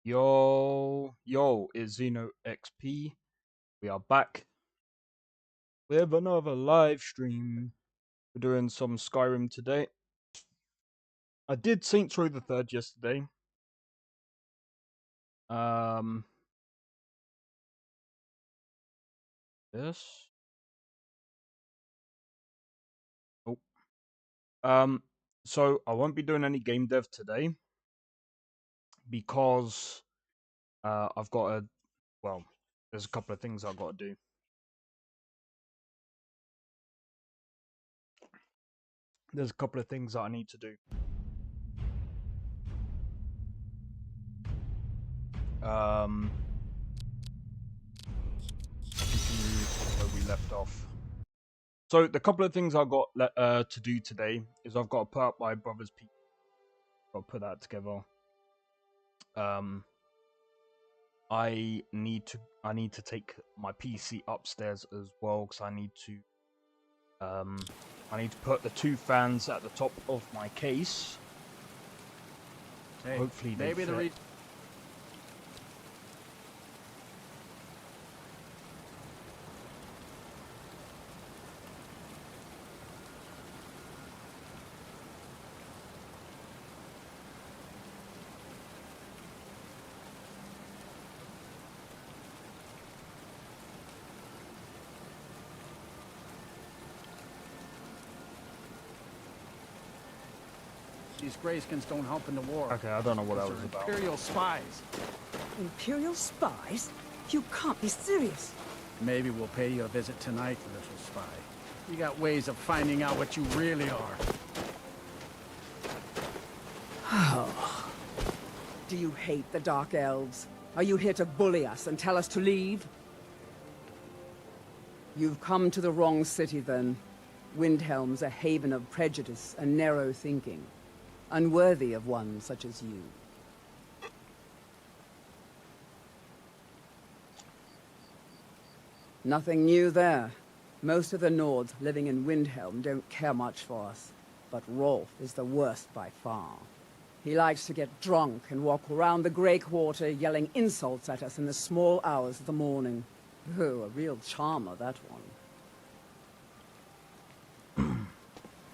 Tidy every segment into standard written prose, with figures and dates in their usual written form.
Yo, it's Xeno XP. We are back with another live stream. We're doing some Skyrim today. I did Saints Row the Third yesterday. This. Oh. So I won't be doing any game dev today because I've got a there's a couple of things I've got to do. There's a couple of things that I need to do. Continue where we left off. So the couple of things I've got to do today is I've got to put up my brother's PC. Got to put that together. I need to take my PC upstairs as well because I need to put the two fans at the top of my case. Hey, hopefully they maybe fit. These Grayskins don't help in the war. Okay, I don't know what that These was are about. Imperial spies. Imperial spies? You can't be serious. Maybe we'll pay you a visit tonight, little spy. We got ways of finding out what you really are. Oh. Do you hate the Dark Elves? Are you here to bully us and tell us to leave? You've come to the wrong city, then. Windhelm's a haven of prejudice and narrow thinking, unworthy of one such as you. Nothing new there. Most of the Nords living in Windhelm don't care much for us, but Rolf is the worst by far. He likes to get drunk and walk around the Grey Quarter yelling insults at us in the small hours of the morning. Oh, a real charmer, that one.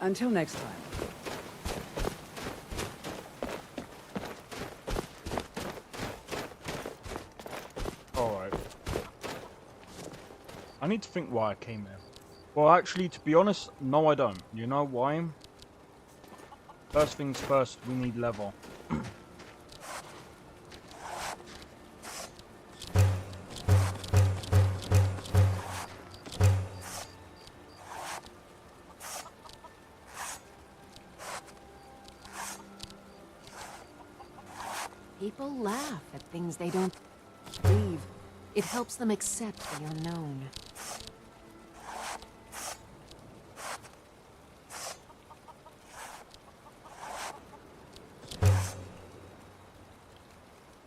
Until next time. Alright. I need to think why I came here. Well, actually, to be honest, no I don't. You know why? First things first, we need level. People laugh at things they don't believe. It helps them accept the unknown.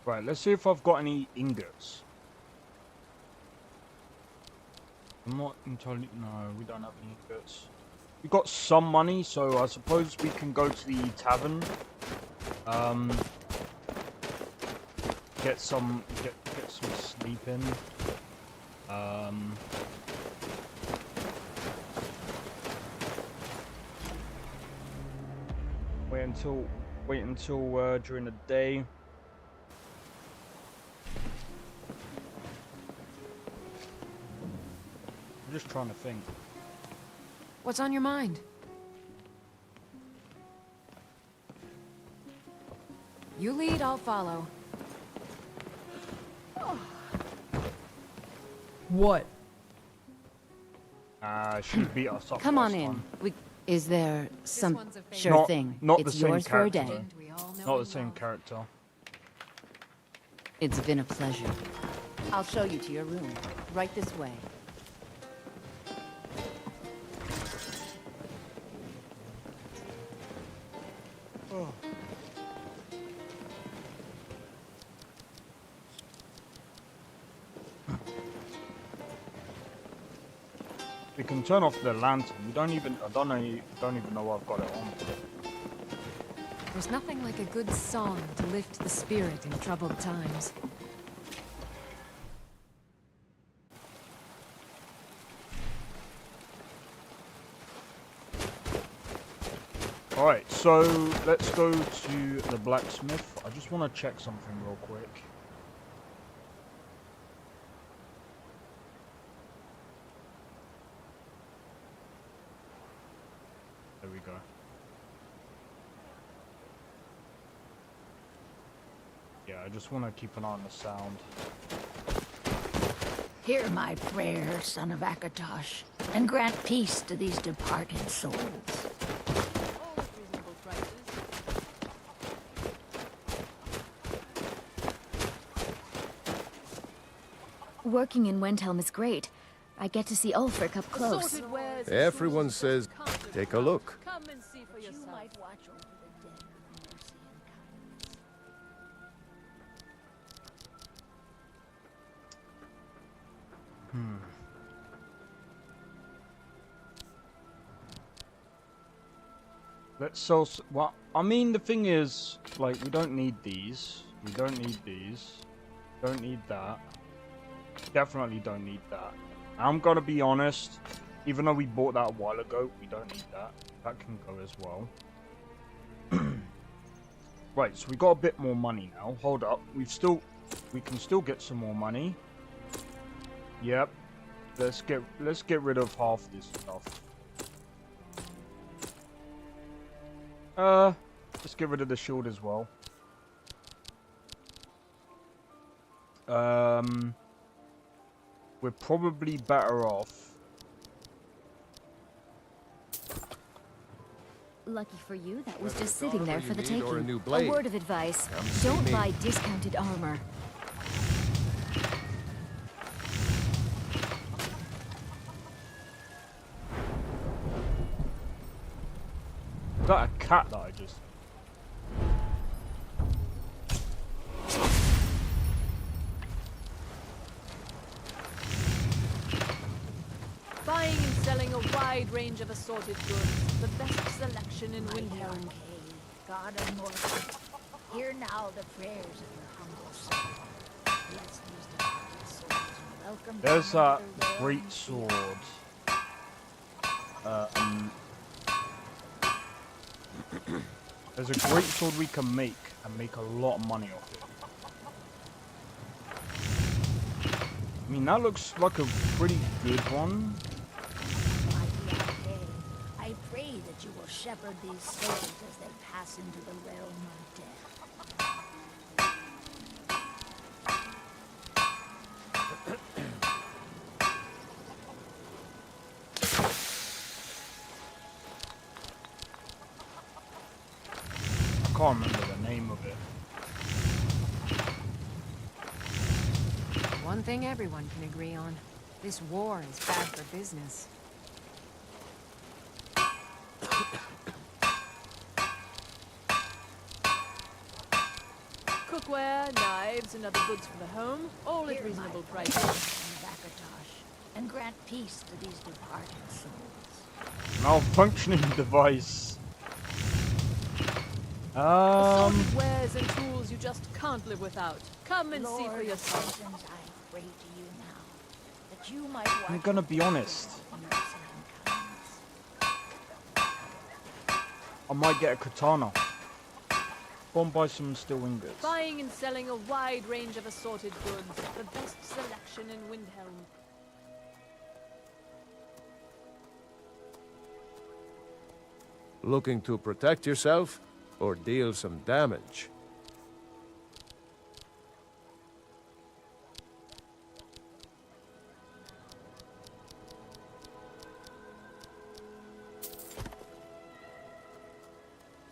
Right, let's see if I've got any ingots. I'm not entirely... No, we don't have any ingots. We've got some money, so I suppose we can go to the tavern. Get some sleep in. Wait until during the day. I'm just trying to think. What's on your mind? You lead, I'll follow. What? She beat us up. Come on last in. time. Is there some... one's a Sure Not- thing. not the It's same yours for a character, day. though. Not the same character. It's been a pleasure. I'll show you to your room. Right this way. We can turn off the lantern. I don't even know I've got it on. There's nothing like a good song to lift the spirit in troubled times. Alright, so let's go to the blacksmith. I just want to check something real quick. There we go. Yeah, I just want to keep an eye on the sound. Hear my prayer, son of Akatosh, and grant peace to these departed souls. Working in Wendhelm is great. I get to see Ulfric up close. Everyone says, take a look. Come and see for You yourself. might watch over the dead with mercy and kindness. Let's sell. Well, I mean, the thing is, like, we don't need these. We don't need these. Don't need that. Definitely don't need that. I'm gonna be honest. Even though we bought that a while ago, we don't need that. That can go as well. Right, so we got a bit more money now. Hold up. We can still get some more money. Yep. Let's get rid of half this stuff. Let's get rid of the shield as well. We're probably better off. Lucky for you, that was Whether just it's sitting there armor for the you need or a taking. new blade. word of advice, Come see don't me. buy discounted armor. Is that a cat that I just... Buying and selling a wide range of assorted goods. The best selection in Mighty Windhelm. Arcade, God of North, hear now the prayers of your humble servant. Bless these departed souls and welcome There's them that into the great realms sword. beyond. There's a great sword we can make and make a lot of money off it. I mean, that looks like a pretty good one. Mighty Arcade, I pray that you will shepherd these souls as they pass into the realm of death. I can't remember the name of it. One thing everyone can agree on. This war is bad for business. Cookware, knives, and other goods for the home, all at Hear reasonable my prices. prayers, son of Akatosh, and grant peace to these departed souls. Malfunctioning device. Assorted wares and tools you just can't live without. Come and see for Lord of yourself. Seasons, I pray to you now, that you might watch I'm gonna be over honest. them with mercy and kindness. I might get a katana. Go and buy some steel ingots. Buying and selling a wide range of assorted goods. The best selection in Windhelm. Looking to protect yourself or deal some damage?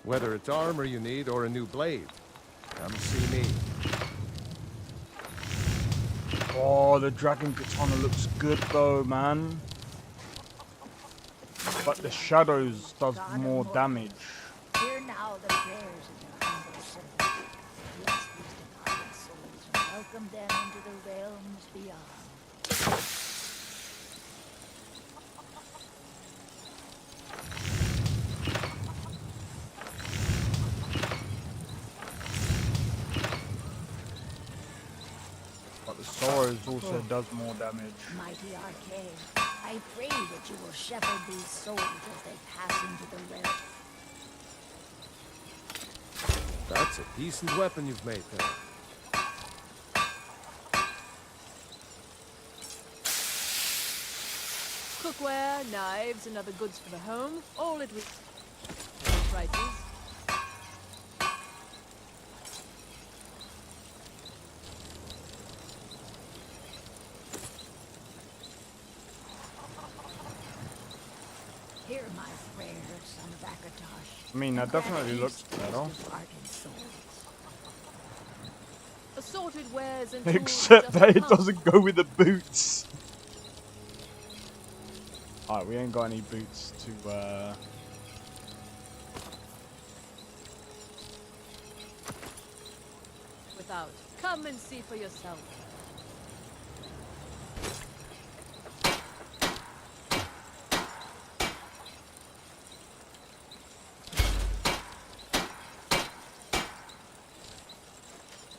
Whether it's armor you need or a new blade, come see me. Oh, the dragon katana looks good though, man. But the shadows does God of more North, damage. Hear now the prayers of your humble servant. Bless these departed souls and welcome them into the realms beyond. Res also does more damage. Mighty arcane, I pray that you will shepherd these souls as they pass into the realm. That's a decent weapon you've made there. Cookware, knives, and other goods for the home, all at reasonable prices. Hear my prayer, son of Akatosh. I mean, that and grant definitely peace looks to those better. departed souls. Assorted wares and tools Except just that it come. doesn't go with the boots. Alright, we ain't got any boots to, Without. Come and see for yourself.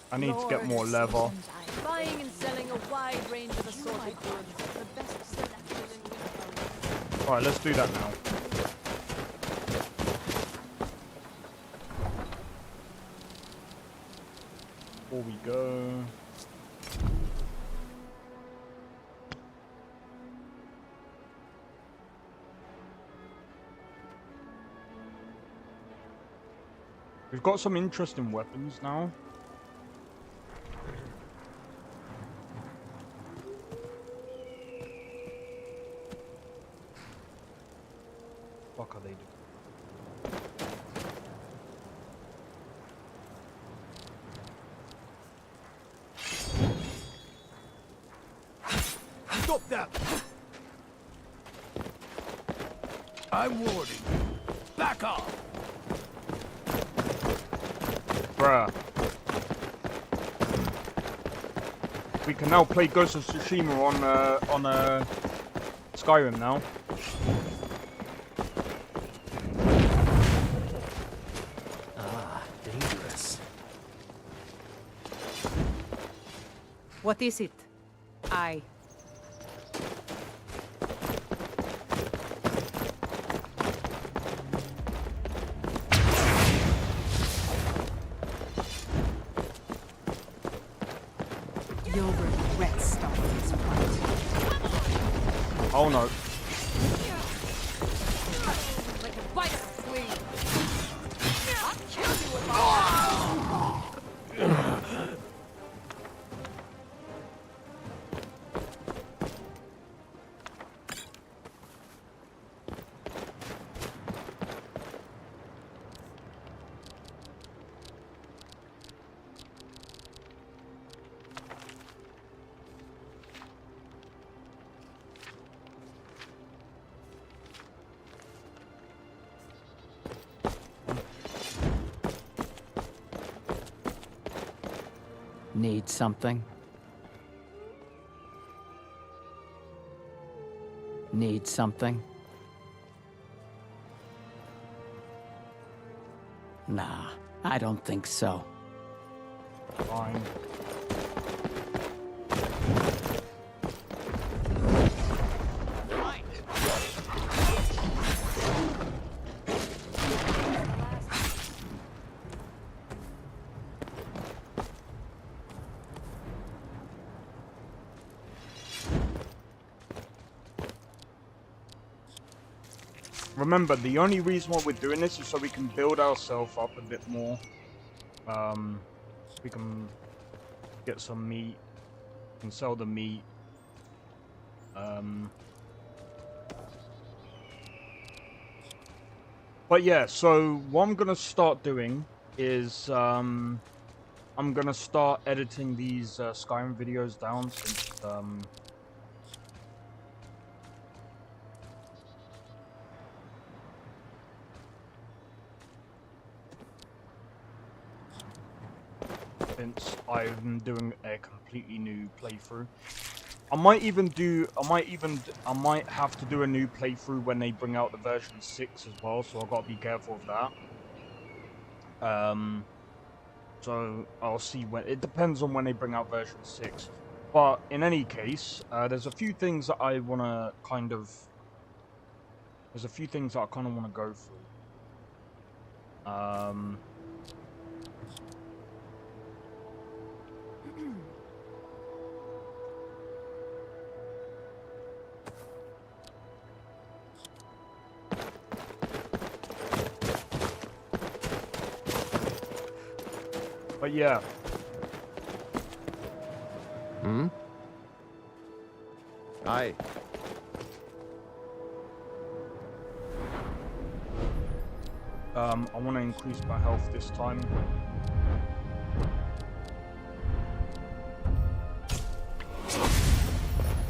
I need to get more Lord, leather. seasons I Buying and selling a wide range of assorted goods. The best selection in Winter. Alright, let's do that now. Before we go... We've got some interesting weapons now. What are they doing? Stop that! I'm warning you. Back off! Bruh. We can now play Ghost of Tsushima on Skyrim now. Dangerous. What is it? I. You'll regret starting this fight. Oh no. Like a bite of flea. I'll kill you with my Need something? Need something? Nah, I don't think so. Fine. Remember, the only reason why we're doing this is so we can build ourselves up a bit more. We can get some meat, we can sell the meat. But yeah, so what I'm gonna start doing is I'm gonna start editing these Skyrim videos down since I'm doing a completely new playthrough. I might have to do a new playthrough when they bring out the version 6 as well, so I've got to be careful of that. So I'll see when, it depends on when they bring out version 6. But in any case, there's a few things that I want to kind of... There's a few things that I kind of want to go through. But yeah. Hmm? Aye. I want to increase my health this time.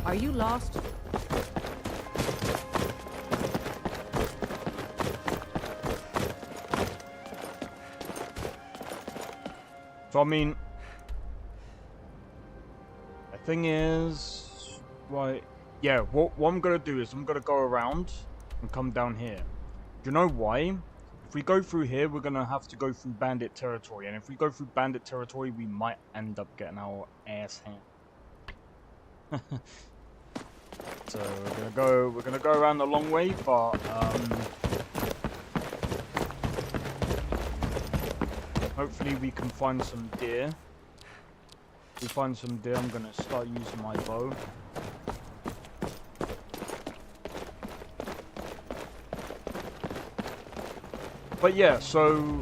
Are you lost? So I mean, the thing is, right? Yeah. What I'm gonna do is I'm gonna go around and come down here. Do you know why? If we go through here, we're gonna have to go through bandit territory, and if we go through bandit territory, we might end up getting our ass handed. So we're gonna go around the long way, but hopefully we can find some deer. If we find some deer, I'm gonna start using my bow. But yeah, so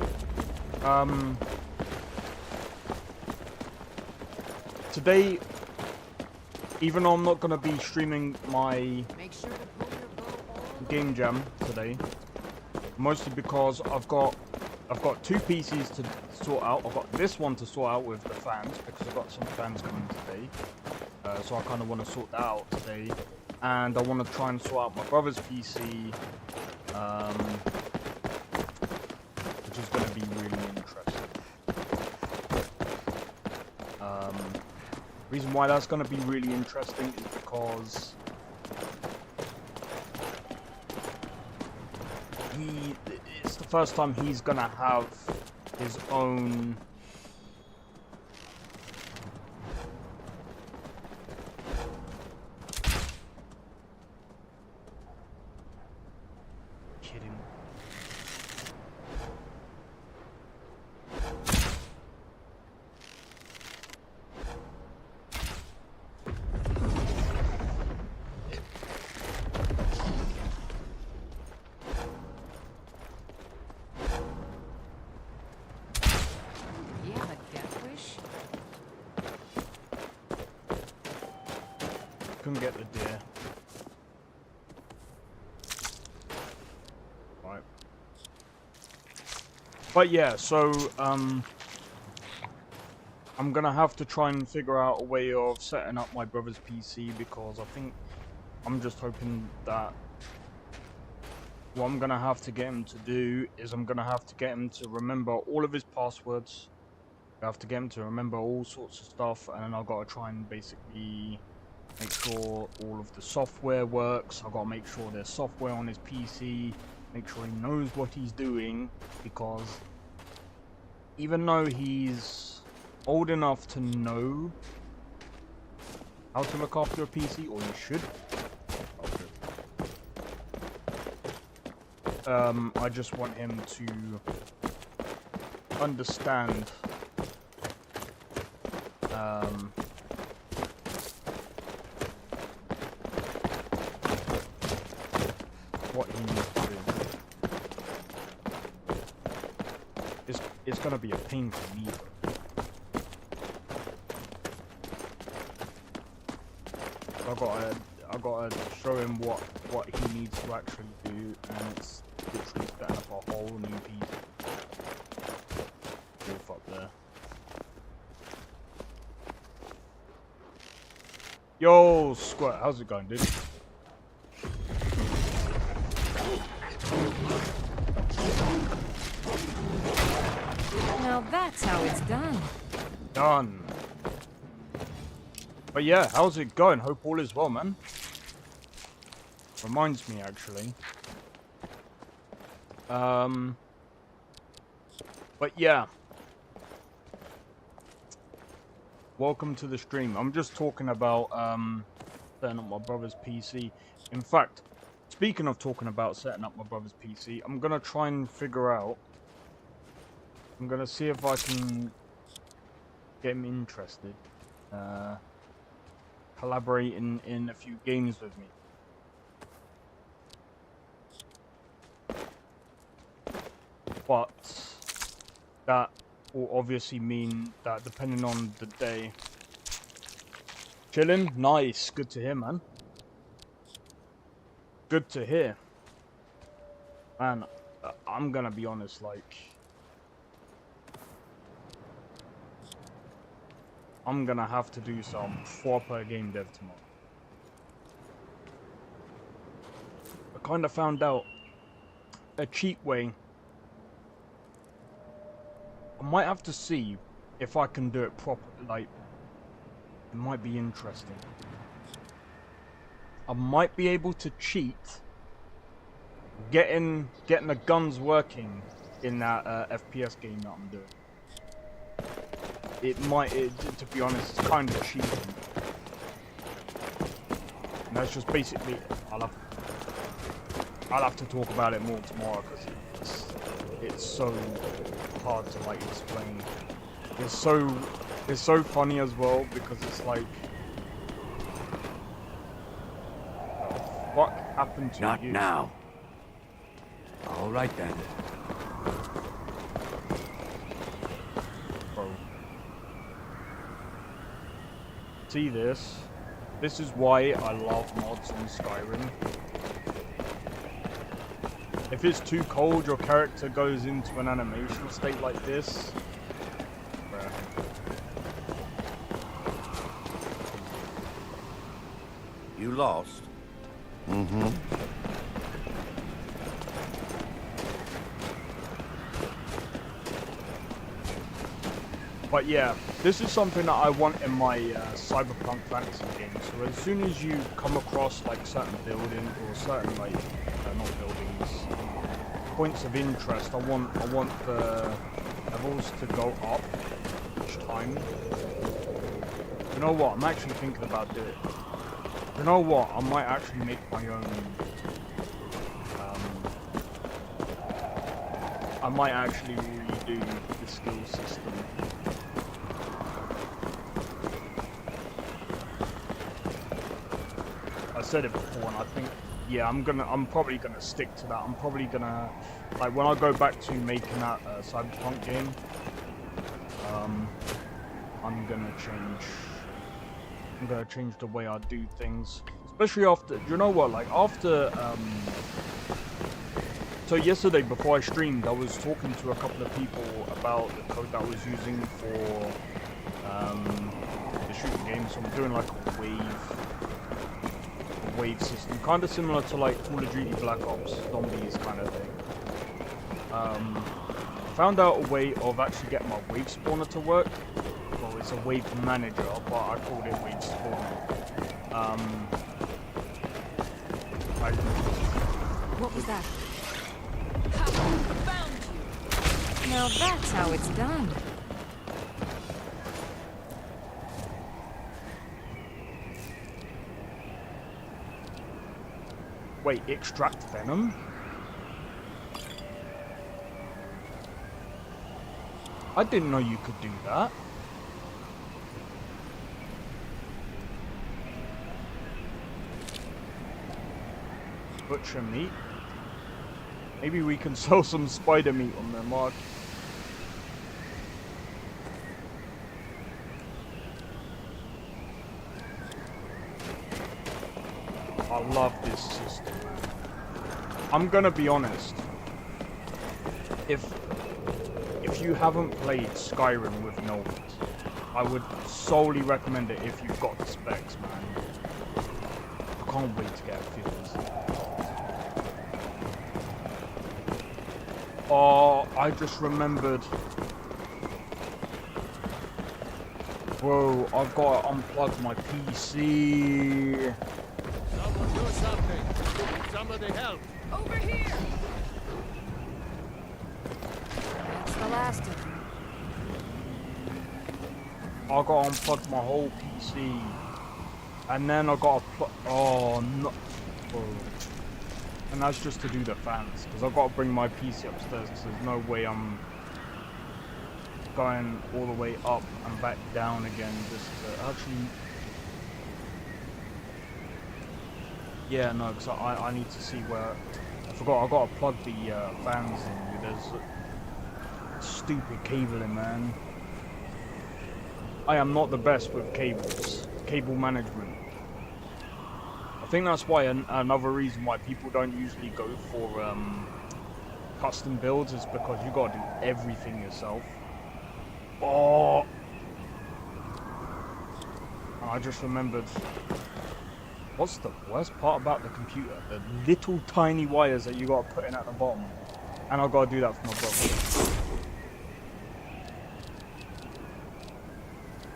today, even though I'm not gonna be streaming my Make sure to pull your bow all game jam today, mostly because I've got two PCs to sort out. I've got this one to sort out with the fans because I've got some fans coming today, so I kind of want to sort that out today, and I want to try and sort out my brother's PC, which is going to be really interesting. Reason why that's going to be really interesting is because it's the first time he's gonna have his own kidding. You have a death wish? Couldn't get the deer. Right. But yeah, so I'm gonna have to try and figure out a way of setting up my brother's PC because I think I'm just hoping that what I'm gonna have to get him to do is I'm gonna have to get him to remember all of his passwords. I have to get him to remember all sorts of stuff, and then I've got to try and basically make sure all of the software works. I've got to make sure there's software on his PC, make sure he knows what he's doing, because even though he's old enough to know how to look after a PC, or he should, I just want him to understand what he needs to do. It's gonna be a pain for me. I gotta show him what he needs to actually do, and it's literally setting up a whole new piece. Wolf up there. Yo, Squirt, how's it going, dude? Now that's how it's done. Done. But yeah, how's it going? Hope all is well, man. Reminds me, actually. But yeah. Welcome to the stream. I'm just talking about setting up my brother's PC. In fact, speaking of talking about setting up my brother's PC, I'm gonna try and figure out. I'm gonna see if I can get him interested. Collaborating in a few games with me. But that will obviously mean that depending on the day. Chilling? Nice. Good to hear, man. Good to hear. Man, I'm gonna be honest, like... I'm gonna have to do some proper game dev tomorrow. I kinda found out a cheap way. I might have to see if I can do it proper, like... It might be interesting. I might be able to cheat getting the guns working in that FPS game that I'm doing. To be honest, it's kind of cheating. And that's just basically it. I'll have to talk about it more tomorrow because it's so hard to like explain. It's so funny as well because it's like, what happened to you? Not now. All right then. Bro. See this? This is why I love mods on Skyrim. If it's too cold, your character goes into an animation state like this. Bruh. You lost? Mm-hmm. But yeah, this is something that I want in my Cyberpunk fantasy game. So as soon as you come across like certain buildings or certain like not buildings, points of interest, I want the levels to go up each time. You know what? I'm actually thinking about doing it. You know what? I might actually make my own. I might actually redo the skill system. I said it before, and I think, yeah, I'm probably gonna stick to that. I'm probably gonna, like, when I go back to making that Cyberpunk game, I'm gonna change the way I do things, especially after. You know what? Like after, so yesterday before I streamed, I was talking to a couple of people about the code that I was using for the shooting game. So I'm doing like a wave system, kind of similar to like Call of Duty Black Ops zombies kind of thing. Found out a way of actually getting my wave spawner to work. Well, it's a wave manager, but I called it wave spawner. What was that? Found you. Now that's how it's done. Wait, extract venom? I didn't know you could do that. Butcher meat. Maybe we can sell some spider meat on the market. I love this system. I'm gonna be honest. If you haven't played Skyrim with Nolvus, I would solely recommend it if you've got the specs, man. I can't wait to get 50s. Oh, I just remembered. Bro, I've got to unplug my PC. Someone do something. Somebody help. Over here! That's the last of them. I got to unplug my whole PC. And then I got to plug... Oh, no. Oh. And that's just to do the fans. Because I've got to bring my PC upstairs. Because there's no way I'm going all the way up and back down again. Just to actually... Yeah, no, because I need to see where... I forgot, I got to plug the fans in. There's stupid cabling, man. I am not the best with cables. Cable management. I think that's why another reason why people don't usually go for custom builds is because you gotta do everything yourself. Oh! And I just remembered, what's the worst part about the computer? The little tiny wires that you gotta put in at the bottom. And I gotta do that for my brother.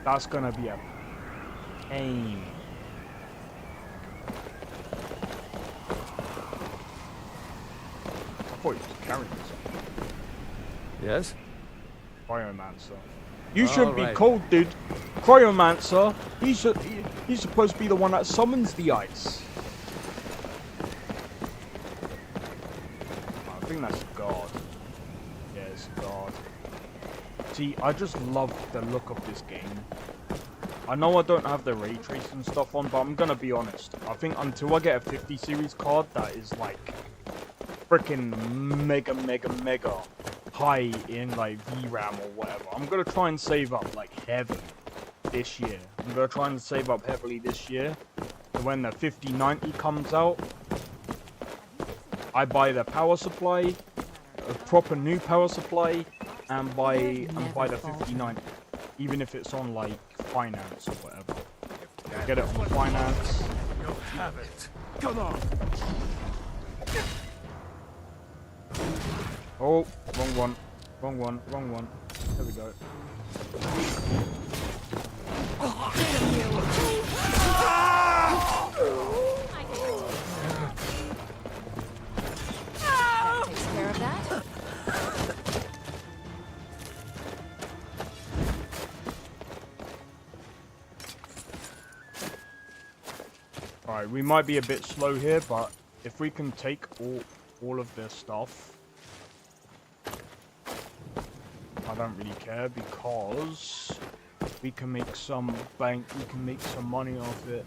That's gonna be a pain. I thought you was carrying something. Yes? Cryomancer. You shouldn't be Alright. cold, dude. Cryomancer, he's supposed to be the one that summons the ice. I think that's God. Yeah, it's God. See, I just love the look of this game. I know I don't have the ray tracing stuff on, but I'm gonna be honest. I think until I get a 50 series card that is like freaking mega high in like VRAM or whatever, I'm gonna try and save up like heavily this year. I'm gonna try and save up heavily this year. So when the 5090 comes out, I buy the power supply, a proper new power supply, and buy the 5090, even if it's on like finance or whatever. Get it on finance. You'll have it. Come on. Oh, wrong one. Wrong one. Wrong one. There we go. That takes care of that. Alright, we might be a bit slow here, but if we can take all of their stuff, I don't really care, because we can make some bank, we can make some money off it.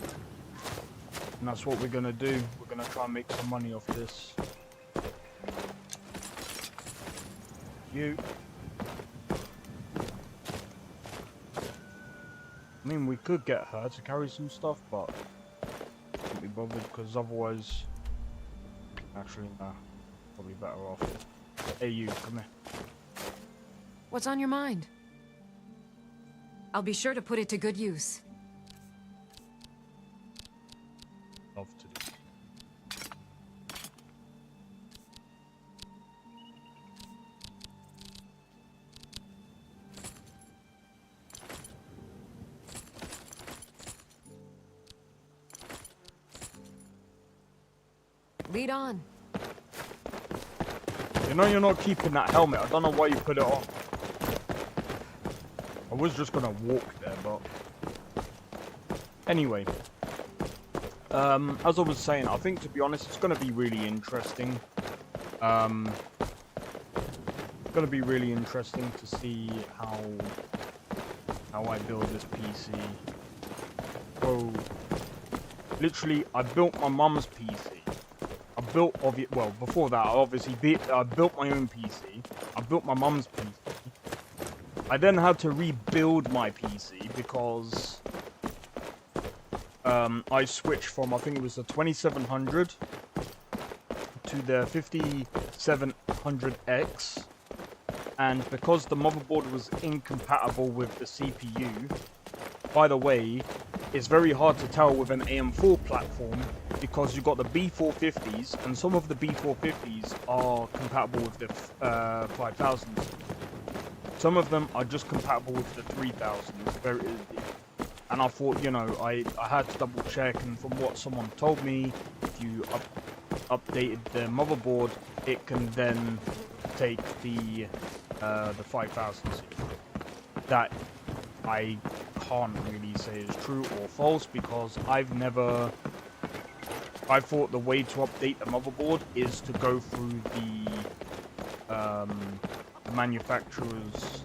And that's what we're gonna do. We're gonna try and make some money off this. You. I mean, we could get her to carry some stuff, but can't be bothered, because otherwise... Actually, nah. Probably better off. Hey, you, come here. What's on your mind? I'll be sure to put it to good use. Love to do. Lead on. You know you're not keeping that helmet. I don't know why you put it on. I was just gonna walk there, but... Anyway. As I was saying, I think, to be honest, it's gonna be really interesting. It's gonna be really interesting to see how I build this PC. So, literally, I built my mum's PC. Well, before that, I built my own PC. I built my mum's PC. I then had to rebuild my PC because I switched from, I think it was the 2700 to the 5700X, and because the motherboard was incompatible with the CPU, by the way, it's very hard to tell with an AM4 platform because you've got the B450s, and some of the B450s are compatible with the 5000s. Some of them are just compatible with the 3000s. And I thought, you know, I had to double check, and from what someone told me, if you updated the motherboard, it can then take the 5000s. That I can't really say is true or false because I thought the way to update the motherboard is to go through the manufacturer's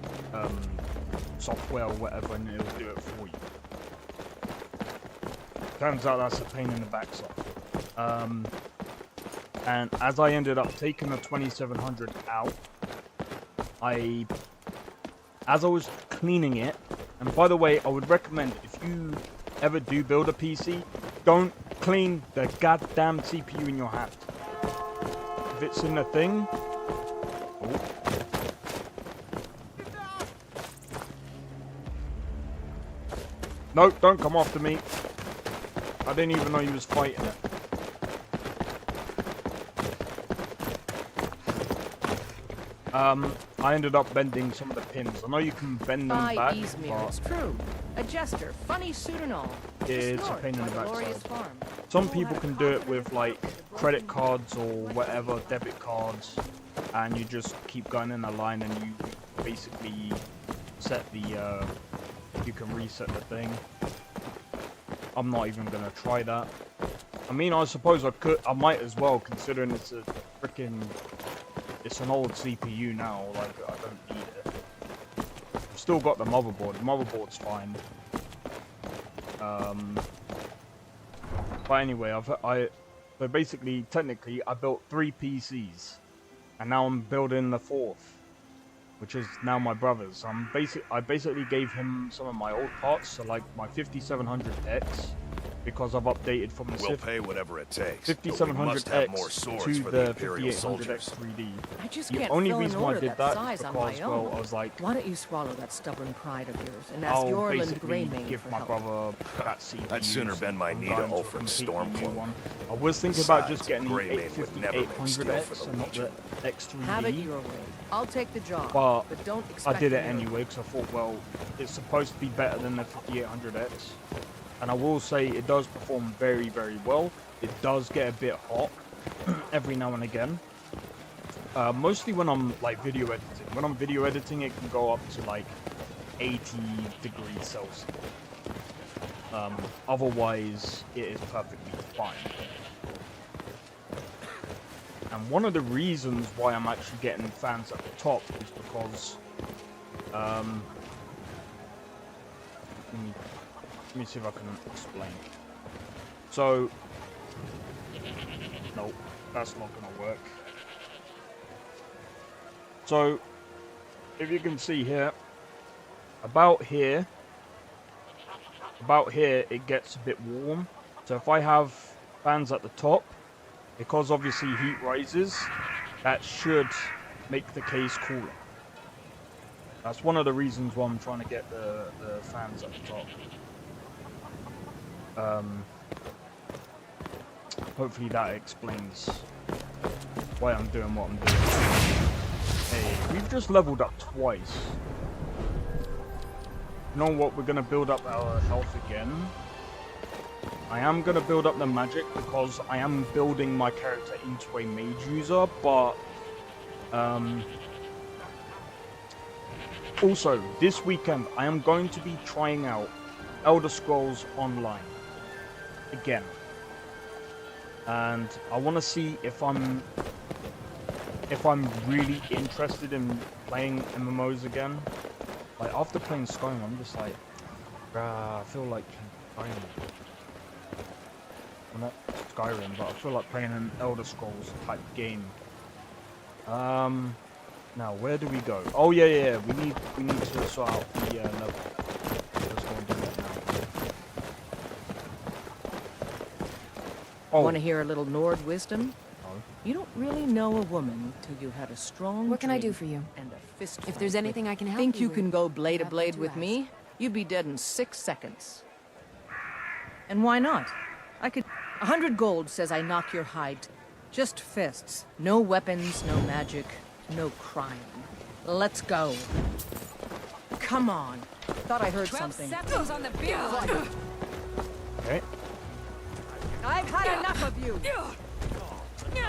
software or whatever, and it'll do it for you. Turns out that's a pain in the backside. And as I ended up taking the 2700 out, as I was cleaning it, and by the way, I would recommend if you ever do build a PC, don't clean the goddamn CPU in your hand. If it's in the thing... Oh. No, don't come after me. I didn't even know you was fighting it. I ended up bending some of the pins. I know you can bend them back, but it's true. A jester, funny suit and all. it's a pain in the backside. Some people can do it with like credit cards or whatever, debit cards, and you just keep going in a line and you basically set the, you can reset the thing. I'm not even gonna try that. I mean, I suppose I might as well, considering it's a freaking, it's an old CPU now, like, I don't need it. I've still got the motherboard. The motherboard's fine. But anyway, so basically, technically, I built 3 PCs. And now I'm building the 4th, which is now my brother's. I basically gave him some of my old parts, so like my 5700X, because I've updated from the We'll pay whatever it takes. 5700X to the 5800X 3D. I just The can't only fill an reason why I order did that that size is on because, my own. well, I was like, Why don't you swallow that stubborn pride of yours and ask I'll Yorland basically Greymane give for my help? brother that CPU. I'd sooner bend my I'm knee to going Ulfric's a completely new Stormcloak. one. I was thinking about just Besides, getting the Greymane would never make steel for 5800X the and not the Legion. Have it X3D. your way. I'll take the job, But don't I expect did it me to- anyway because I thought, well, it's supposed to be better than the 5800X. And I will say it does perform very, very well. It does get a bit hot every now and again. Mostly when I'm like video editing. When I'm video editing, it can go up to like 80 degrees Celsius. Otherwise, it is perfectly fine. And one of the reasons why I'm actually getting fans at the top is because, let me see if I can explain. So, nope, that's not gonna work. So, if you can see here, about here, it gets a bit warm. So if I have fans at the top, because obviously heat rises, that should make the case cooler. That's one of the reasons why I'm trying to get the fans at the top. Hopefully that explains why I'm doing what I'm doing. Hey, we've just leveled up twice. You know what? We're going to build up our health again. I am going to build up the magic because I am building my character into a mage user, but also this weekend I am going to be trying out Elder Scrolls Online again, and I want to see if I'm really interested in playing MMOs again. Like after playing Skyrim, I'm just like, I feel like playing Skyrim. Well, not Skyrim, but I feel like playing an Elder Scrolls type game. Now where do we go? Oh yeah, we need to sort out the level. Let's go and do that now. Oh. Want to hear a little Nord wisdom? No. You don't really know a woman till you had a strong What can I do dream for you? and a fist If fight there's with- anything I can help Think you with, can go blade to nothing blade to with ask. me? You'd be dead in 6 seconds. And why not? I could... 100 gold says I knock your hide. Just fists. No weapons, no magic, no crime. Let's go. Come on. Thought I heard something. on the field. Okay. I've had enough of you.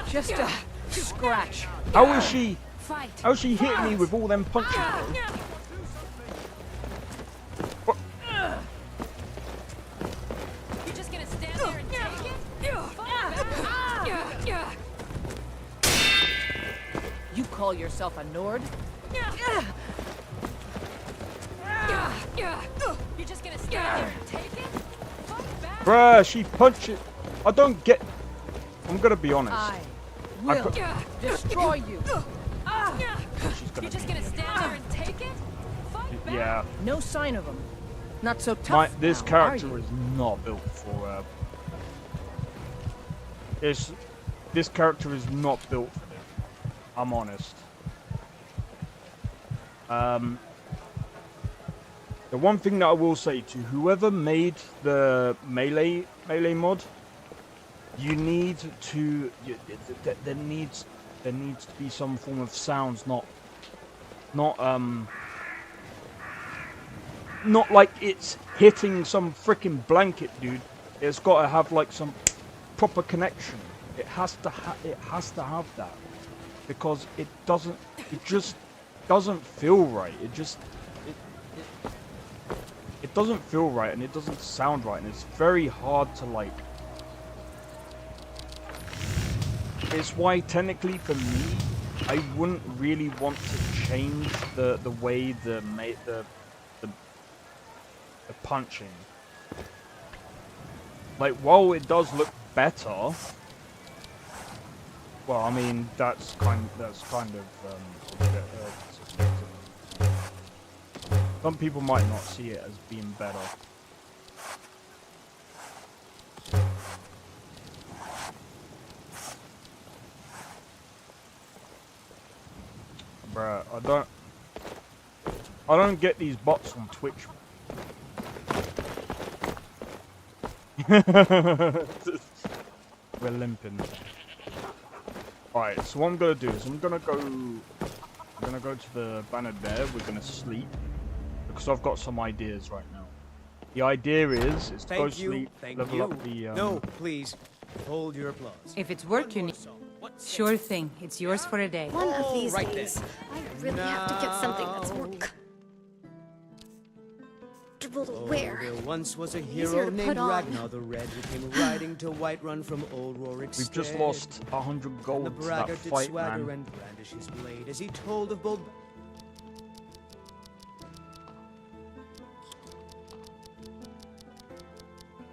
Just a scratch. How is she? Fight. How's she hitting me with all them punches, bro? What? call yourself a Nord? You're just gonna stand there and take it? Fight back. Bruh, she punches. I don't get. I'm gonna be honest. I will destroy you. She's gonna You're just be gonna here. stand there and take it? Fight back. Yeah. No sign of him. Not so tough. This now, character are you? is not built for. This character is not built for this. I'm honest. The one thing that I will say to whoever made the melee mod, you need to. There needs to be some form of sounds, not like it's hitting some freaking blanket, dude. It's got to have like some proper connection. It has to have that, because it just doesn't feel right. It doesn't feel right, and it doesn't sound right, and it's very hard to like. It's why technically for me, I wouldn't really want to change the way the punching. Like, while it does look better, well, I mean that's kind of subjective. Some people might not see it as being better. Bruh, I don't get these bots on Twitch. We're limping. Alright, so what I'm gonna do is I'm gonna go to the bannered bear. We're gonna sleep, because I've got some ideas right now. The idea is to go sleep, level up the No, please. Hold your applause. If it's work you need, sure thing. It's yours for a day. One of these right days, I really have to get something that's more comfortable to wear. There once was a Easier hero to named put on. Ragnar the Red who came riding to Whiterun from Old Rorik's We've just stead. lost 100 And the gold to that braggart did fight, swagger man. and brandish his blade as he told of bold.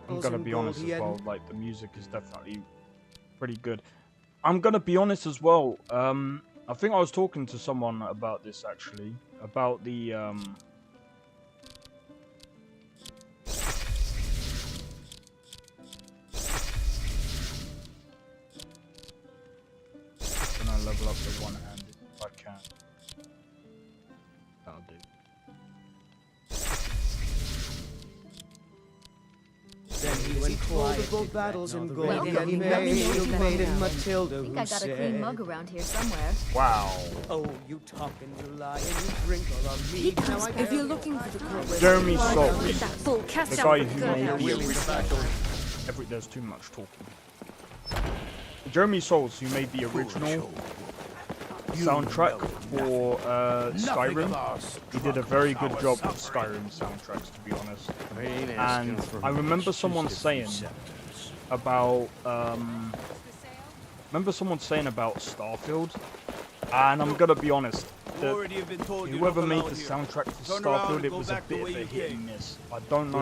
I'm gonna be honest He as had well, like, the music is definitely pretty good. I'm gonna be honest as well, I think I was talking to someone about this, actually, about the, Can I level up the one-handed if I can? That'll do. Then he went told of bold battles and gold Well, and you May, definitely you know maiden that. Matilda I think who I got a clean said, mug around here somewhere. Wow. "Oh, you talk and you lie and you drink all our mead." Now I if you're looking for the correct Jeremy Get Saltz, that bull cast the out guy for who good. made the there's too much talking. Jeremy Saltz, who made the original soundtrack for Skyrim, he did a very good job with Skyrim soundtracks, to be honest. And I remember someone saying about Starfield, and I'm gonna be honest, whoever made the soundtrack for Starfield, it was a bit of a hit and miss. I don't know.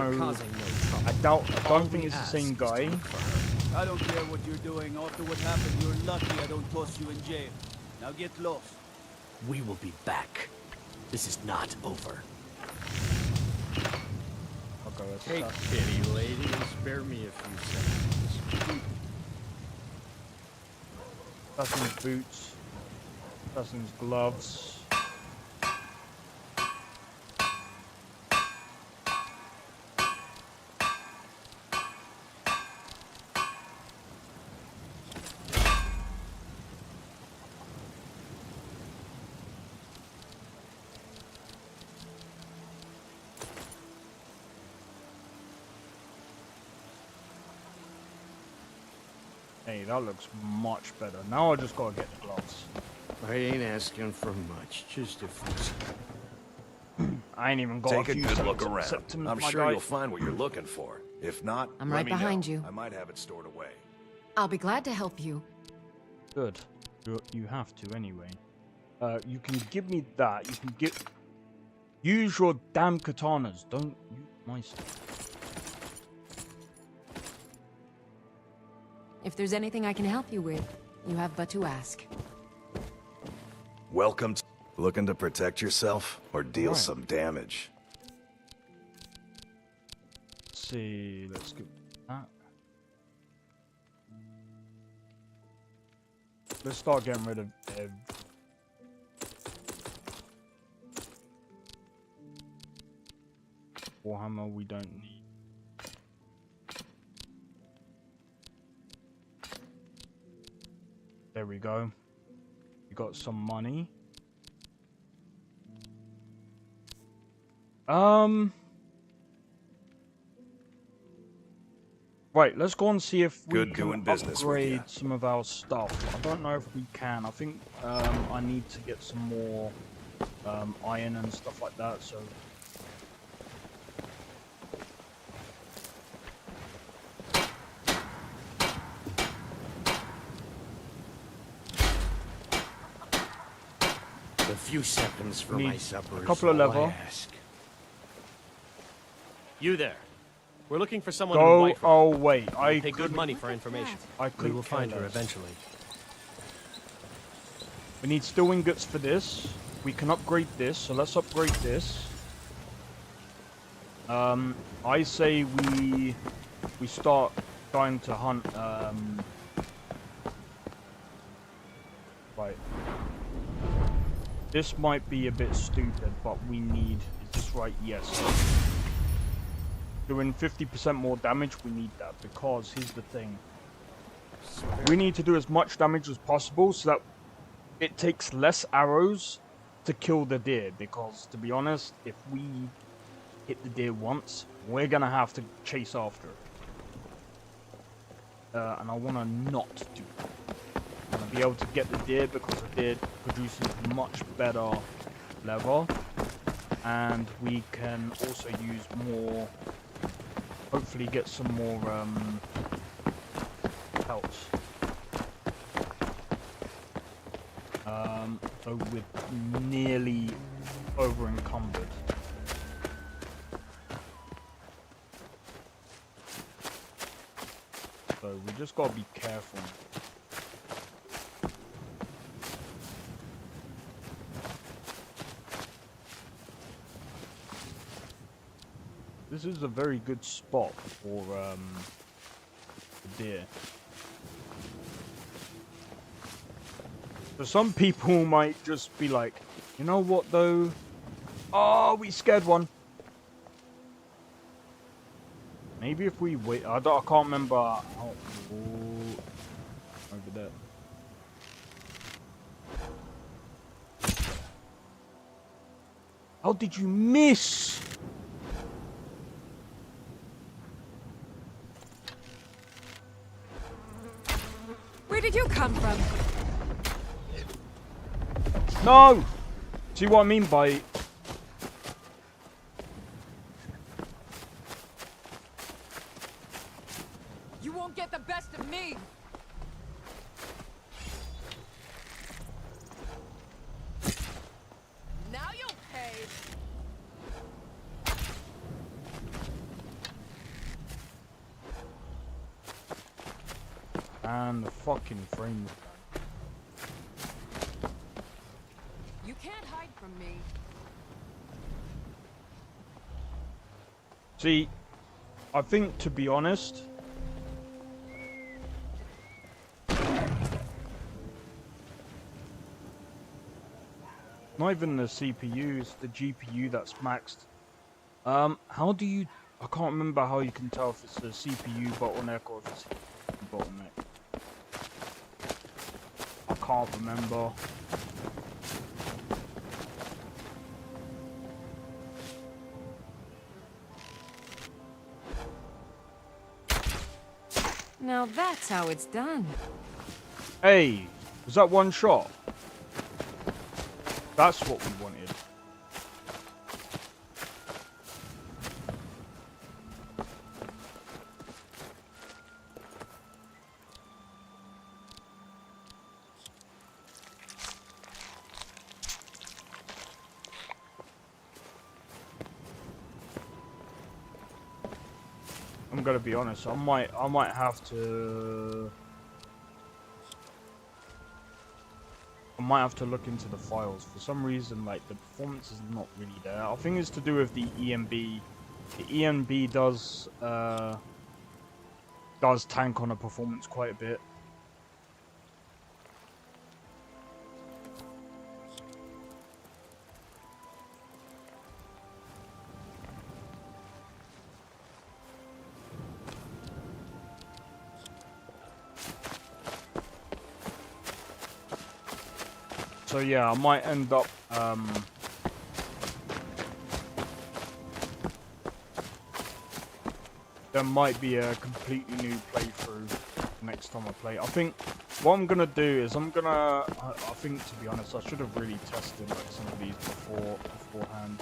I don't think it's the same guy. I don't care what you're doing. After what happened, you're lucky I don't toss you in jail. Now get lost. We will be back. This is not over. Okay, let's Take start. pity, lady, and spare me a few seconds. Assassin's boots. Assassin's gloves. Hey, that looks much better. Now I just gotta get the gloves. I ain't asking for much, just a few seconds. I ain't even got Take a few good look symptoms- around. symptoms, I'm my sure guy. you'll find what you're looking for. If not, I'm let right me behind know. you. I might have it stored away. I'll be glad to help you. Good. You have to anyway. You can give me that. You can get... Use your damn katanas. Don't use my stuff. If there's anything I can help you with, you have but to ask. Welcome to... Looking to protect yourself or deal Right. some damage? Let's see. Let's get that. Let's start getting rid of Warhammer we don't need. There we go. We got some money. Right, let's go and see if we Good can doing business with upgrade ya. some of our stuff. I don't know if we can. I think I need to get some more iron and stuff like that, so... A few seconds for Need my supper. a couple of level. You there. We're looking for someone in Go white. away. I pay good couldn't- money for information. I We couldn't will find care her less. eventually. We need steel ingots for this. We can upgrade this, so let's upgrade this. I say we start trying to hunt. Right. This might be a bit stupid, but we need. Is this right? Yes. Doing 50% more damage. We need that because here's the thing. We need to do as much damage as possible so that it takes less arrows to kill the deer, because to be honest, if we hit the deer once, we're gonna have to chase after it. And I want to not do that. I want to be able to get the deer because the deer produces much better leather, and we can also use more, hopefully get some more pelts. So we're nearly over encumbered. So we just gotta be careful. This is a very good spot for the deer. So some people might just be like, you know what though? Oh, we scared one. Maybe if we wait, I can't remember. Oh, over there. How did you miss? Where did you come from? No! See what I mean by... You won't get the best of me! Now you'll pay! And the fucking frame. You can't hide from me. See, I think to be honest... Not even the CPU, it's the GPU that's maxed. How do you... I can't remember how you can tell if it's a CPU bottleneck or if it's a bottleneck. I can't remember. Now that's how it's done. Hey, was that one shot? That's what we wanted. I'm gonna be honest. I might have to. I might have to look into the files. For some reason, like, the performance is not really there. I think it's to do with the EMB. The EMB does tank on a performance quite a bit. So yeah, I might end up there might be a completely new playthrough next time I play. I think what I'm gonna do is I think, to be honest, I should have really tested like some of these beforehand.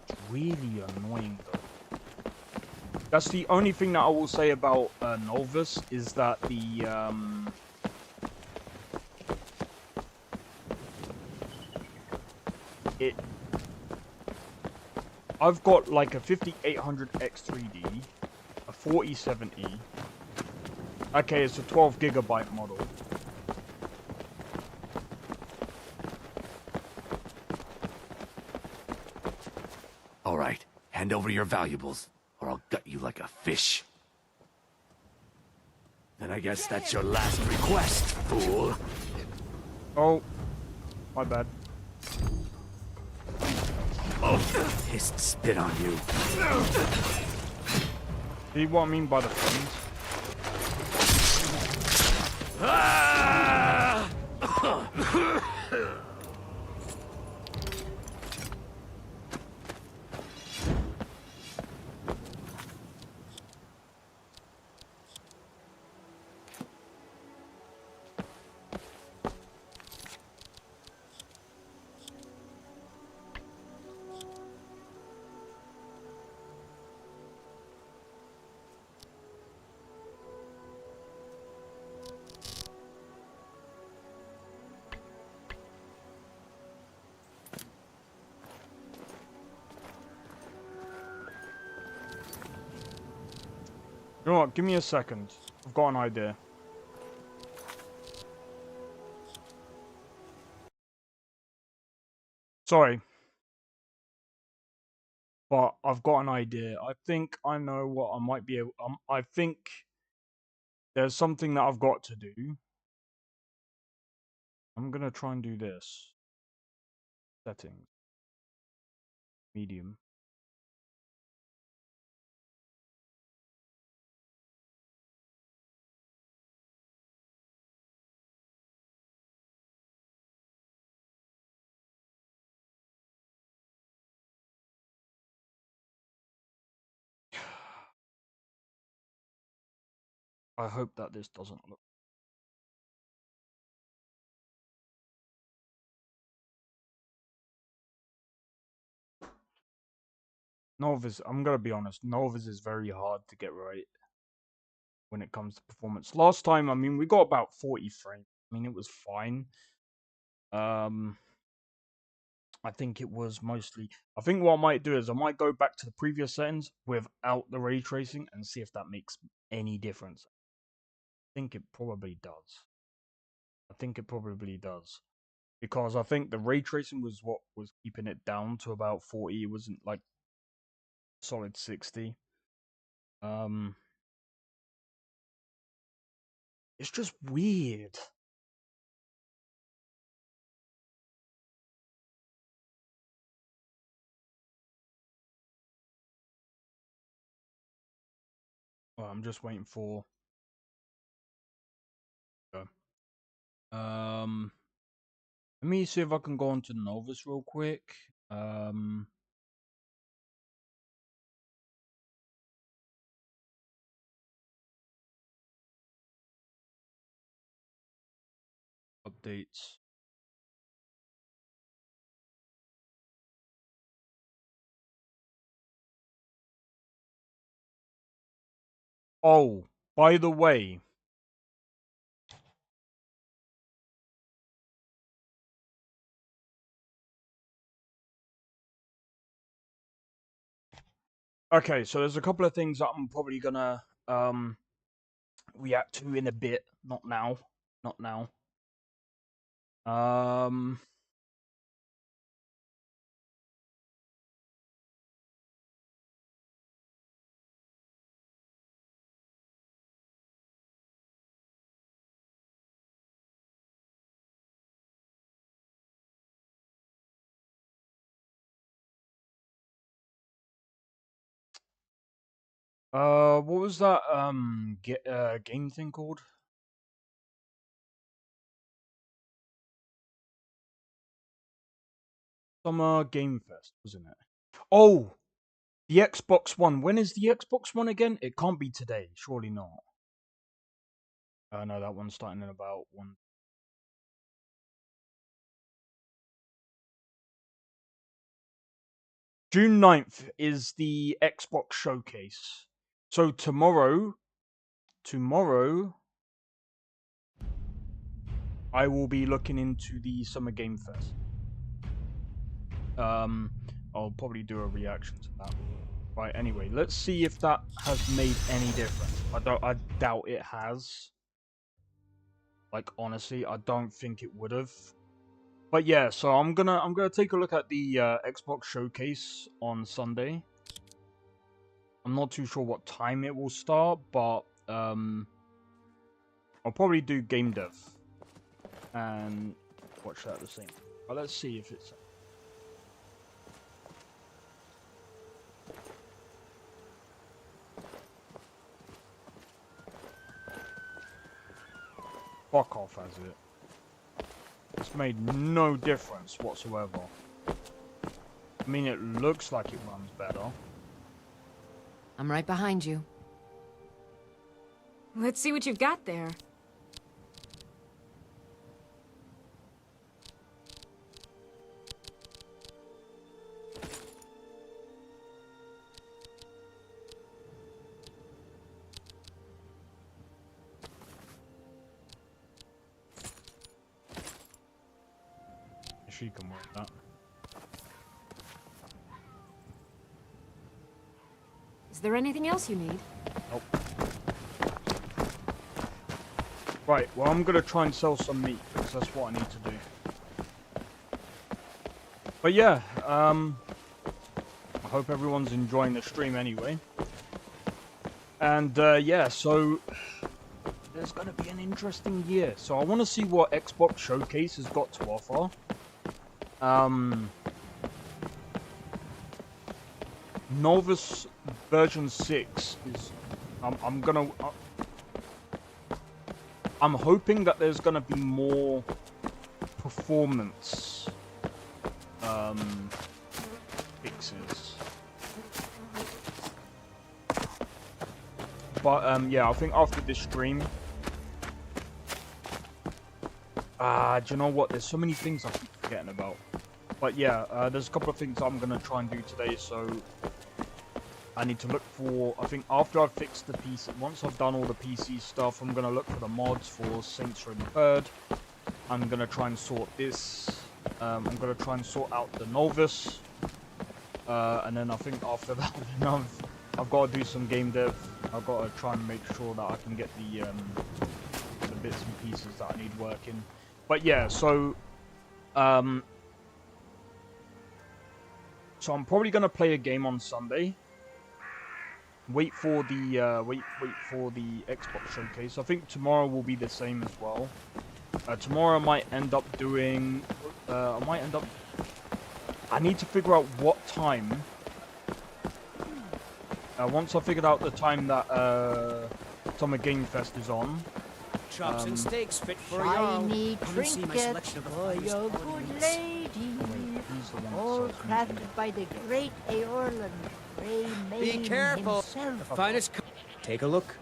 It's really annoying though. That's the only thing that I will say about Nolvus, is that I've got like a 5800 X3D, a 4070. Okay, it's a 12 gigabyte model. All right, hand over your valuables, or I'll gut you like a fish. Then I guess that's your last request, fool. Oh, my bad. Oh, pissed spit on you. See what I mean by the friends? Ah! You know what? Give me a second. I've got an idea. Sorry. But I've got an idea. I think I know what I might be able... I think there's something that I've got to do. I'm gonna try and do this. Settings. Medium. I hope that this doesn't look... Nolvus, I'm gonna be honest, Nolvus is very hard to get right when it comes to performance. Last time, I mean, we got about 40 frames. I mean, it was fine. I think it was mostly... I think what I might do is I might go back to the previous settings without the ray tracing and see if that makes any difference. I think it probably does. I think it probably does. Because I think the ray tracing was what was keeping it down to about 40. It wasn't like solid 60. It's just weird. Well, I'm just waiting for... Let me see if I can go on to Novus real quick. Updates. Oh, by the way, Okay, so there's a couple of things that I'm probably gonna react to in a bit. Not now. Not now. Um. What was that game thing called? Summer Game Fest, wasn't it? Oh, the Xbox One. When is the Xbox One again? It can't be today. Surely not. No, that one's starting in about one. June 9th is the Xbox showcase. So tomorrow, I will be looking into the Summer Game Fest. I'll probably do a reaction to that. Right, anyway, let's see if that has made any difference. I doubt it has. Like, honestly, I don't think it would have. But yeah, so I'm gonna take a look at the Xbox showcase on Sunday. I'm not too sure what time it will start, but I'll probably do game dev and watch that at the same time. But let's see if it's. Fuck off, has it? It's made no difference whatsoever. I mean, it looks like it runs better. I'm right behind you. Let's see what you've got there. She can work that. Is there anything else you need? Nope. Right, well, I'm gonna try and sell some meat, because that's what I need to do. But yeah, I hope everyone's enjoying the stream anyway. And yeah, so there's gonna be an interesting year. So I want to see what Xbox Showcase has got to offer. Nolvus version 6 is. I'm hoping that there's gonna be more performance fixes. But yeah, I think after this stream, do you know what? There's so many things I keep forgetting about. But yeah, there's a couple of things I'm gonna try and do today. So I need to look for. I think after I've fixed the PC, once I've done all the PC stuff, I'm gonna look for the mods for Saints Row the Third. I'm gonna try and sort this. I'm gonna try and sort out the Nolvus. And then I think after that, I've got to do some game dev. I've got to try and make sure that I can get the bits and pieces that I need working. But yeah, so I'm probably gonna play a game on Sunday. Wait for the wait for the Xbox showcase. I think tomorrow will be the same as well. Tomorrow I might end up doing. I need to figure out what time. Once I figured out the time that Summer Game Fest is on. Chops and steaks fit for Shiny Come and see my trinkets selection of the for finest your quality good meats. lady. All crafted by the great Aorlan, Grey Mane Be careful. himself. The finest. Take a look.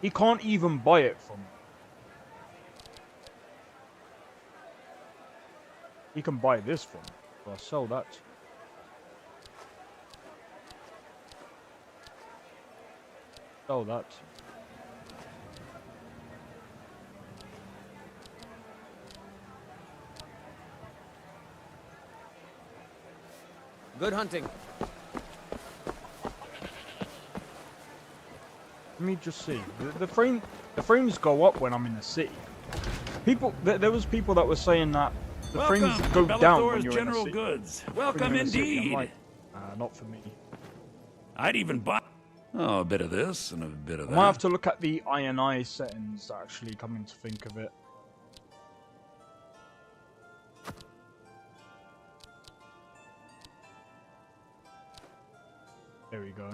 He can't even buy it from me. He can buy this from me, so I'll sell that. Sell that. Good hunting. Let me just see. The frames go up when I'm in the city. There was people that were saying that the frames go down when you're in the city. Goods. When Welcome you're in the city. indeed. I'm like, not for me. I'd even buy. Oh, a bit of this and a bit of I that. might have to look at the INI settings, actually, coming to think of it. There we go.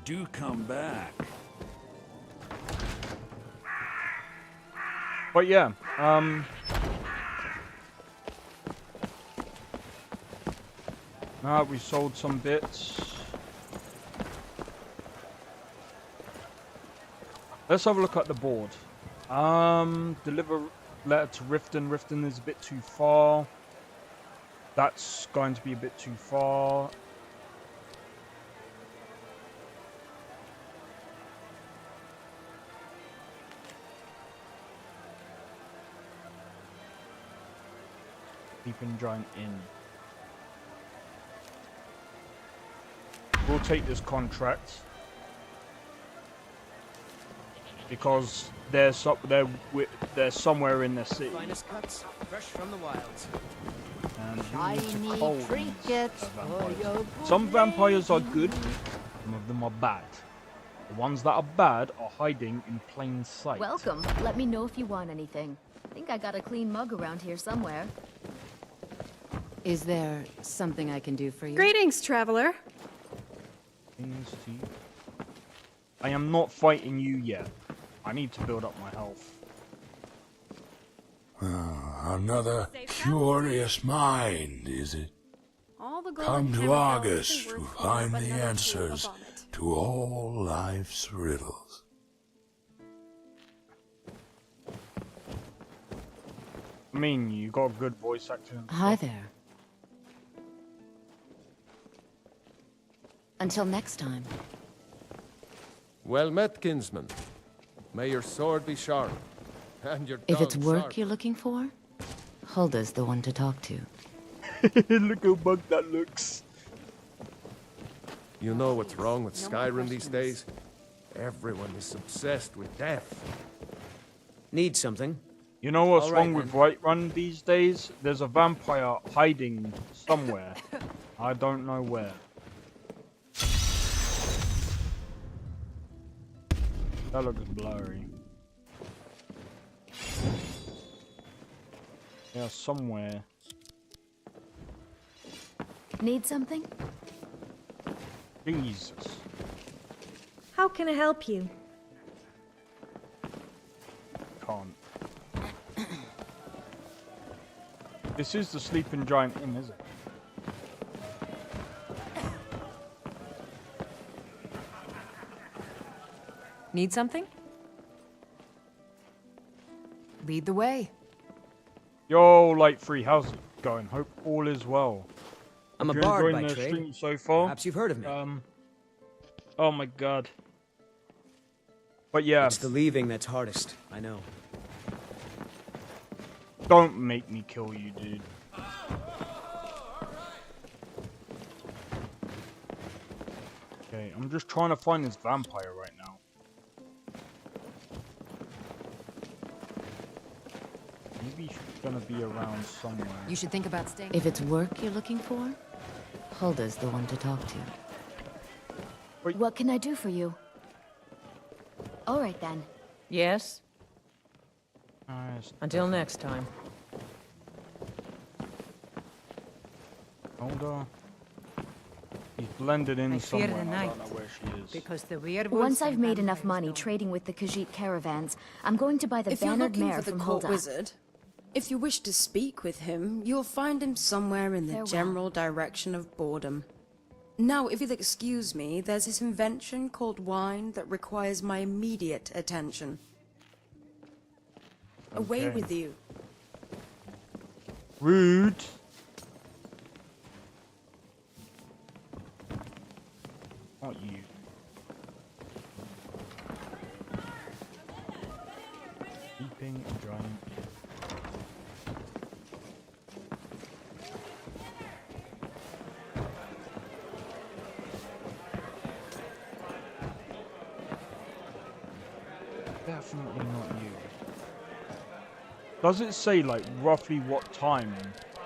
Do come back. But yeah, now we sold some bits. Let's have a look at the board. Deliver letter to Riften. Riften is a bit too far. That's going to be a bit too far. Sleeping Giant Inn. We'll take this contract because they're somewhere in the city. Finest cuts, fresh from the wilds. And we Shiny need to cull these trinkets vampires. for your Some vampires are good, some of them are bad. The ones that are bad are hiding in plain sight. Welcome. Let me know if you want anything. I think I got a clean mug around here somewhere. Is there something I can do for you? Greetings, traveler. I am not fighting you yet. I need to build up my health. Another curious mind, is it? Come to Argus to find the answers to all life's riddles. I mean, you got a good voice actor. Hi there. Until next time. Well met, kinsman. May your sword be sharp, and your If it's tongue work sharp. you're looking for, Hulda's the one to talk to. Look how bugged that looks. You know what's wrong with Skyrim these days? Everyone is obsessed with death. Need something? You know what's All right, wrong with Whiterun these days? There's a vampire hiding somewhere. I don't know where. That looks blurry. Yeah, somewhere. Need something? Jesus. How can I help you? Can't. This is the Sleeping Giant Inn, is it? Need something? Lead the way. Yo, Light Free, how's it going? Hope all is well. I'm a Hope you're bard enjoying by the trade. stream so far. Perhaps you've heard of me. Oh my god. But yeah. It's the leaving that's hardest, I know. Don't make me kill you, dude. Okay, I'm just trying to find this vampire right now. Maybe she's gonna be around somewhere. You should think about staying. If it's work you're looking for, Hulda's the one to talk to. What can I do for you? All right then. Yes? Nice. Until next time. Hold on. He's blended in I somewhere. fear the and I night, don't know where she is. because the werewolves... Once I've made enough money trading with the Khajiit caravans, I'm going to buy the If you're bannered looking mare for the from court Hulda. wizard, if you wish to speak with him, you'll find him somewhere in the Farewell. general direction of boredom. Now, if you'll excuse me, there's this invention called wine that requires my immediate attention. Away Okay. with you. Rude. Not you. Sleeping giant. Definitely not you. Does it say like roughly what time?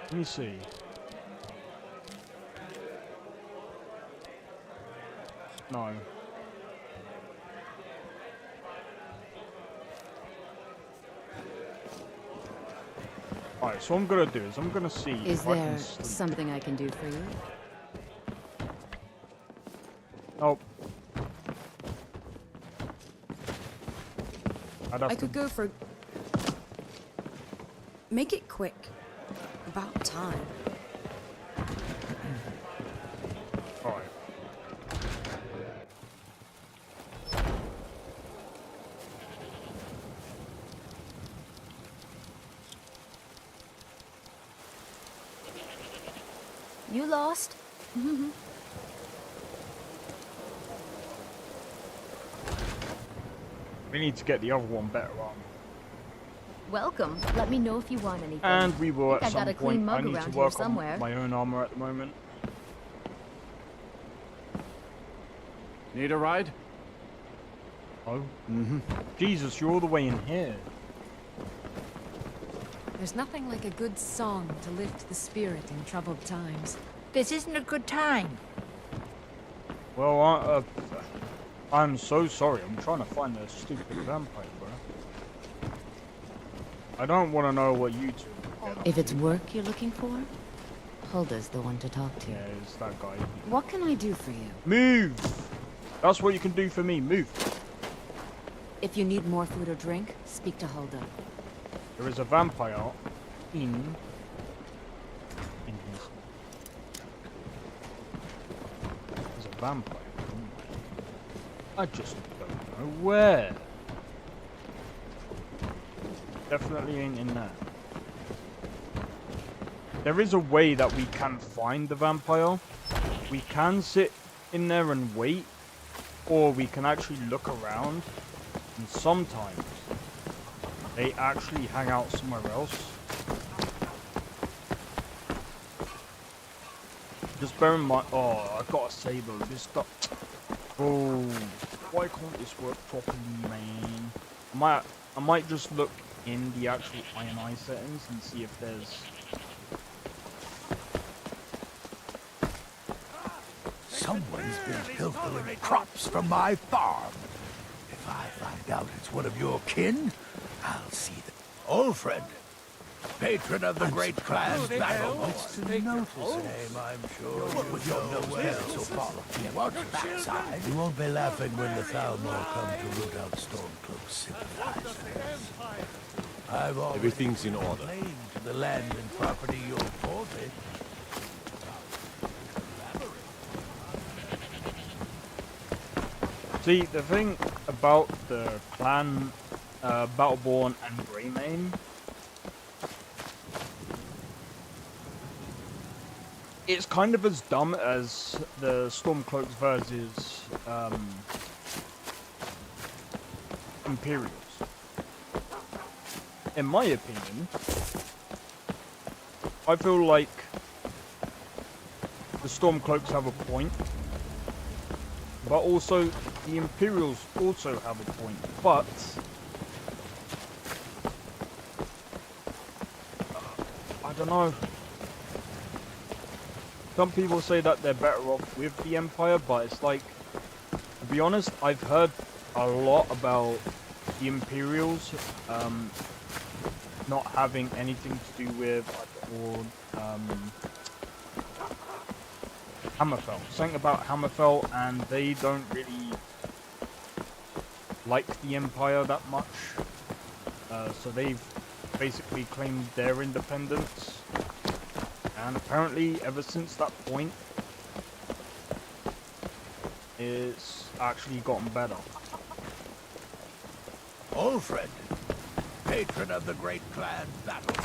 Let me see. No. Alright, so what I'm gonna do is I'm gonna see Is if I can there sleep. something I can do for you? Nope. I could go for... Make it quick. About time. Alright. You lost? We need to get the other one better on. Welcome. Let me know if you want anything. And we will I at got some a clean point. mug I need to around here work somewhere. on my own armor at the moment. Need a ride? Oh? Mm-hmm. Jesus, you're all the way in here. There's nothing like a good song to lift the spirit in troubled times. This isn't a good time. Well, I'm so sorry. I'm trying to find a stupid vampire, bro. I don't want to know what you two get up If it's to. work you're looking for, Hulda's the one to talk to. Yeah, it's that guy. What can I do for you? Move! That's what you can do for me. Move. If you need more food or drink, speak to Hulda. There is a vampire in his. There's a vampire. I just don't know where. Definitely ain't in there. There is a way that we can find the vampire. We can sit in there and wait, or we can actually look around, and sometimes they actually hang out somewhere else. Just bear in mind. Oh, I gotta say though, this stuff. Oh, why can't this work properly, man? I might just look in the actual INI settings and see if there's. Someone's been pilfering crops from my farm. If I find out it's one of your kin, I'll see them. Old friend, patron of the great clan battle. It's to notice name, I'm sure. What with your nose well so far up watch backside. You won't be laughing when the Thalmor come to root out Stormcloak's sympathizers. I've already Everything's in order. claim to the land and property you'll forfeit. See, the thing about the clan, Battleborn and Greymane, it's kind of as dumb as the Stormcloaks versus Imperials. In my opinion, I feel like the Stormcloaks have a point, but also the Imperials also have a point, but I don't know. Some people say that they're better off with the Empire, but it's like, to be honest, I've heard a lot about the Imperials not having anything to do with Hammerfell. Something about Hammerfell, and they don't really like the Empire that much. So they've basically claimed their independence. And apparently, ever since that point, it's actually gotten better. Old friend, patron of the great clan battle.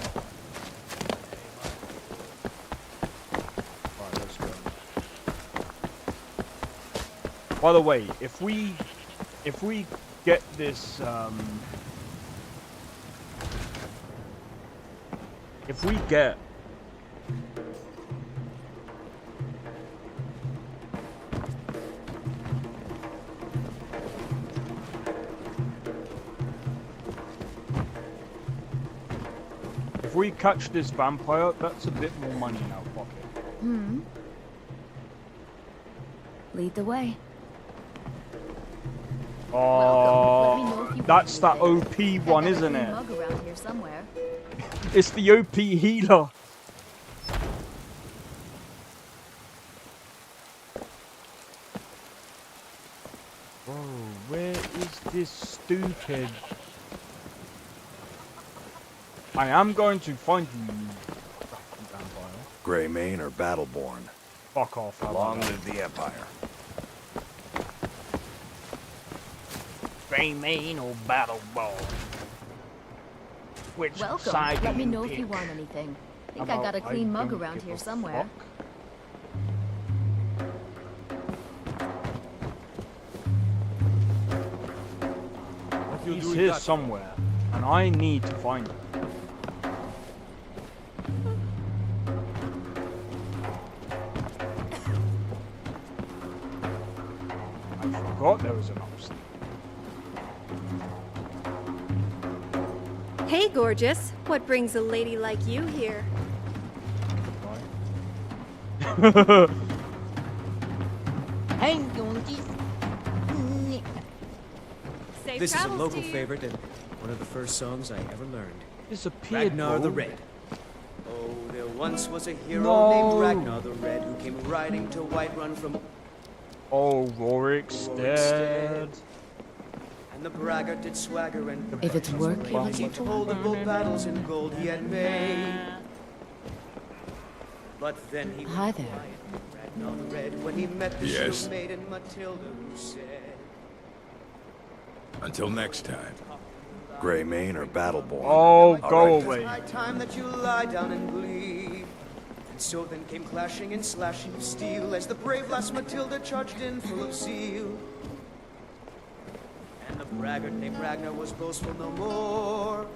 Alright, let's go. By the way, if we get this, if we get if we catch this vampire, that's a bit more money in our pocket. Hmm. Lead the way. Oh, that's that OP one, isn't it? Mug around here somewhere. It's the OP healer. Bro, where is this stupid? I am going to find you, vampire. Greymane or Battleborn? Fuck off. Long live the Empire. Greymane or Battleborn? Which Welcome. side do Let me you know if pick? you want anything. I think How I got a about clean I mug don't around give here a somewhere. He's here somewhere, and I need to find him. I forgot there was an upstairs. Hey, gorgeous. What brings a lady like you here? Hang on, Safe This is a travels local to you. favorite and one of the first songs I ever learned. Disappeared, Ragnar the bro. Red. Oh, there once was a hero No. named Ragnar the Red who came riding to Whiterun from Oh, Rorik's dead. and the braggart did swagger and If it's work you're he looking for, told of both battles in gold he had made. But then he Hi there. Ragnar the Red when he met the Yes. shield maiden Matilda who said Until next time. Greymane or Battleborn? Oh, go All right. away. It's high time that you lie down and bleed. And so then came clashing and slashing of steel as the brave lass Matilda charged in full of zeal. And the braggart named Ragnar was boastful no more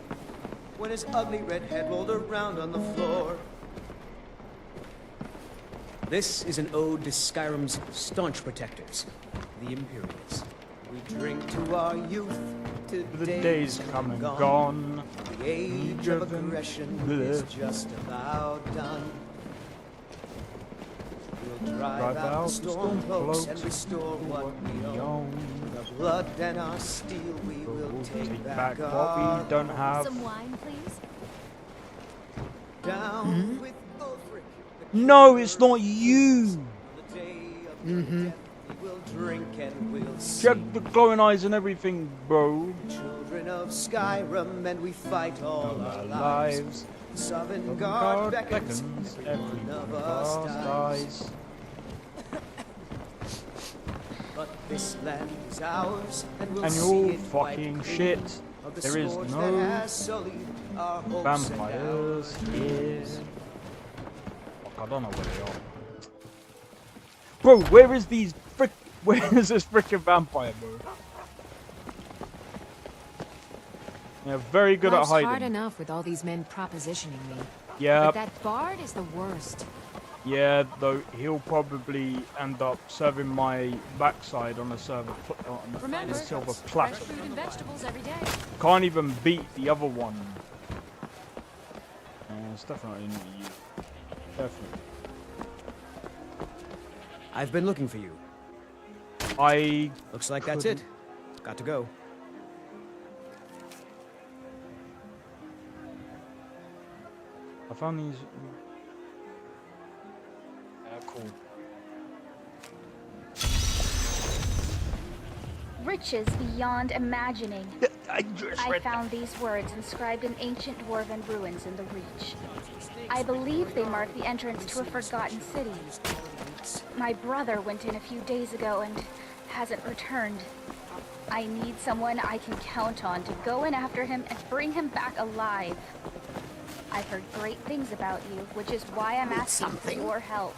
when his ugly red head rolled around on the floor. This is an ode to Skyrim's staunch protectors, the Imperials. We drink to our youth, to The days come and gone. The age of aggression is just about done. We'll drive out the storm cloaks and restore what we own. The blood and our steel we will take back what our we don't have. Some wine, please. down with Ulfric. No, it's not you. The day of death we will drink and we'll Check sing. the glowing eyes and everything, bro. Children of Skyrim and we fight all our lives. Lives. Sovngarde God beckons, beckons, every one of us dies. But this land is ours, and we'll And see you're it wiped fucking clean shit. of the There is scourge that no has sullied our hopes and vampires our here. dreams. Fuck, I don't know where they are. Bro, where is these frick? Where is this frickin' vampire, bro? Yeah, very good Life's at hiding. hard enough with all these men propositioning me. Yeah. But that bard is the worst. Yeah, though he'll probably end up serving my backside on a Remember, silver fresh platter. fruit and vegetables every day. Can't even beat the other one. It's definitely not you. Definitely. I've been looking for you. I Looks like that's it. Got to go. I found these. Yeah, cool. Riches beyond imagining. I found these words inscribed in ancient dwarven ruins in the Reach. I believe they mark the entrance to a forgotten city. My brother went in a few days ago and hasn't returned. I need someone I can count on to go in after him and bring him back alive. I've heard great things about you, which is why I'm asking for your help.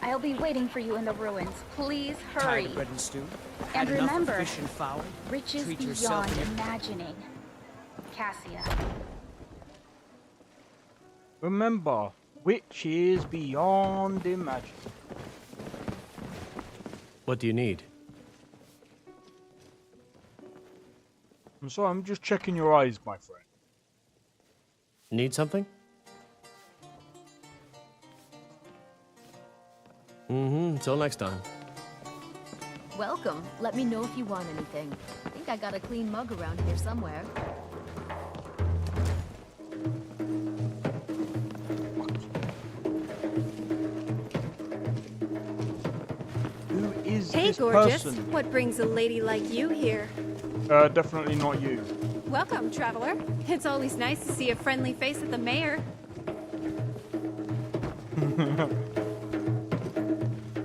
I'll be waiting for you in the ruins. Please Tired hurry. of bread and stew? And Had enough of remember, fish and fowl? riches Treat yourself beyond and your- imagining. Cassia. Remember, which is beyond imagine. What do you need? I'm sorry, I'm just checking your eyes, my friend. Need something? Until next time. Welcome. Let me know if you want anything. I think I got a clean mug around here somewhere. Who is Hey, this gorgeous. person? What brings a lady like you here? Definitely not you. Welcome, traveler. It's always nice to see a friendly face at the mayor.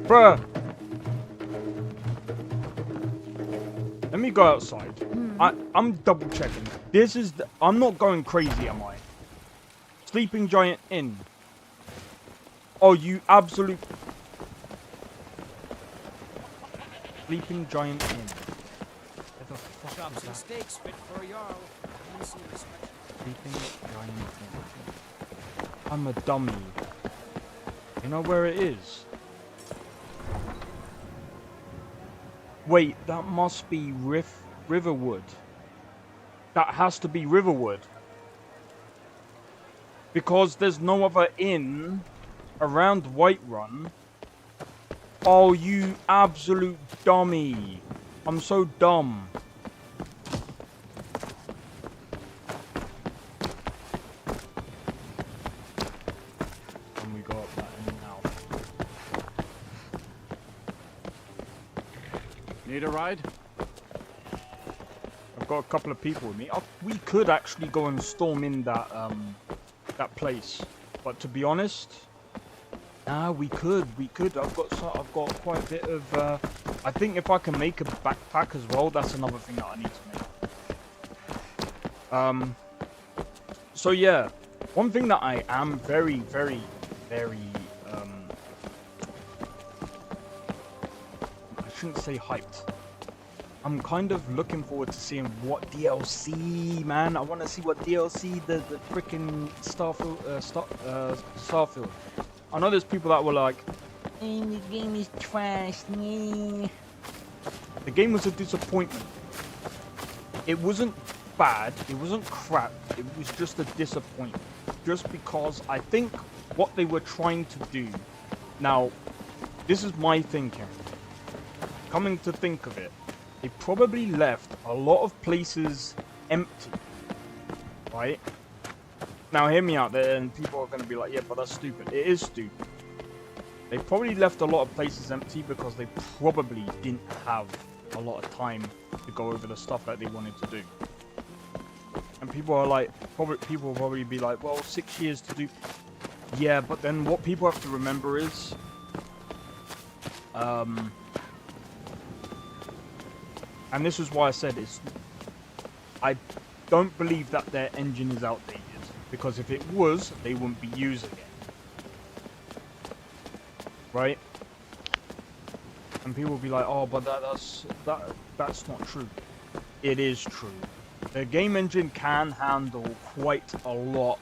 Bruh! Let me go outside. I'm double checking. This is I'm not going crazy, am I? Sleeping Giant Inn. Oh, you absolute... Sleeping Giant Inn. Where the fuck Chops is and that? steaks fit for a jarl. Easy respect. Sleeping Giant Inn. I'm a dummy. You know where it is? Wait, that must be Riverwood. That has to be Riverwood. Because there's no other inn around Whiterun. Oh, you absolute dummy. I'm so dumb. And we go up that inn now. Need a ride? I've got a couple of people with me. We could actually go and storm in that that place, but to be honest, we could. I've got quite a bit of. I think if I can make a backpack as well, that's another thing that I need to make. So yeah, one thing that I am very, very, very. I shouldn't say hyped. I'm kind of looking forward to seeing what DLC, man. I want to see what DLC the freaking Starfield. I know there's people that were like, the game is trash. The game was a disappointment. It wasn't bad. It wasn't crap. It was just a disappointment. Just because I think what they were trying to do. Now, this is my thinking. Coming to think of it. They probably left a lot of places empty, right? Now hear me out there, and people are going to be like, yeah, but that's stupid. It is stupid. They probably left a lot of places empty because they probably didn't have a lot of time to go over the stuff that they wanted to do. And people are like, people will probably be like, well, 6 years to do. Yeah, but then what people have to remember is, and this is why I said I don't believe that their engine is outdated. Because if it was, they wouldn't be using it. Right? And people will be like, oh, but that's not true. It is true. The game engine can handle quite a lot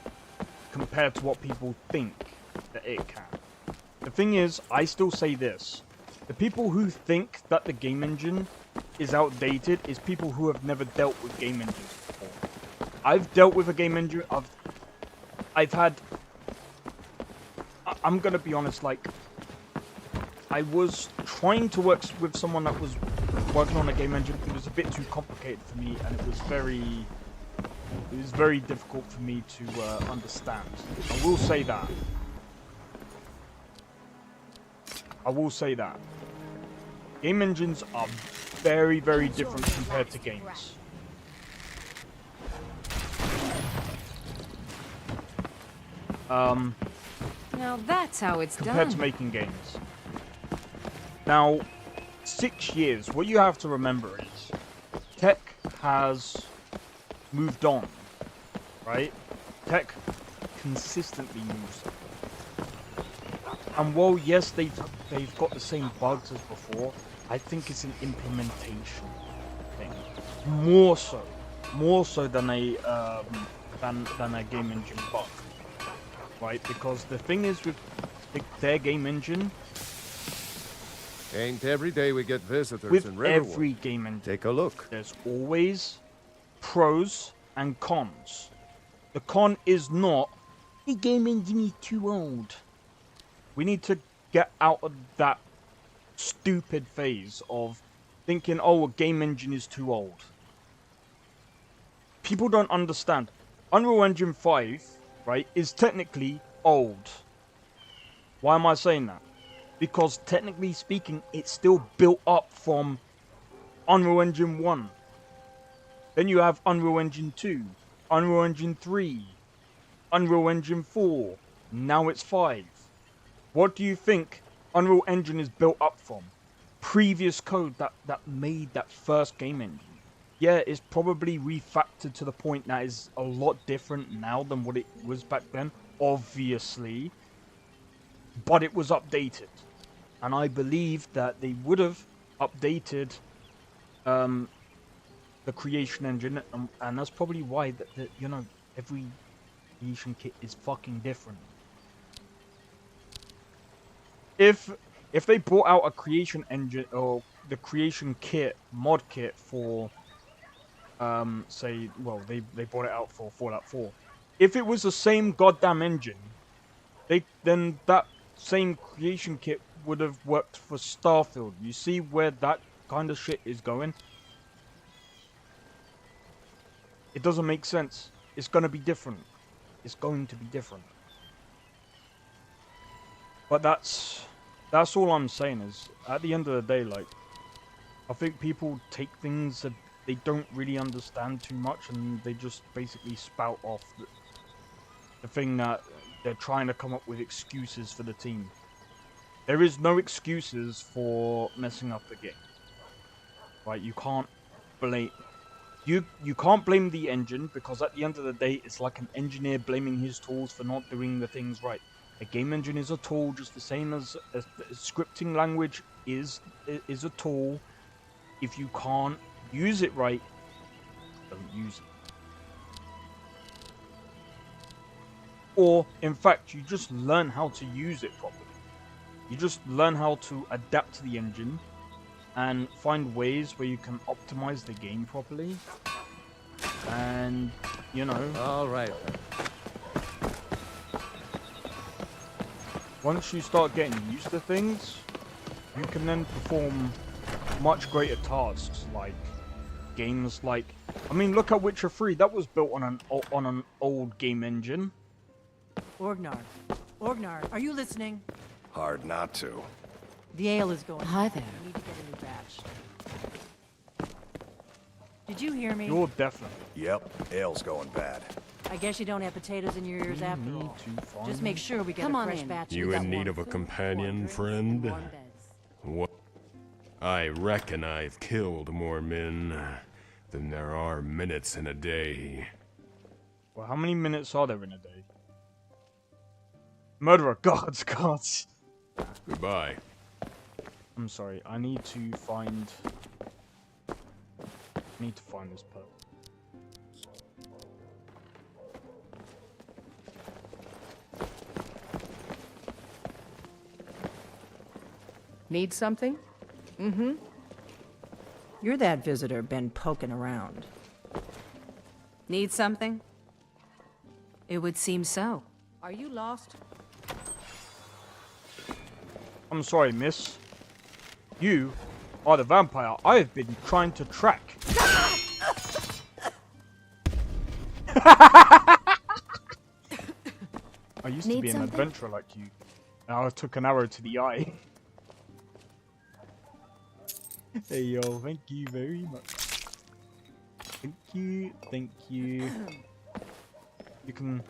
compared to what people think that it can. The thing is, I still say this. The people who think that the game engine is outdated is people who have never dealt with game engines before. I've dealt with a game engine. I've had. I'm gonna be honest. Like, I was trying to work with someone that was working on a game engine. It was a bit too complicated for me, and it was very difficult for me to understand. I will say that. I will say that. Game engines are very, very different compared to games. Now that's how it's compared done. to making games. Now, 6 years, what you have to remember is tech has moved on, right? Tech consistently moves on. And while yes, they've got the same bugs as before, I think it's an implementation thing. More so than a than a game engine bug, right? Because the thing is with their game engine, Ain't every day we get visitors with in Riverwood. every game engine, Take a look. there's always pros and cons. The con is not the game engine is too old. We need to get out of that stupid phase of thinking, oh, a game engine is too old. People don't understand. Unreal Engine 5, right, is technically old. Why am I saying that? Because technically speaking, it's still built up from Unreal Engine 1. Then you have Unreal Engine 2, Unreal Engine 3, Unreal Engine 4, now it's 5. What do you think Unreal Engine is built up from? Previous code that made that first game engine. Yeah, it's probably refactored to the point that is a lot different now than what it was back then, obviously. But it was updated. And I believe that they would have updated the creation engine, and that's probably why you know, every creation kit is fucking different. If they brought out a creation engine or the creation kit, mod kit for say, well, they brought it out for Fallout 4. If it was the same goddamn engine, then that same creation kit would have worked for Starfield. You see where that kind of shit is going? It doesn't make sense. It's gonna be different. It's going to be different. But that's all I'm saying is, at the end of the day, like, I think people take things that they don't really understand too much, and they just basically spout off the thing that they're trying to come up with excuses for the team. There is no excuses for messing up the game. Right? You can't blame... You can't blame the engine, because at the end of the day, it's like an engineer blaming his tools for not doing the things right. A game engine is a tool, just the same as a scripting language is a tool. If you can't use it right, don't use it. Or, in fact, you just learn how to use it properly. You just learn how to adapt to the engine and find ways where you can optimize the game properly. And, you know... All right. Once you start getting used to things, you can then perform much greater tasks, like games like... I mean, look at Witcher 3. That was built on an old game engine. Orgnar, are you listening? Hard not to. The ale is going. Hi there. We need to get a new batch. Did you hear me? You're definitely. Yep, ale's going bad. I guess you don't have potatoes in your ears after all. Find... Just make sure we get a fresh batch. You in need of a companion, friend? What? I reckon I've killed more men than there are minutes in a day. Well, how many minutes are there in a day? Murderer, gods. Goodbye. I'm sorry, I need to find this perk. Need something? Mm-hmm. You're that visitor been poking around. Need something? It would seem so. Are you lost? I'm sorry, miss. You are the vampire I have been trying to track. I used to be an adventurer like you. And I took an arrow to the eye. Hey yo, thank you very much. Thank you. You can...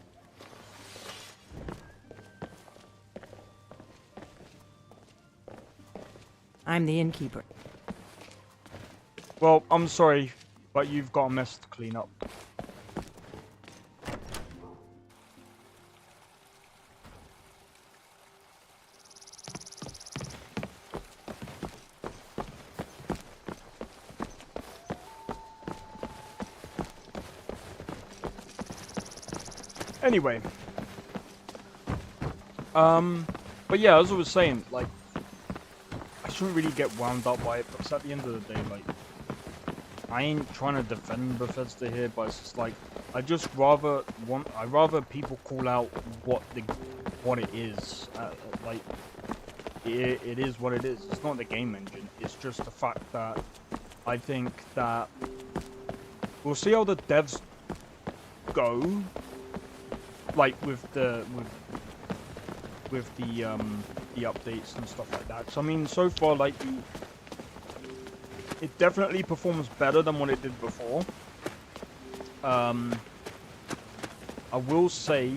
I'm the innkeeper. Well, I'm sorry, but you've got a mess to clean up. Anyway. But yeah, as I was saying, like, I shouldn't really get wound up by it, because at the end of the day, like, I ain't trying to defend Bethesda here, but it's just like, I'd rather people call out what it is. Like, it is what it is. It's not the game engine. It's just the fact that I think that we'll see how the devs go, like with the updates and stuff like that. So I mean, so far, like, it definitely performs better than what it did before. I will say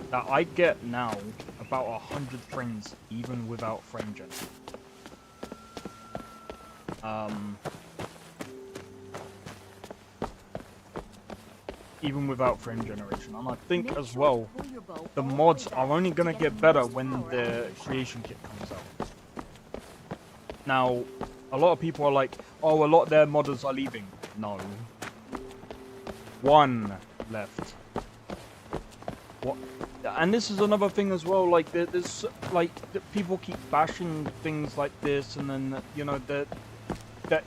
that I get now about 100 frames even without frame gen. Even without frame generation, and I think as well, the mods are only gonna get better when the creation kit comes out. Now, a lot of people are like, oh, a lot of their modders are leaving. No. One left. What? And this is another thing as well, like, there's, like, people keep bashing things like this, and then, you know, that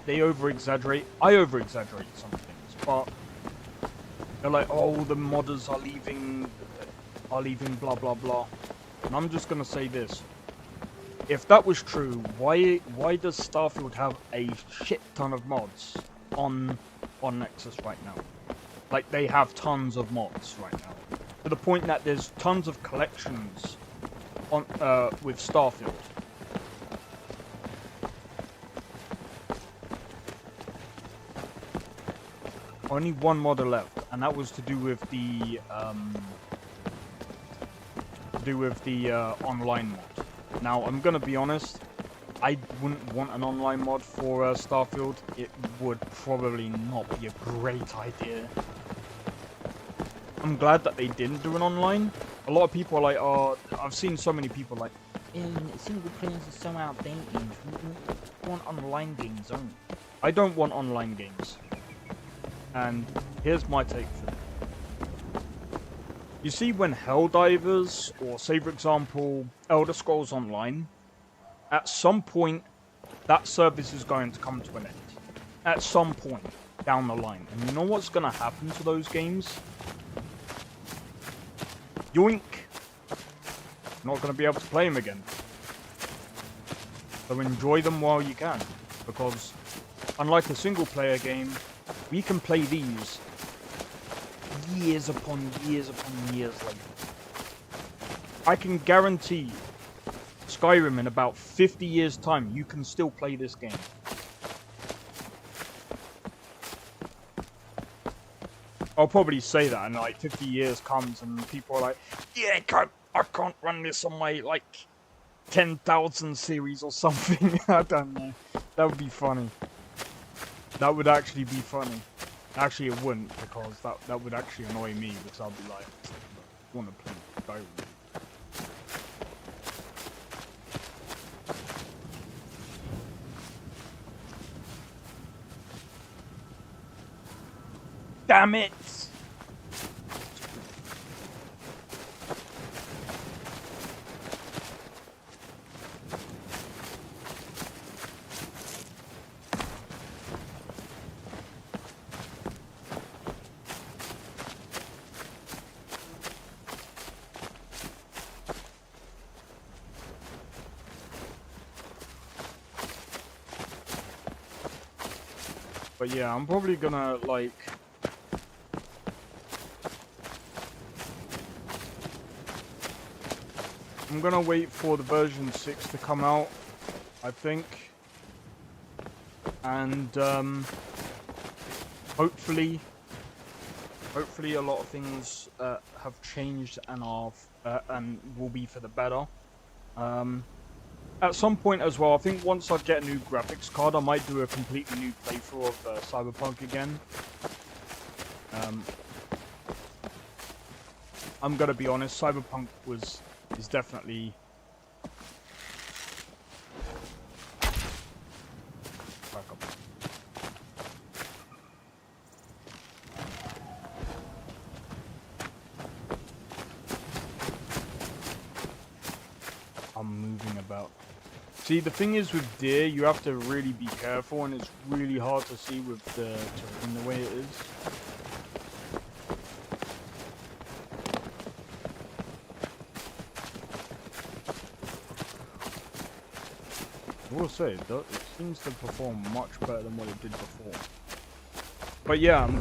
they over-exaggerate. I over-exaggerate some things, but they're like, oh, the modders are leaving, blah, blah, blah. And I'm just gonna say this. If that was true, why does Starfield have a shit ton of mods on Nexus right now? Like, they have tons of mods right now. To the point that there's tons of collections on with Starfield. Only one modder left, and that was to do with the online mod. Now, I'm gonna be honest, I wouldn't want an online mod for Starfield. It would probably not be a great idea. I'm glad that they didn't do an online. A lot of people are like, oh, I've seen so many people like, single players are so outdated. We want online games only. I don't want online games. And here's my take for it. You see, when Helldivers, or say for example, Elder Scrolls Online, at some point, that service is going to come to an end. At some point down the line. And you know what's going to happen to those games? Yoink! Not going to be able to play them again. So enjoy them while you can. Because, unlike a single player game, we can play these years upon years upon years later. I can guarantee Skyrim in about 50 years' time, you can still play this game. I'll probably say that, and like 50 years comes, and people are like, "Yeah, I can't run this on my like 10,000 series or something." I don't know. That would be funny. That would actually be funny. Actually, it wouldn't, because that would actually annoy me, because I'll be like, I want to play Skyrim. Damn it! But yeah, I'm probably gonna, like... I'm gonna wait for the version 6 to come out, I think. And, hopefully a lot of things have changed and are and will be for the better. At some point as well, I think once I get a new graphics card, I might do a completely new playthrough of Cyberpunk again. I'm gonna be honest, Cyberpunk is definitely... Back up. See, the thing is with deer, you have to really be careful, and it's really hard to see with the terrain the way it is. I will say, it seems to perform much better than what it did before. But yeah, ouch.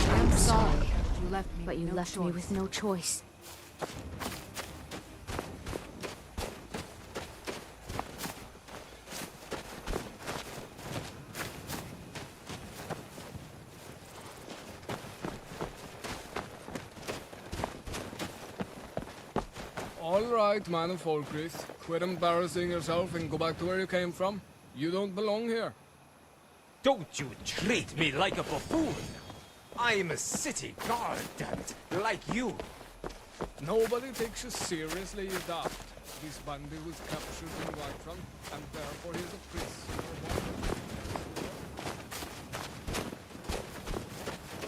I'm sorry. You left me, but you left me with no choice. All right, man of Folkreath. Quit embarrassing yourself and go back to where you came from. You don't belong here. Don't you treat me like a buffoon! I'm a city guard, damn it, like you. Nobody takes you seriously, you daft. This bandit was captured in Whiterun, and therefore he is a prisoner.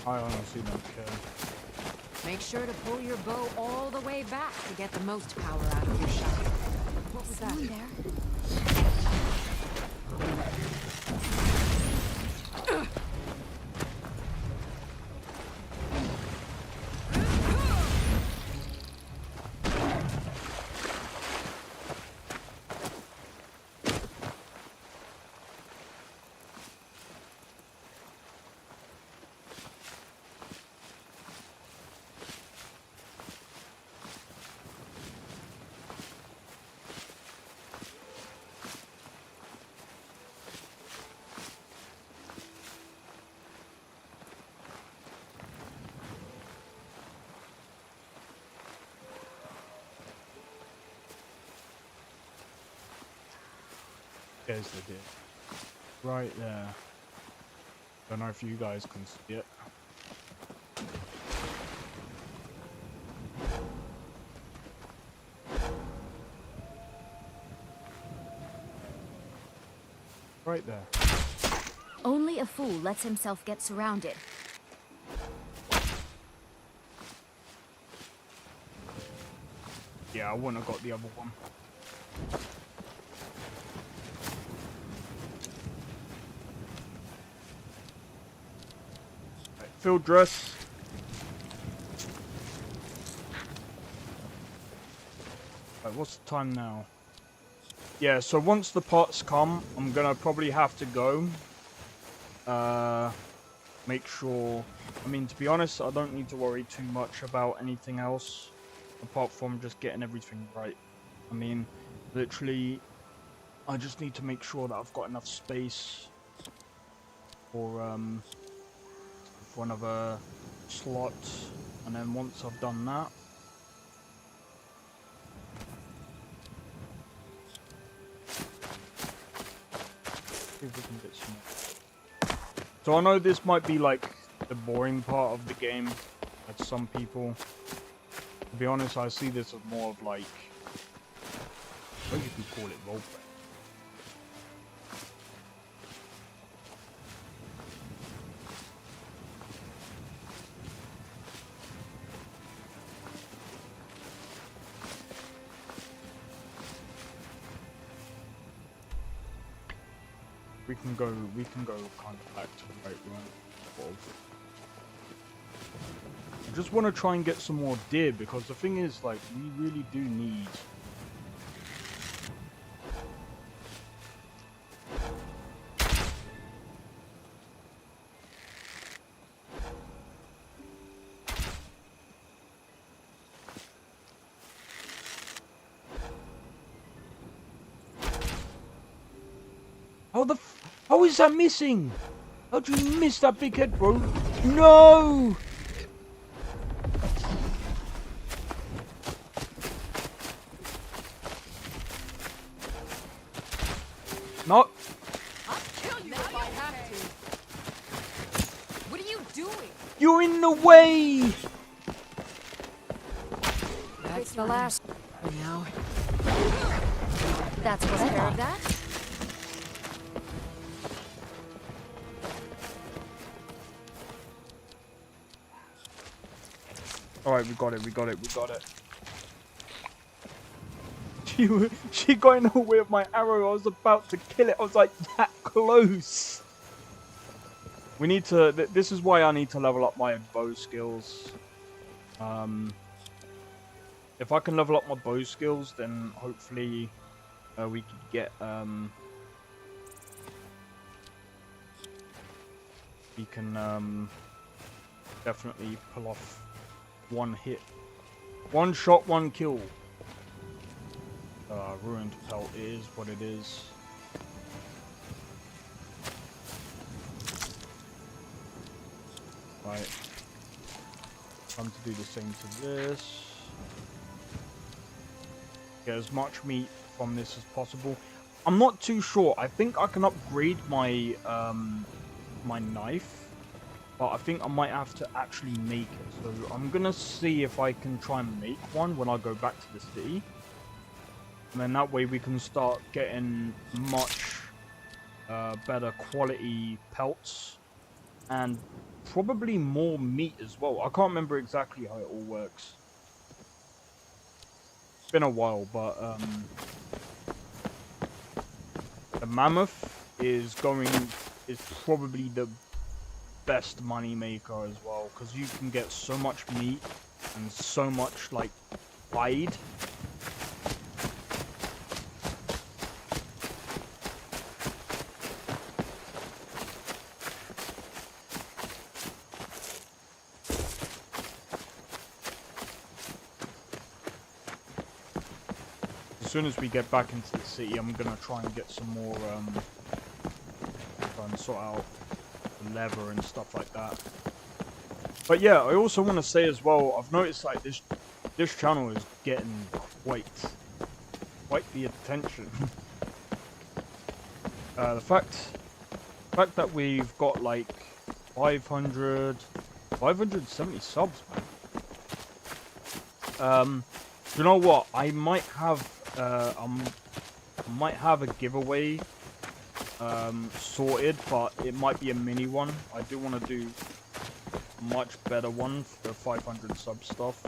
I honestly don't care. Make sure to pull your bow all the way back to get the most power out of your shot. What was that? There? There's the deer. Right there. Don't know if you guys can see it. Right there. Only a fool lets himself get surrounded. Yeah, I wouldn't have got the other one. Field dress. Right, what's the time now? Yeah, so once the pots come, I'm gonna probably have to go. Make sure... I mean, to be honest, I don't need to worry too much about anything else. Apart from just getting everything right. I mean, literally, I just need to make sure that I've got enough space for another slot, and then once I've done that, see if we can get some. So I know this might be like the boring part of the game to some people. To be honest, I see this as more of like, what you could call it, roleplay. We can go kind of back to the right one. I just want to try and get some more deer, because the thing is, like, we really do need... How is that missing? How'd you miss that big head, bro? No! No. I'll kill you if I have to. What are you doing? You're in the way! That's the last for now. That's what I thought. That? Alright, we got it. she got in the way of my arrow. I was about to kill it. I was like that close. We need to. This is why I need to level up my bow skills. If I can level up my bow skills, then hopefully we could get we can definitely pull off one hit, one shot, one kill. Ruined pelt is what it is. Right. Time to do the same to this. Get as much meat from this as possible. I'm not too sure. I think I can upgrade my my knife, but I think I might have to actually make it. So I'm gonna see if I can try and make one when I go back to the city. And then that way we can start getting much better quality pelts and probably more meat as well. I can't remember exactly how it all works. It's been a while, but the mammoth is probably the best money maker as well, because you can get so much meat and so much like hide. As soon as we get back into the city, I'm gonna try and get some more, try and sort out the leather and stuff like that. But yeah, I also want to say as well, I've noticed like this channel is getting quite the attention. The fact that we've got like 570 subs, man. You know what? I might have a giveaway sorted, but it might be a mini one. I do want to do a much better one for the 500 sub stuff.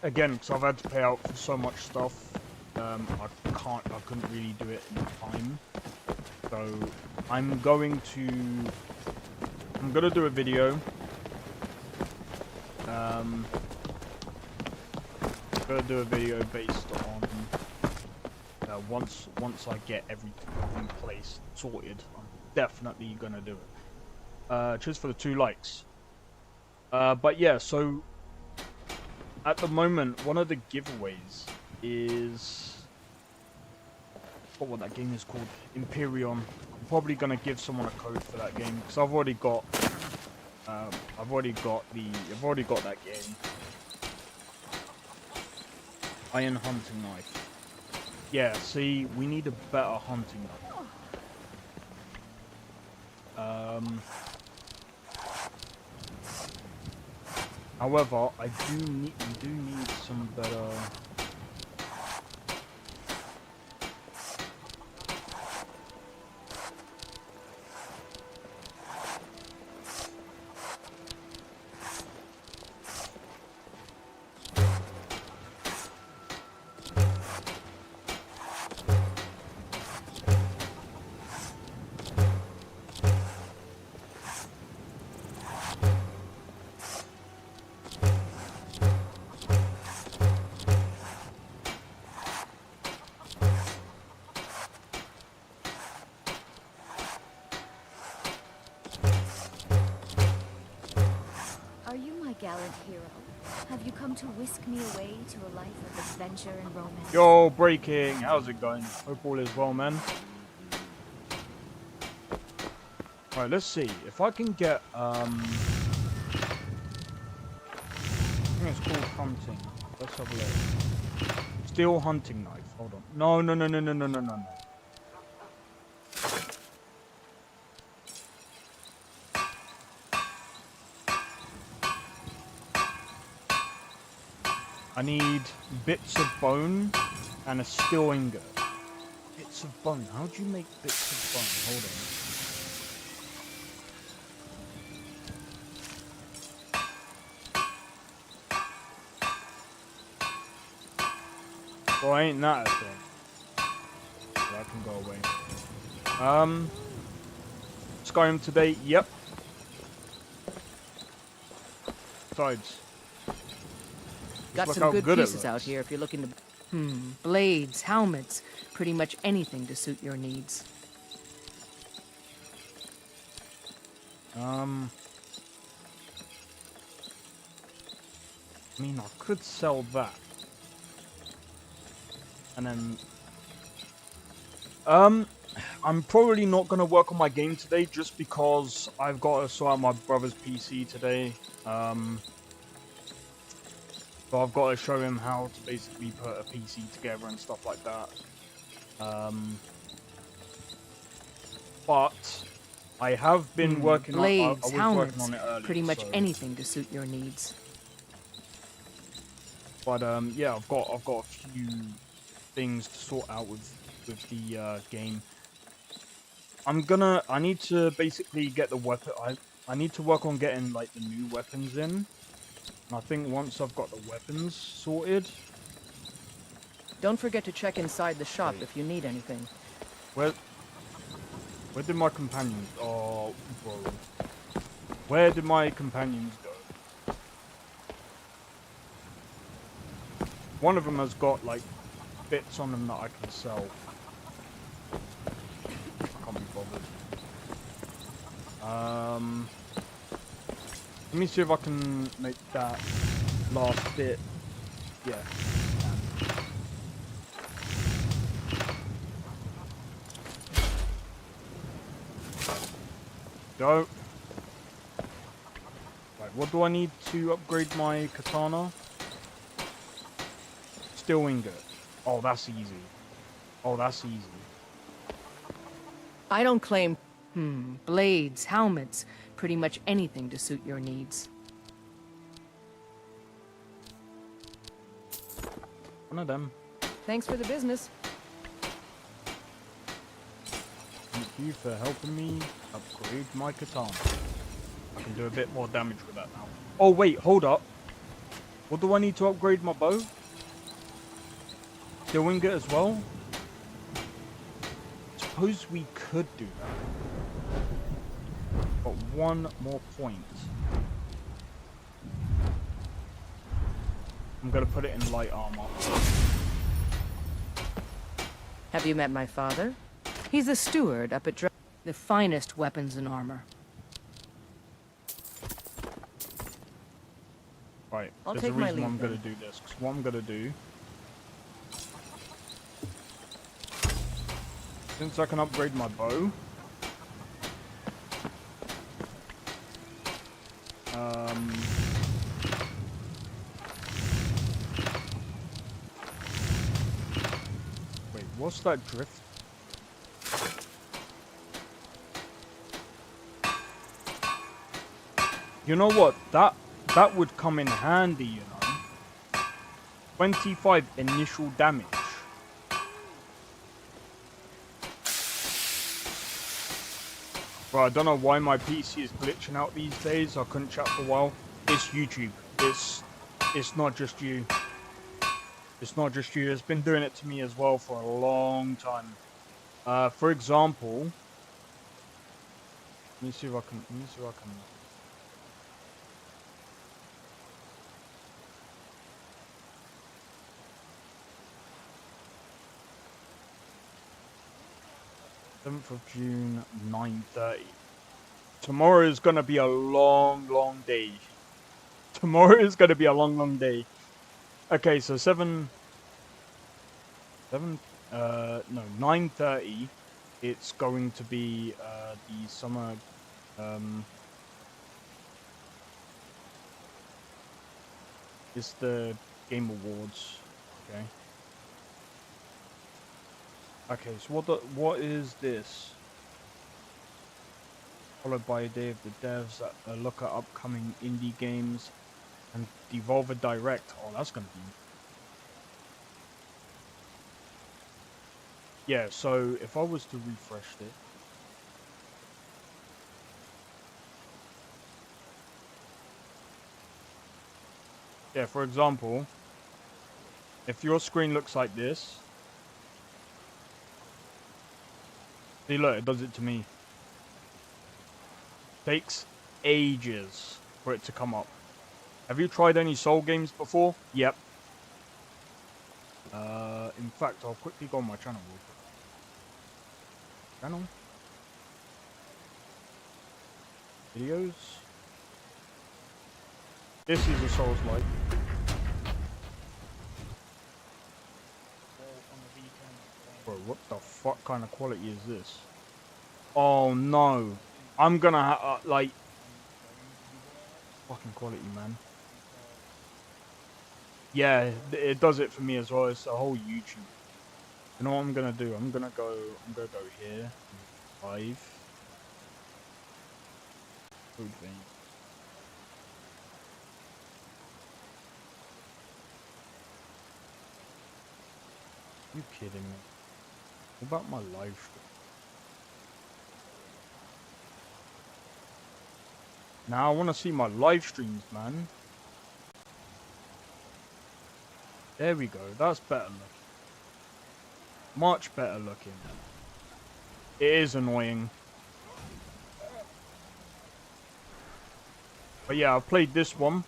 Again, because I've had to pay out for so much stuff, I couldn't really do it in time. So I'm gonna do a video. Gonna do a video based on once I get everything in place sorted. I'm definitely gonna do it. Cheers for the 2 likes. But yeah, so at the moment, one of the giveaways is what that game is called, Imperion. I'm probably gonna give someone a code for that game because I've already got that game. Iron hunting knife. Yeah, see, we need a better hunting knife. However, we do need some better. Gallant hero, have you come to whisk me away to a life of adventure and romance? Yo, Breaking, how's it going? Hope all is well, man. Alright, let's see. If I can get, I think it's called hunting. Let's have a look. Steel hunting knife. Hold on. No. I need bits of bone and a steel ingot. Bits of bone. How do you make bits of bone? Hold on. Well, ain't that a thing? So that can go away. Skyrim today, yep. Besides, Got look some how good good it pieces out looks. here if you're looking to... blades, helmets, pretty much anything to suit your needs. I mean, I could sell that. And then... I'm probably not going to work on my game today just because I've got to sort out my brother's PC today. So I've got to show him how to basically put a PC together and stuff like that. But I have been working on. I Blades, was working helmets, on it earlier. pretty much so. anything to suit your needs. But yeah, I've got a few things to sort out with the game. I need to basically get the weapon. I need to work on getting like the new weapons in. And I think once I've got the weapons sorted. Don't forget to check inside the shop if you need anything. Where did my companions? Oh, bro. Where did my companions go? One of them has got like bits on them that I can sell. I can't be bothered. Let me see if I can make that last bit. Yeah. Go. Right, what do I need to upgrade my katana? Steel ingot. Oh, that's easy. Oh, that's easy. I don't claim... blades, helmets, pretty much anything to suit your needs. One of them. Thanks for the business. Thank you for helping me upgrade my katana. I can do a bit more damage with that now. Oh, wait, hold up. What do I need to upgrade my bow? Steel ingot as well? Suppose we could do that. But one more point. I'm gonna put it in light armor. Have you met my father? He's a steward up at the finest weapons and armor. Right, I'll there's a take my reason why I'm leave gonna then. do this. Because what I'm gonna do... Since I can upgrade my bow... Wait, what's that drift? You know what? That would come in handy, you know. 25 initial damage. Bro, I don't know why my PC is glitching out these days. I couldn't chat for a while. It's YouTube. It's not just you. It's not just you. It's been doing it to me as well for a long time. For example, let me see if I can. June 9:30. Tomorrow is gonna be a long day. Tomorrow is gonna be a long day. Okay, so 9:30. It's going to be the summer. It's the Game Awards. Okay. Okay, so what is this? Followed by a day of the devs, a look at upcoming indie games, and Devolver Direct. Oh, that's gonna be... Yeah, so if I was to refresh it... Yeah, for example... if your screen looks like this, see, look, it does it to me. Takes ages for it to come up. Have you tried any Soul games before? Yep. In fact, I'll quickly go on my channel. Channel? Videos? This is a Souls-like. Bro, what the fuck kind of quality is this? Oh no. I'm gonna like... Fucking quality, man. Yeah, it does it for me as well. It's the whole YouTube. You know what I'm gonna do? I'm gonna go here. 5. Code vein. You kidding me? What about my live stream? Now I want to see my live streams, man. There we go. That's better looking. Much better looking. It is annoying. But yeah, I've played this one.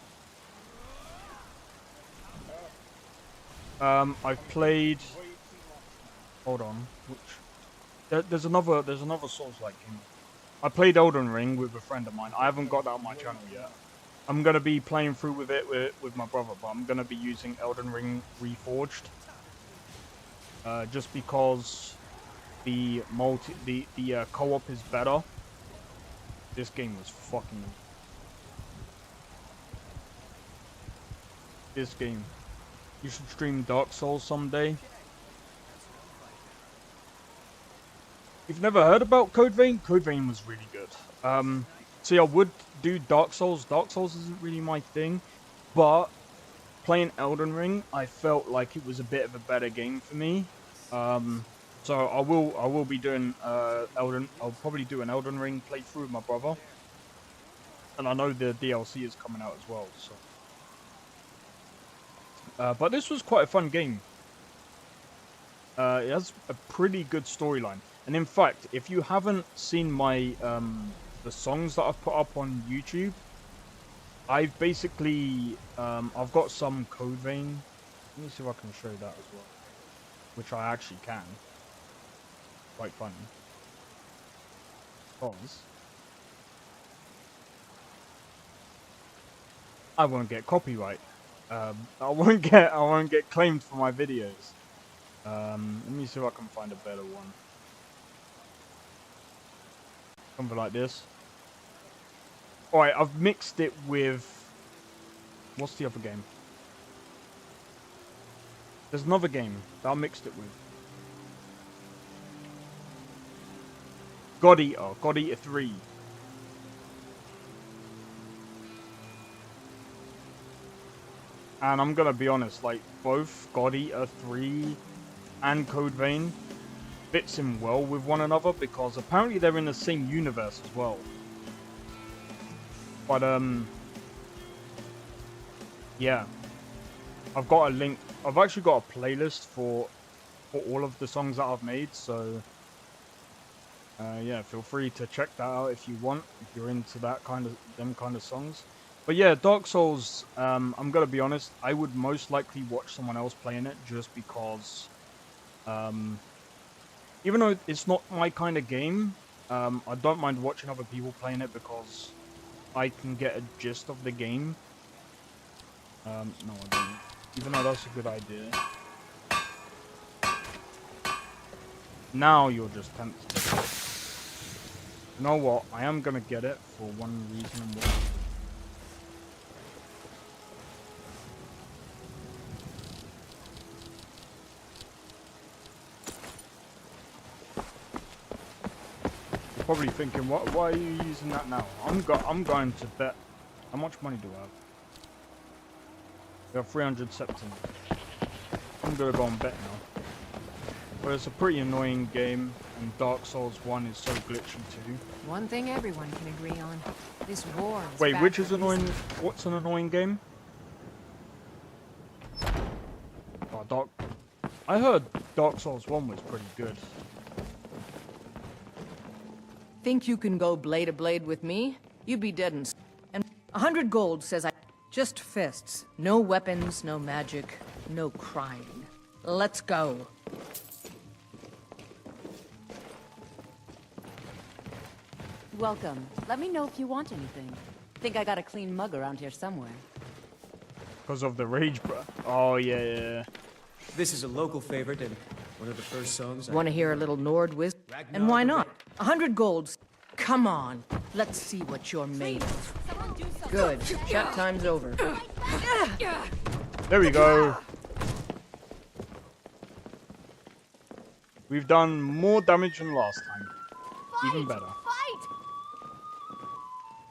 I've played... Hold on. Which... There's another Souls-like game. I played Elden Ring with a friend of mine. I haven't got that on my channel yet. I'm going to be playing through with it with my brother, but I'm going to be using Elden Ring Reforged. Just because the co-op is better. This game was fucking... This game. You should stream Dark Souls someday. You've never heard about Code Vein? Code Vein was really good. See, I would do Dark Souls. Dark Souls isn't really my thing, but playing Elden Ring, I felt like it was a bit of a better game for me. So I will be doing I'll probably do an Elden Ring playthrough with my brother, and I know the DLC is coming out as well. So, but this was quite a fun game. It has a pretty good storyline. And in fact, if you haven't seen my the songs that I've put up on YouTube, I've basically I've got some Code Vein. Let me see if I can show that as well, which I actually can. Quite funny. Because I won't get copyright. I won't get claimed for my videos. Let me see if I can find a better one. Something like this. Alright, I've mixed it with... What's the other game? There's another game that I mixed it with. God Eater 3. And I'm gonna be honest, like, both God Eater 3 and Code Vein fits in well with one another because apparently they're in the same universe as well. But yeah, I've got a link. I've actually got a playlist for all of the songs that I've made. So yeah, feel free to check that out if you want, if you're into them kind of songs. But yeah, Dark Souls. I'm gonna be honest. I would most likely watch someone else playing it just because. Even though it's not my kind of game, I don't mind watching other people playing it because I can get a gist of the game. No, I don't. Even though that's a good idea. Now you're just tempted. You know what? I am gonna get it for one reason and one. Probably thinking, why are you using that now? I'm going to bet. How much money do I have? We have 300 septins. I'm gonna go and bet now. But it's a pretty annoying game, and Dark Souls 1 is so glitchy too. One thing everyone can agree on: this war. Wait, which is annoying? What's an annoying game? God I heard Dark Souls 1 was pretty good. Think you can go blade to blade with me? You'd be dead and 100 gold says I... Just fists. No weapons, no magic, no crying. Let's go. Welcome. Let me know if you want anything. Think I got a clean mug around here somewhere. Because of the rage, bro. Oh, yeah. This is a local favorite and one of the first songs. Want to hear a little Nord wisdom? And why not? 100 golds. Come on. Let's see what you're made of. Good. Chat time's over. There we go. We've done more damage than last time. Even better.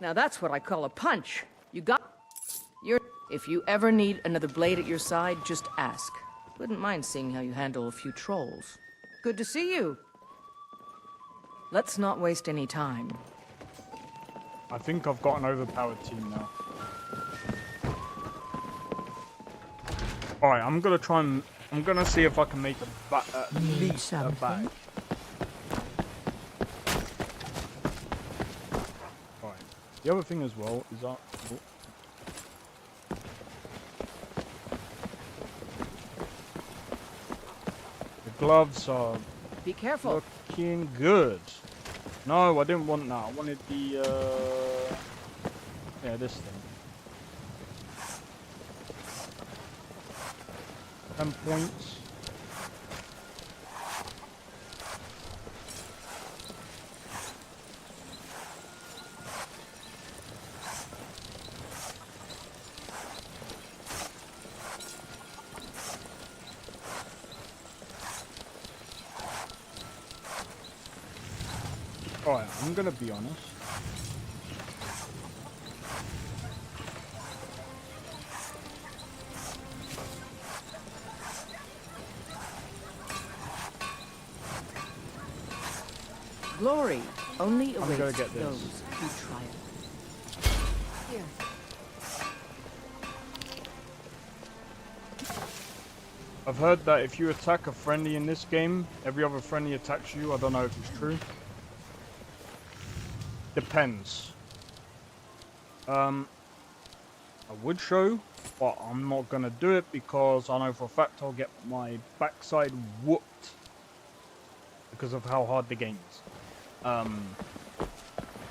Now that's what I call a punch. You got... If you ever need another blade at your side, just ask. Wouldn't mind seeing how you handle a few trolls. Good to see you. Let's not waste any time. I think I've got an overpowered team now. Alright, I'm gonna try and... I'm gonna see if I can make at least a bag. Alright. The other thing as well is that... Oh. The gloves are... Be careful. Looking good. No, I didn't want that. I wanted the, yeah, this thing. 10 points. Alright, I'm gonna be honest. Glory only I'm gonna awaits get this. those who try it. Here. I've heard that if you attack a friendly in this game, every other friendly attacks you. I don't know if it's true. Depends. I would show, but I'm not gonna do it because I know for a fact I'll get my backside whooped because of how hard the game is.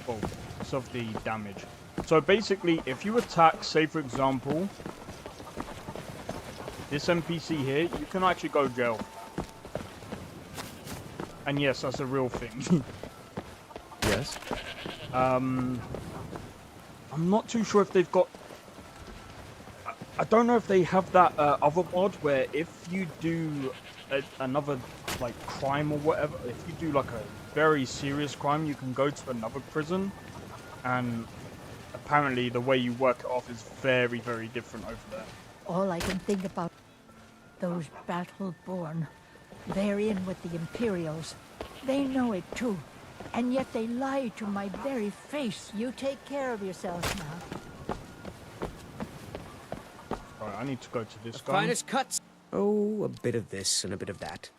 Well, because of the damage. So basically, if you attack, say for example, this NPC here, you can actually go to jail. And yes, that's a real thing. Yes. I'm not too sure if they've got... I don't know if they have that other mod where if you do another like crime or whatever, if you do like a very serious crime, you can go to another prison, and apparently the way you work it off is very, very different over there. All I can think about those battle-born. They're in with the Imperials. They know it too. And yet they lie to my very face. You take care of yourself now. Alright, I need to go to this guy. Finest cuts. Oh, a bit of this and a bit of that.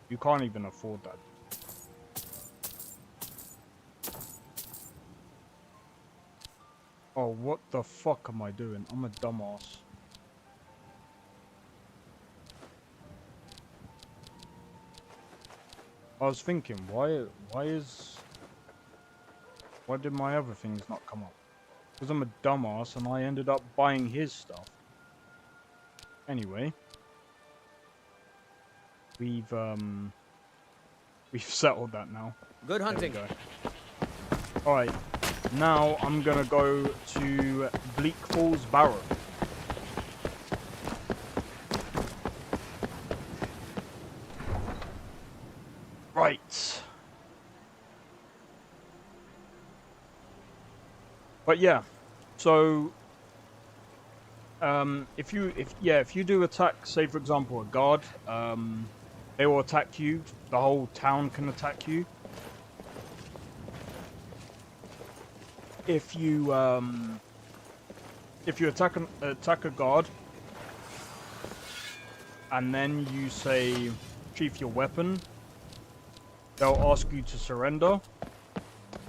You can't even afford that. Oh, what the fuck am I doing? I'm a dumbass. I was thinking, why did my other things not come up? Because I'm a dumbass and I ended up buying his stuff. Anyway. We've settled that now. Good hunting. Alright. Now I'm gonna go to Bleak Falls Barrow. Right. But yeah, so if you do attack, say for example a guard, they will attack you. The whole town can attack you. if you attack a guard, and then you say sheath your weapon, they'll ask you to surrender.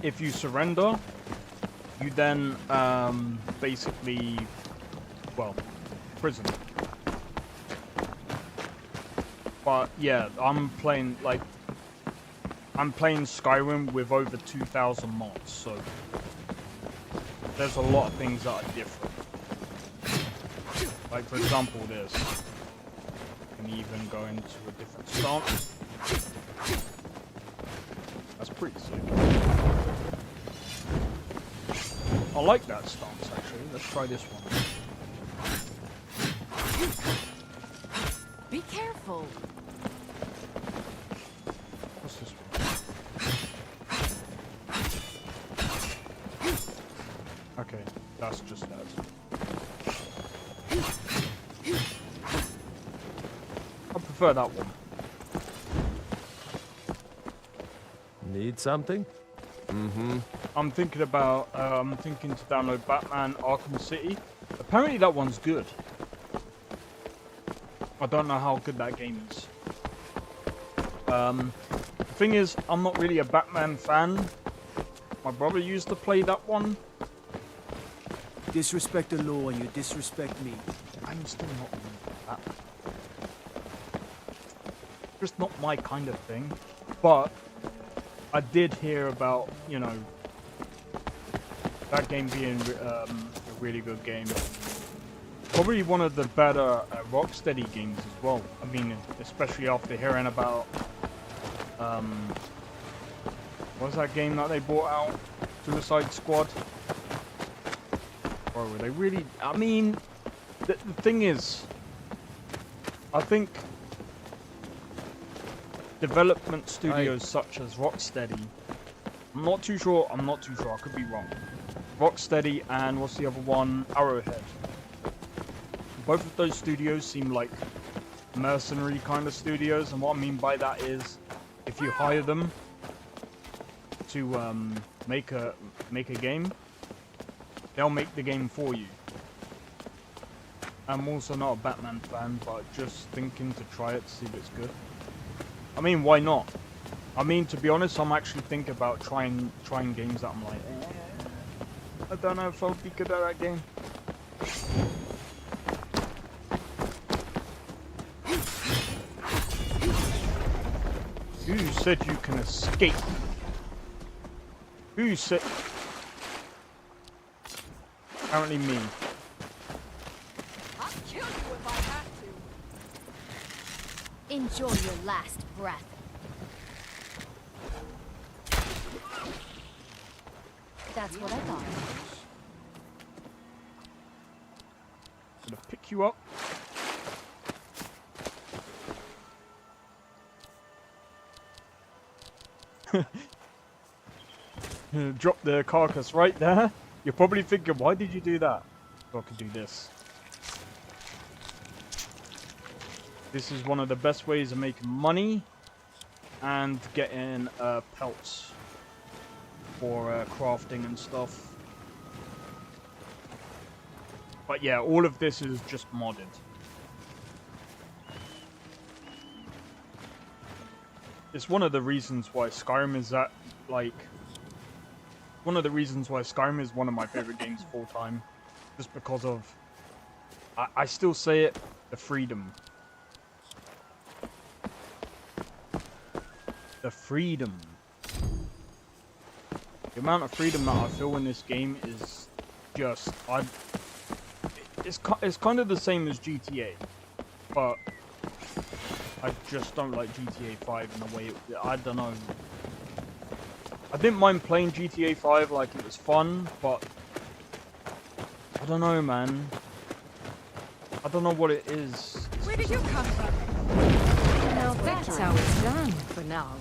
If you surrender, you then basically, well, prison. But yeah, I'm playing Skyrim with over 2,000 mods, so there's a lot of things that are different. Like for example this. You can even go into a different stance. That's pretty sick. I like that stance actually. Let's try this one. Be careful. What's this one? Okay, that's just that. I prefer that one. Need something? Mm-hmm. I'm thinking to download Batman Arkham City. Apparently that one's good. I don't know how good that game is. The thing is, I'm not really a Batman fan. My brother used to play that one. Disrespect the law and you disrespect me. I'm still not really that. Just not my kind of thing. But I did hear about, you know, that game being a really good game. Probably one of the better Rocksteady games as well. I mean, especially after hearing about, what was that game that they brought out? Suicide Squad? Or were they really... I mean, the thing is, I think development studios such as Rocksteady, I'm not too sure, I could be wrong. Rocksteady and what's the other one? Arrowhead. Both of those studios seem like mercenary kind of studios, and what I mean by that is, if you hire them to make a game, they'll make the game for you. I'm also not a Batman fan, but just thinking to try it to see if it's good. I mean, why not? I mean, to be honest, I'm actually thinking about trying games that I'm like, I don't know if I'll be good at that game. Who said you can escape? Who said? Apparently me. I'll kill you if I have to. Enjoy your last breath. That's what I thought. Gonna pick you up. Drop the carcass right there. You're probably thinking, why did you do that? So I could do this. This is one of the best ways of making money and getting pelts for crafting and stuff. But yeah, all of this is just modded. It's one of the reasons why Skyrim is that, like, one of the reasons why Skyrim is one of my favorite games of all time. Just because of, I still say it, the freedom. The freedom. The amount of freedom that I feel in this game is just, it's kind of the same as GTA, but I just don't like GTA 5 in a way, I don't know. I didn't mind playing GTA 5, like it was fun, but I don't know, man. I don't know what it is. Where did you come from? Now that's how it's done for now.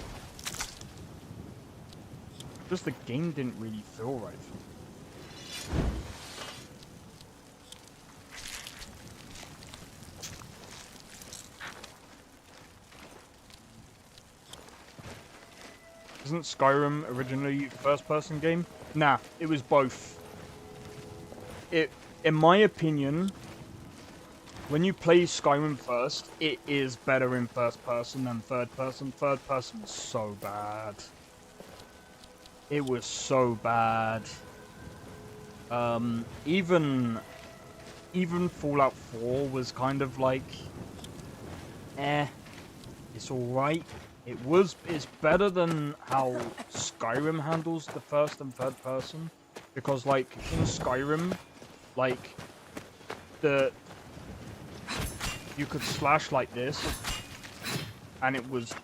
Just the game didn't really feel right for me. Isn't Skyrim originally a first-person game? Nah, it was both. In my opinion, when you play Skyrim first, it is better in first person than third person. Third person was so bad. It was so bad. Even Fallout 4 was kind of like, it's alright. It's better than how Skyrim handles the first and third person. Because like, in Skyrim, like, you could slash like this, and it was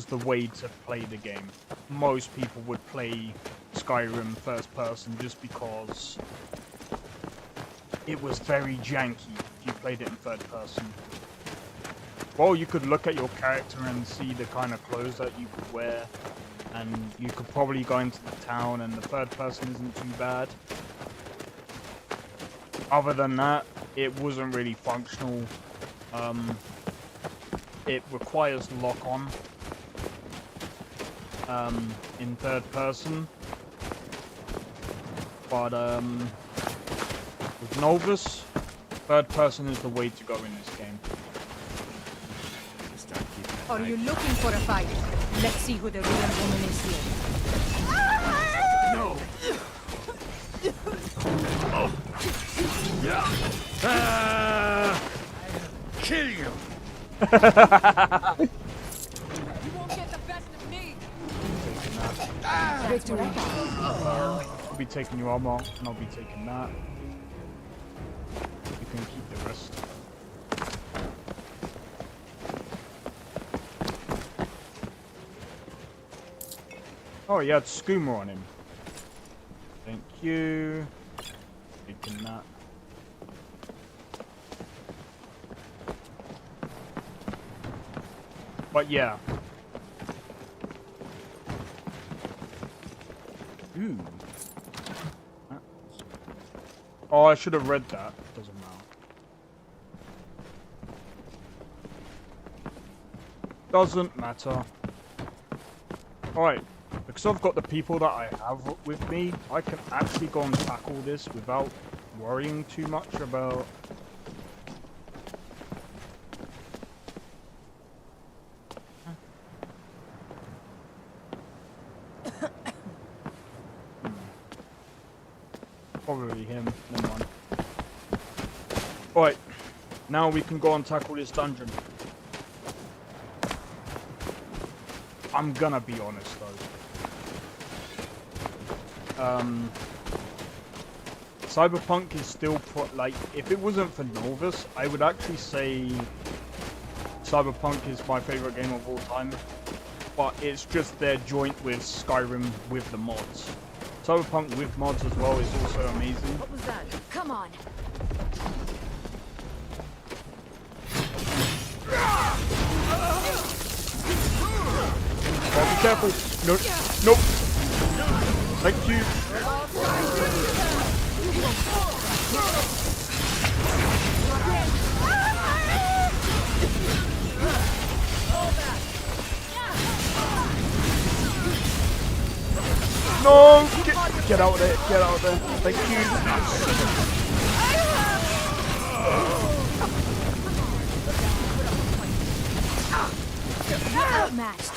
the way to play the game. Most people would play Skyrim first person just because it was very janky if you played it in third person. Well, you could look at your character and see the kind of clothes that you could wear, and you could probably go into the town, and the third person isn't too bad. Other than that, it wasn't really functional. It requires lock-on in third person, but with Nolvus, third person is the way to go in this game. Are you looking for a fight? Let's see who the real woman is here. No! Kill you! You won't get the best of me! Victory. I'll be taking your armor, and I'll be taking that. You can keep the rest. Oh, he had Skooma on him. Thank you. Taking that. But yeah. Ooh. Oh, I should have read that. Doesn't matter. Doesn't matter. Alright. Because I've got the people that I have with me, I can actually go and tackle this without worrying too much about... Probably him. Never mind. Alright. Now we can go and tackle this dungeon. I'm gonna be honest though. Cyberpunk is still like, if it wasn't for Nolvus, I would actually say Cyberpunk is my favorite game of all time. But it's just their joint with Skyrim with the mods. Cyberpunk with mods as well is also amazing. What was that? Come on. Oh, be careful! No, nope. Thank you. No! Get out of there! Get out of there! Thank you. Outmatched.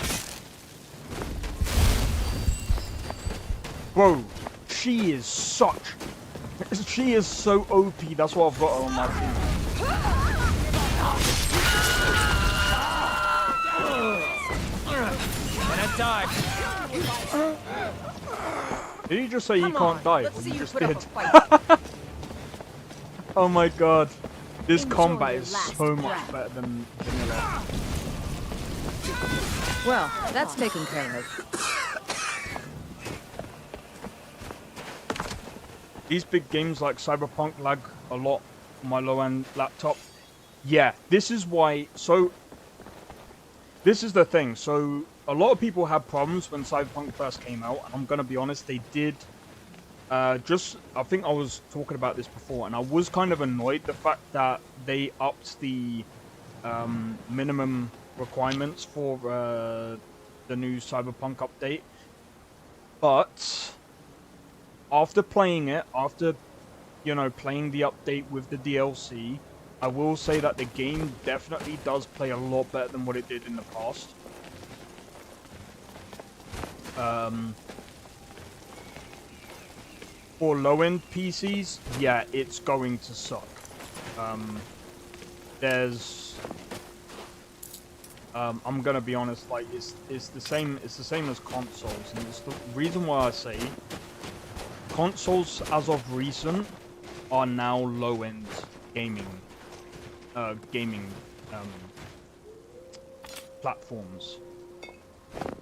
Bro, she is so OP, that's what I've got her on my team. And I died. Did you just say you can't die? Well, you just did. Oh my god. This combat is so much better than vanilla. Well, that's taken care of. These big games like Cyberpunk lag a lot on my low-end laptop. Yeah, this is why... So, this is the thing. So, a lot of people had problems when Cyberpunk first came out. And I'm going to be honest, they did... I think I was talking about this before. And I was kind of annoyed the fact that they upped the minimum requirements for the new Cyberpunk update. But... after playing it, after, you know, playing the update with the DLC, I will say that the game definitely does play a lot better than what it did in the past. For low-end PCs, yeah, it's going to suck. I'm gonna be honest, like it's the same as consoles, and it's the reason why I say consoles as of recent are now low-end gaming platforms.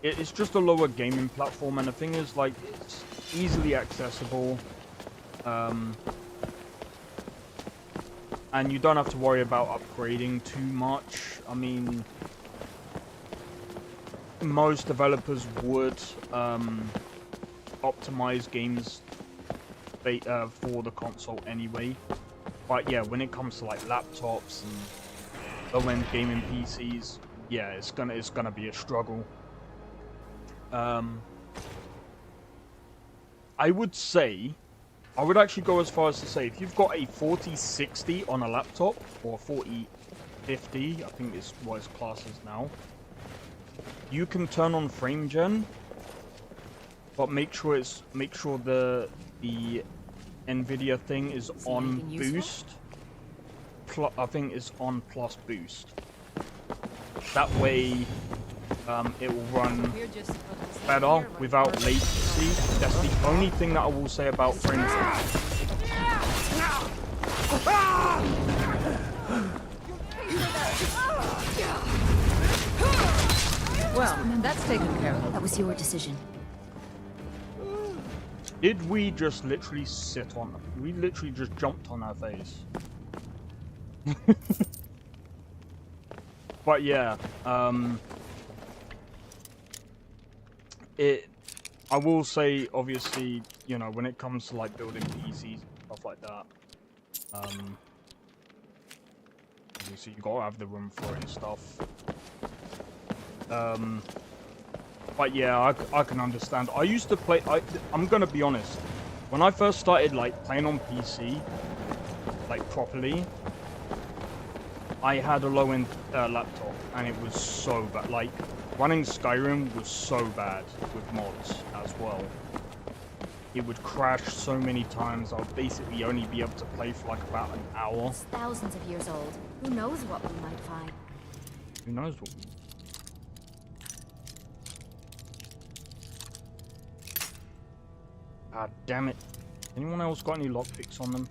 It's just a lower gaming platform, and the thing is, like, it's easily accessible, and you don't have to worry about upgrading too much. I mean, most developers would optimize games for the console anyway, but yeah, when it comes to like laptops and low-end gaming PCs, yeah, it's gonna be a struggle. I would actually go as far as to say, if you've got a 4060 on a laptop, or 4050, I think is what its class is now, you can turn on frame gen, but make sure the Nvidia thing is on boost. I think it's on plus boost. That way, it will run better without latency. That's the only thing that I will say about frame gen. Well, that's taken care of. That was your decision. Did we just literally sit on them? We literally just jumped on our face. But yeah, I will say, obviously, you know, when it comes to like building PCs and stuff like that, obviously you gotta have the room for it and stuff. But yeah, I can understand. I used to play, I'm gonna be honest, when I first started like playing on PC, like properly, I had a low-end laptop, and it was so bad. Like, running Skyrim was so bad with mods as well. It would crash so many times, I'll basically only be able to play for like about an hour. It's thousands of years old. Who knows what we might find? Who knows what God damn it. Anyone else got any lockpicks on them?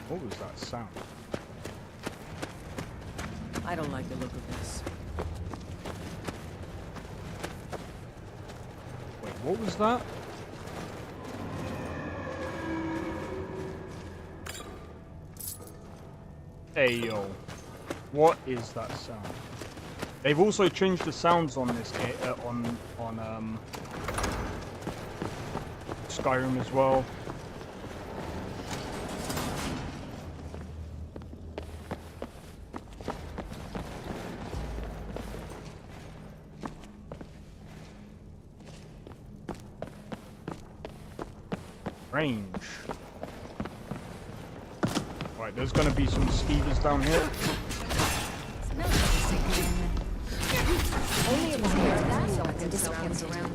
What was that sound? I don't like the look of this. Wait, what was that? Hey yo, what is that sound? They've also changed the sounds on this on Skyrim as well. Range. Right, there's gonna be some skeevers down here. Only it was here that so I can disappear around.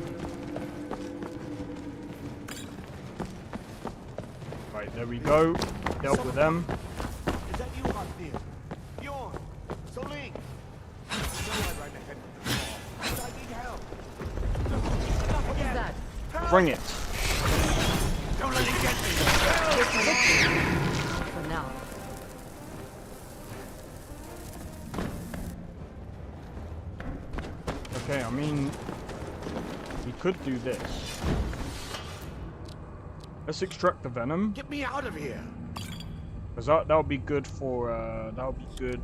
Right, there we go. Dealt with them. Is that you out there? Bjorn! Soling! But I need help! What is that? Bring it. Don't let it get me! For now. Okay, I mean, we could do this. Let's extract the venom. Get me out of here! Because that'll be good for, that'll be good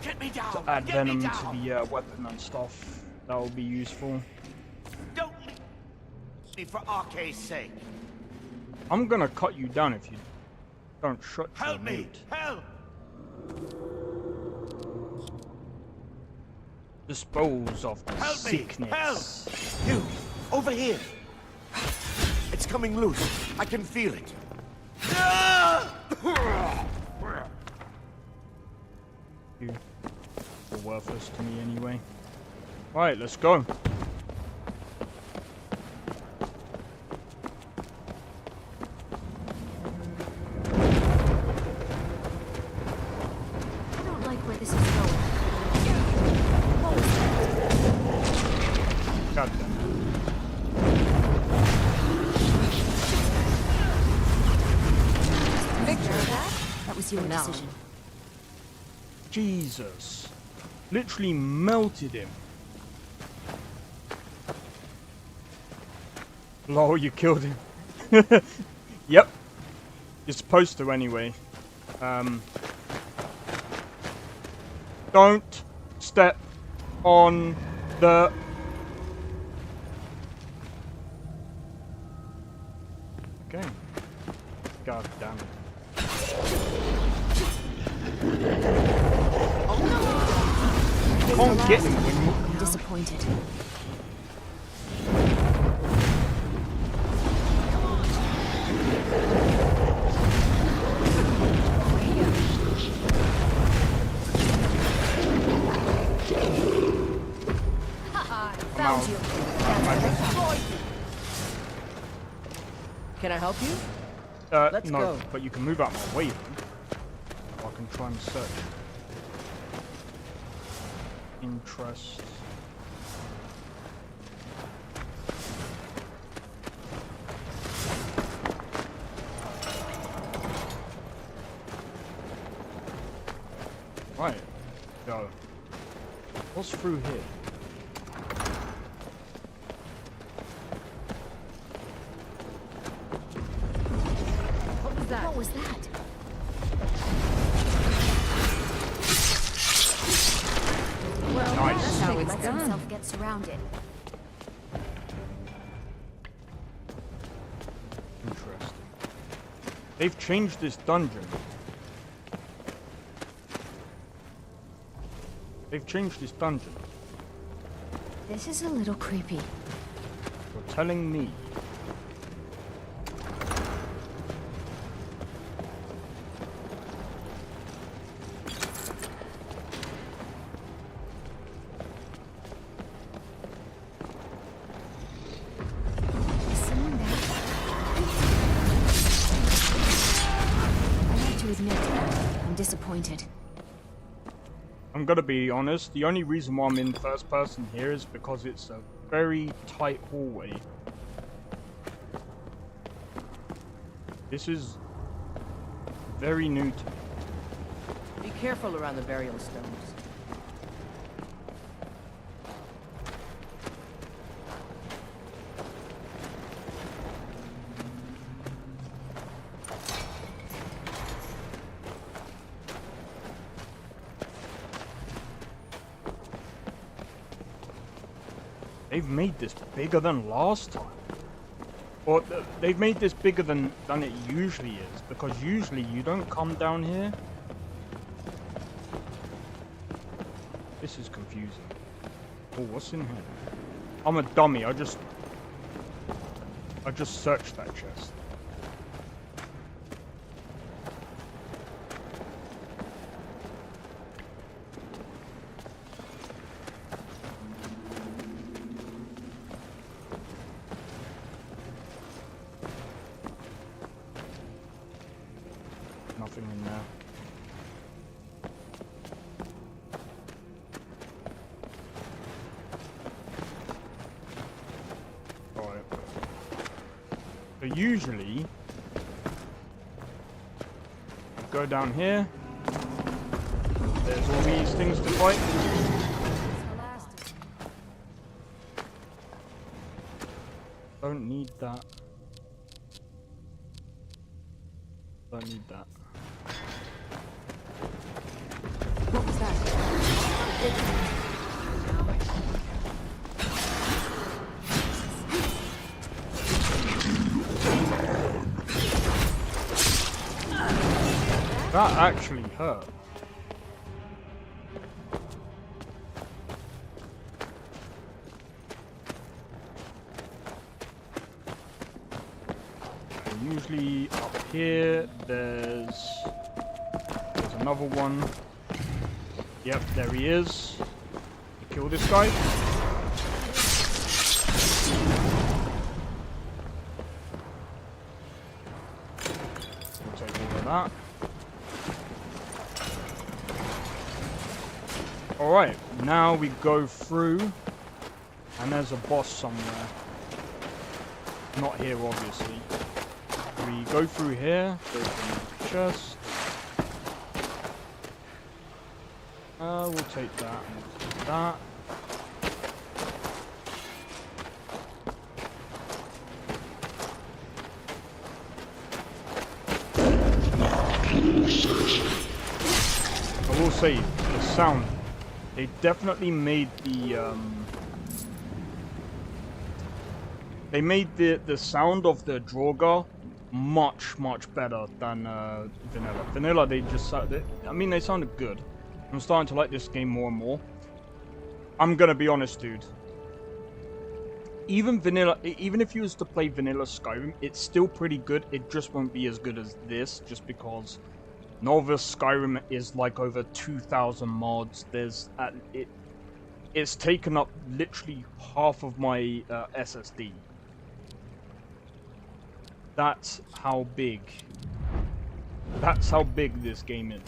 Get me down. to add Get venom me to down. the weapon and stuff. That will be useful. Don't leave me for Arke's sake. I'm gonna cut you down if you don't shut your Help me. mate. Help. Dispose of the Help me. sickness. Help. You, over here. It's coming loose. I can feel it. You're worthless to me anyway. Right, let's go. I don't like where this is going. God damn it. Victor, that was your Now. decision. Jesus. Literally melted him. Lol, you killed him. Yep. You're supposed to anyway. Don't step on the... Okay. God damn it. Can't get him when you... I'm disappointed. Found you. Can I help you? Let's no, go. but you can move out my way then. I can try and search. Interest. Right. Go. What's through here? What was that? Well, Nice. that's how it's Lets done. himself get surrounded. Interesting. They've changed this dungeon. They've changed this dungeon. This is a little creepy. You're telling me. Is someone there? I have to admit, I'm disappointed. I'm gonna be honest, the only reason why I'm in first person here is because it's a very tight hallway. This is very new to me. Be careful around the burial stones. They've made this bigger than last time. Or they've made this bigger than it usually is, because usually you don't come down here. This is confusing. Oh, what's in here? I'm a dummy, I just searched that chest. Nothing in there. Alright. So usually, go down here. There's all these things to fight. Don't need that. Don't need that. What was that? That actually hurt. And usually up here, there's another one. Yep, there he is. Kill this guy. We'll take all of that. Alright, now we go through, and there's a boss somewhere. Not here, obviously. We go through here, go through the chest. We'll take that and take that. I will say, the sound. They definitely made the the sound of the Draugr much better than vanilla. Vanilla, they just I mean, they sounded good. I'm starting to like this game more and more. I'm gonna be honest, dude. Even if you was to play vanilla Skyrim, it's still pretty good. It just won't be as good as this, just because Nolvus Skyrim is like over 2,000 mods. It's taken up literally half of my SSD. That's how big this game is.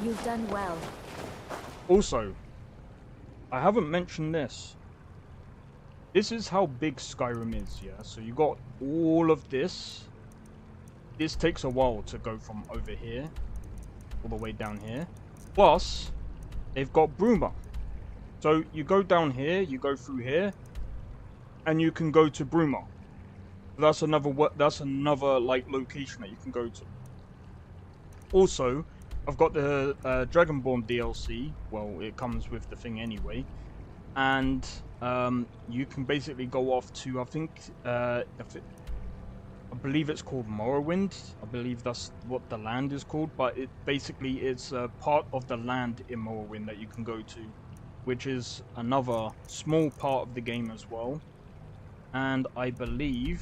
You've done well. Also, I haven't mentioned this. This is how big Skyrim is, yeah? So you got all of this. This takes a while to go from over here all the way down here. Plus, they've got Bruma. So you go down here, you go through here, and you can go to Bruma. That's another like location that you can go to. Also, I've got the Dragonborn DLC. Well, it comes with the thing anyway, and you can basically go off to, I believe it's called Morrowind. I believe that's what the land is called, but it's part of the land in Morrowind that you can go to, which is another small part of the game as well. And I believe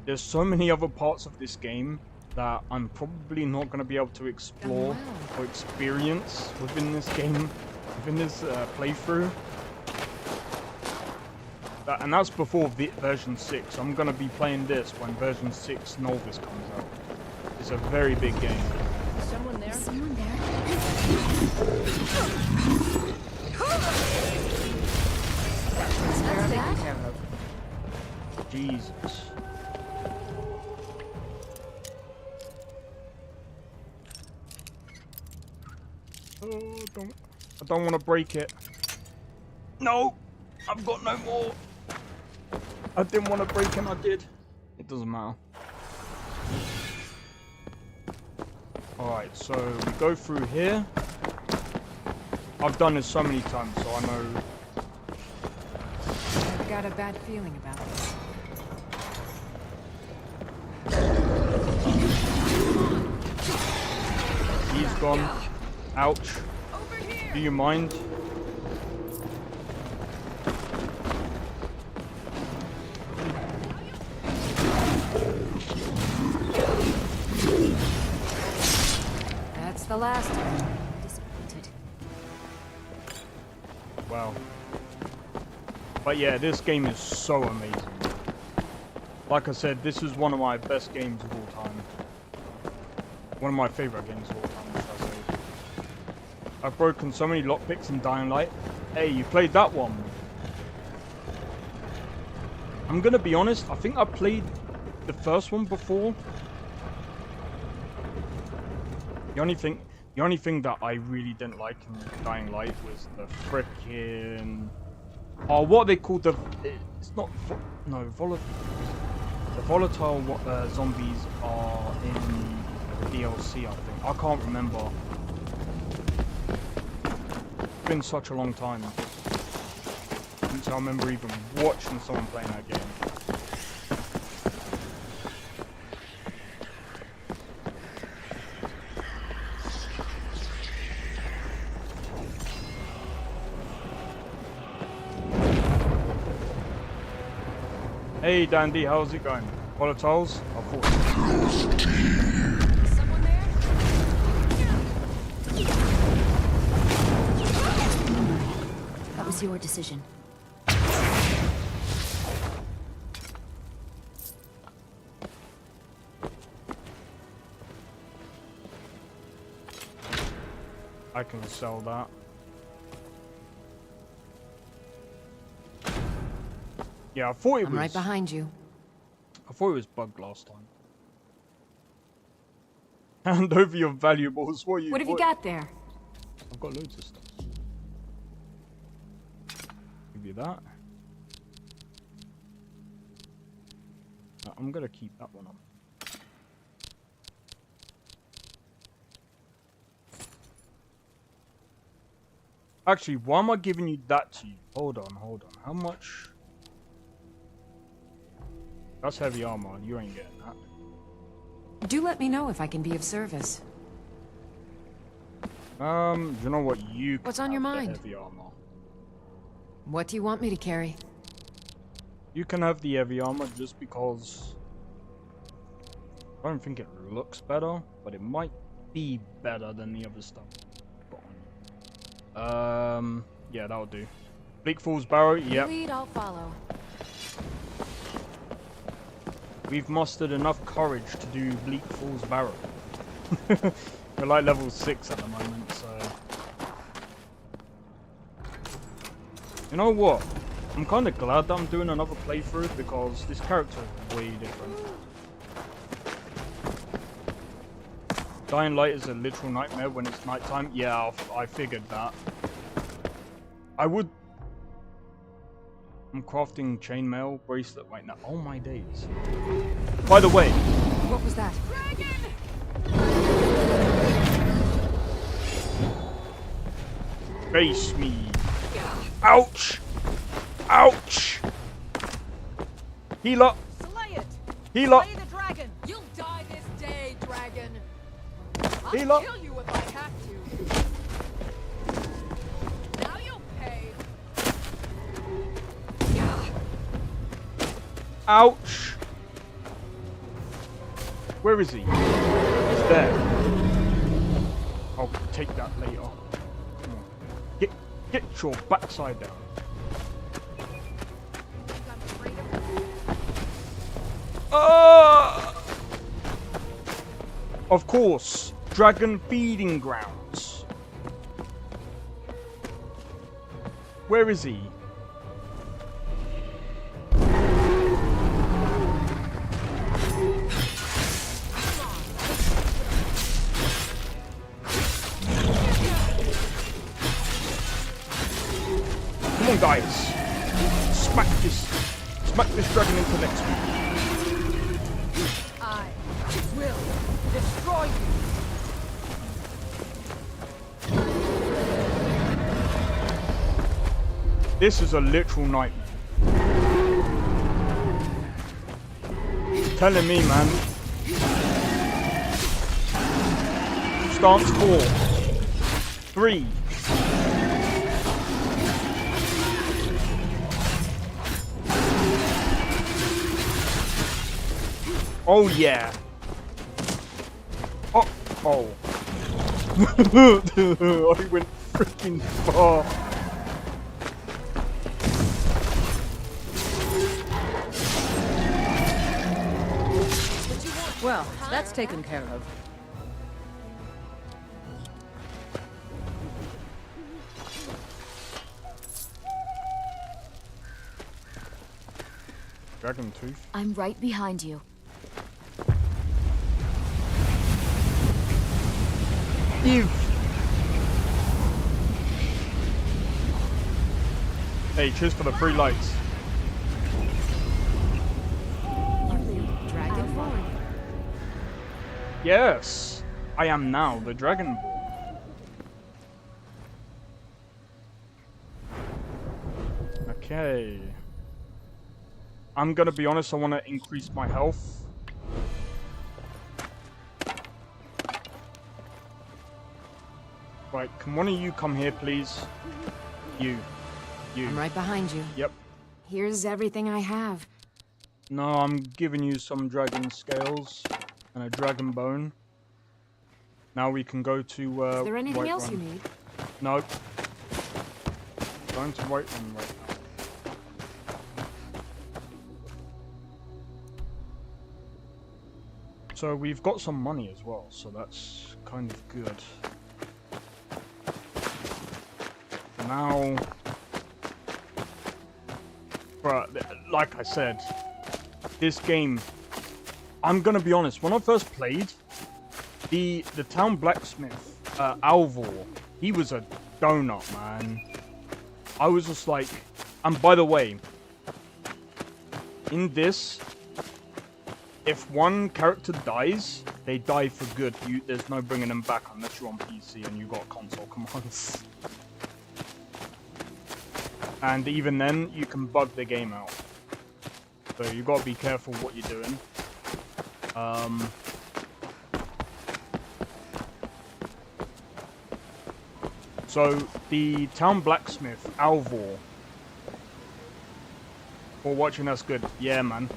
there's so many other parts of this game that I'm probably not going to be able to explore or experience within this game, within this playthrough. And that's before version 6. I'm going to be playing this when version 6 Nolvus comes out. It's a very big game. Is someone there? Is someone there? Jesus. Oh, I don't want to break it. No! I've got no more! I didn't want to break it, I did. It doesn't matter. Alright, so we go through here. I've done this so many times, so I know. I've got a bad feeling about this. He's gone. Ouch. Do you mind? That's the last one. Disappointed. Wow. But yeah, this game is so amazing. Like I said, this is one of my best games of all time. One of my favorite games of all time, should I say. I've broken so many lockpicks in Dying Light. Hey, you played that one. I'm gonna be honest, I think I played the first one before. The only thing that I really didn't like in Dying Light was the frickin'... Oh, what are they called? It's not... No, The volatile zombies are in DLC, I think. I can't remember. It's been such a long time since I remember even watching someone playing that game. Hey Dandy, how's it going? Volatiles? Of course. Someone there? That was your decision. I can sell that. Yeah, I thought it was. I'm right behind you. I thought it was bugged last time. Hand over your valuables. What What have you got there? I've got loads of stuff. Give you that. I'm gonna keep that one on. Actually, why am I giving you that to you? Hold on. How much? That's heavy armor. You ain't getting that. Do let me know if I can be of service. You know what? You. What's on your can have mind? the heavy armor. What do you want me to carry? You can have the heavy armor just because I don't think it looks better, but it might be better than the other stuff. Yeah, that'll do. Bleak Falls Barrow, yep. Lead, I'll follow. We've mustered enough courage to do Bleak Falls Barrow. We're like level 6 at the moment, so... You know what? I'm kind of glad that I'm doing another playthrough because this character is way different. Dying Light is a literal nightmare when it's nighttime. Yeah, I figured that. I'm crafting chainmail bracelet right now. Oh my days. By the way. What was that? Face me. Ouch! Ouch! Heal up! Slay it! Heal up! Slay the dragon! You'll die this day, dragon! Heal I'll up! kill you if I have to. Now you'll pay. Ouch! Where is he? He's there. I'll take that later. Come on. Get your backside down. Of course, dragon feeding grounds. Where is he? Come on, guys. Smack this dragon into next week. I will destroy you. This is a literal nightmare. Telling me, man. Stance 4. 3. Oh yeah. Oh. I went freaking far. Well, that's taken care of. Dragon tooth. I'm right behind you. Hey, cheers for the free lights. Yes, I am now the Dragonborn. Okay. I'm gonna be honest, I want to increase my health. Right, can one of you come here, please? You. I'm right behind you. Yep. Here's everything I have. No, I'm giving you some dragon scales and a dragon bone. Now we can go to Is there anything Whiterun. else you need? No. Going to Whiterun right now. So we've got some money as well, so that's kind of good. Now, but like I said, this game, I'm gonna be honest, when I first played, the town blacksmith, Alvor, he was a donut, man. I was just like, and by the way, in this, if one character dies, they die for good. There's no bringing them back unless you're on PC and you got console commands. And even then, you can bug the game out. So you gotta be careful what you're doing. So the town blacksmith, Alvor. For watching, that's good. Yeah, man.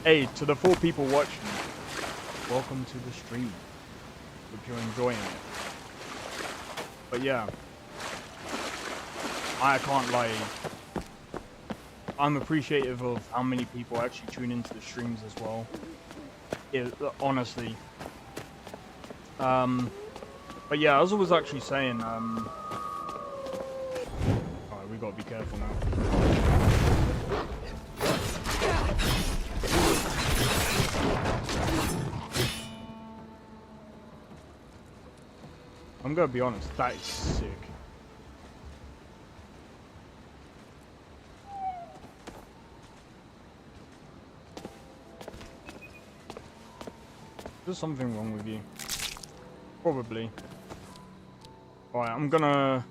Hey, to the 4 people watching, welcome to the stream. Hope you're enjoying it. But yeah, I can't lie. I'm appreciative of how many people actually tune into the streams as well. Honestly. But yeah, as I was actually saying, alright, we gotta be careful now. I'm gonna be honest, that is sick. There's something wrong with you. Probably. Alright, I'm gonna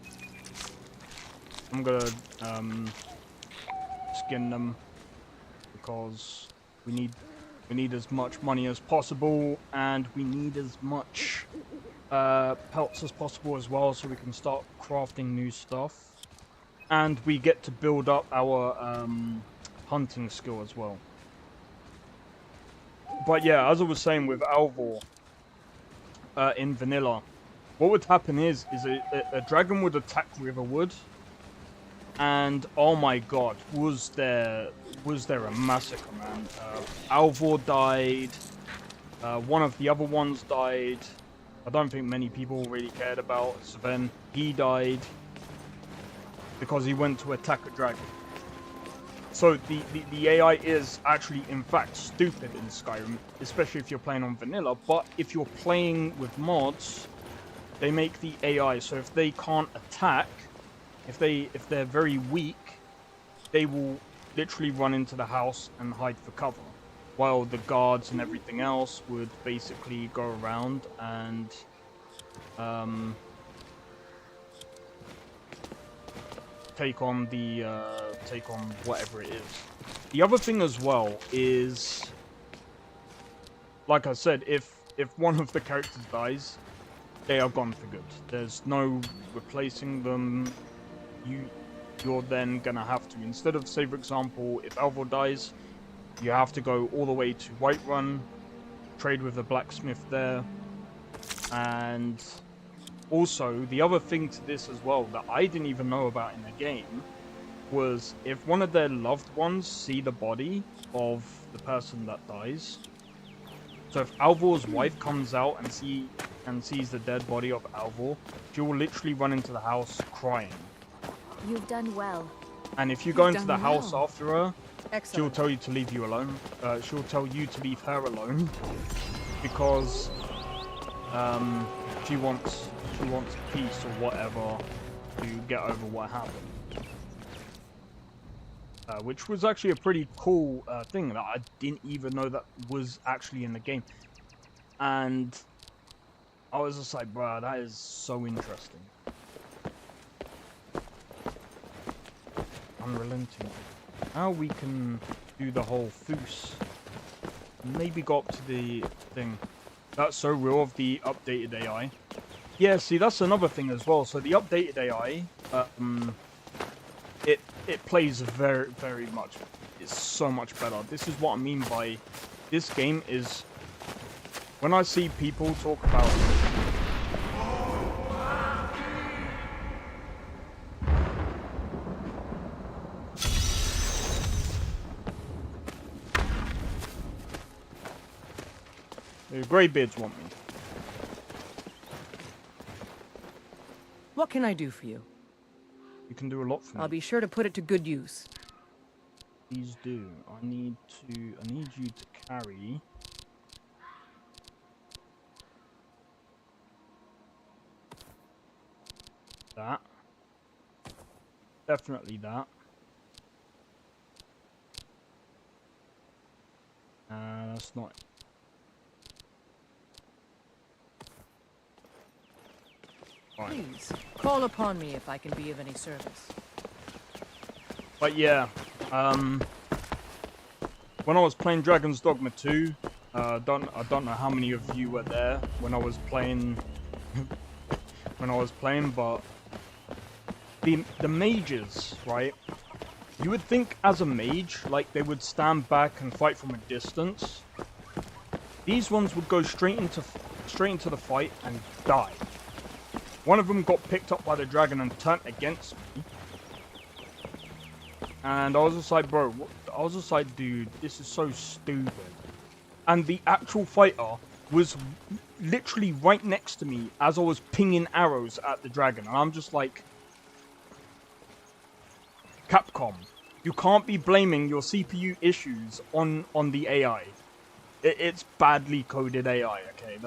skin them because we need as much money as possible, and we need as much pelts as possible as well, so we can start crafting new stuff, and we get to build up our hunting skill as well. But yeah, as I was saying with Alvor in vanilla, what would happen is a dragon would attack Riverwood, and oh my god, was there a massacre, man. Alvor died, one of the other ones died. I don't think many people really cared about Sven. He died because he went to attack a dragon. So the AI is actually, in fact, stupid in Skyrim, especially if you're playing on vanilla. But if you're playing with mods, they make the AI so if they can't attack, if they're very weak, they will literally run into the house and hide for cover, while the guards and everything else would basically go around and take on whatever it is. The other thing as well is, like I said, if one of the characters dies, they are gone for good. There's no replacing them. You're then gonna have to, instead of, say for example, if Alvor dies, you have to go all the way to Whiterun, trade with the blacksmith there, and also the other thing to this as well that I didn't even know about in the game was if one of their loved ones see the body of the person that dies. So if Alvor's wife comes out and sees the dead body of Alvor, she will literally run into the house crying. You've done well. And if you go into the house after her, Excellent. she'll tell you to leave you alone. She'll tell you to leave her alone because she wants peace or whatever to get over what happened. Which was actually a pretty cool thing that I didn't even know that was actually in the game. And I was just like, bro, that is so interesting. Unrelenting. Now we can do the whole Foos. Maybe go up to the thing. That's so real of the updated AI. Yeah, see, that's another thing as well. So the updated AI, it plays very, very much. It's so much better. This is what I mean by this game is when I see people talk about. The Greybeards want me. What can I do for you? You can do a lot for me. I'll be sure to put it to good use. Please do. I need you to carry that. Definitely that. That's not. Please, call upon me if I can be of any service. But yeah, when I was playing Dragon's Dogma 2, I don't know how many of you were there when I was playing, but the mages, right? You would think as a mage, like they would stand back and fight from a distance. These ones would go straight into the fight and die. One of them got picked up by the dragon and turned against me. And I was just like, bro, I was just like, dude, this is so stupid. And the actual fighter was literally right next to me as I was pinging arrows at the dragon. And I'm just like, Capcom, you can't be blaming your CPU issues on the AI. It's badly coded AI, okay?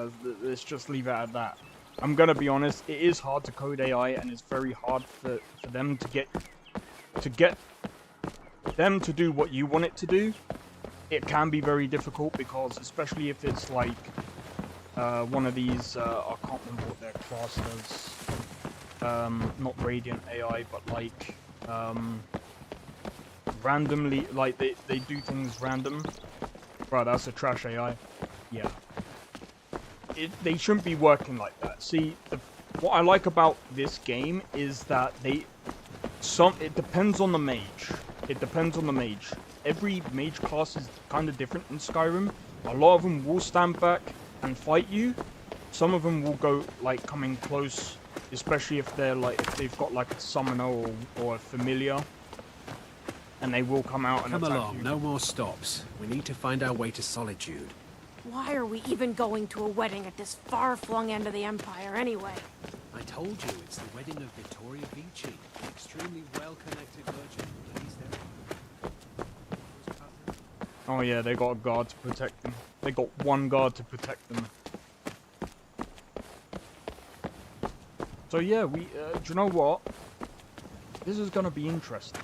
Let's just leave it at that. I'm gonna be honest, it is hard to code AI, and it's very hard for them to get them to do what you want it to do. It can be very difficult because, especially if it's like one of these, I can't remember what their class does. Not Radiant AI, but like randomly, like they do things random. Right, that's a trash AI. Yeah. They shouldn't be working like that. See, what I like about this game is that it depends on the mage. It depends on the mage. Every mage class is kind of different in Skyrim. A lot of them will stand back and fight you. Some of them will go like coming close, especially if they've got like a summoner or a familiar, and they will come out and Come attack along, you. no more stops. We need to find our way to Solitude. Why are we even going to a wedding at this far-flung end of the Empire anyway? I told you, it's the wedding of Vittoria Vici, an extremely well-connected virgin who lays there. Oh yeah, they got a guard to protect them. They got one guard to protect them. So yeah, do you know what? This is gonna be interesting.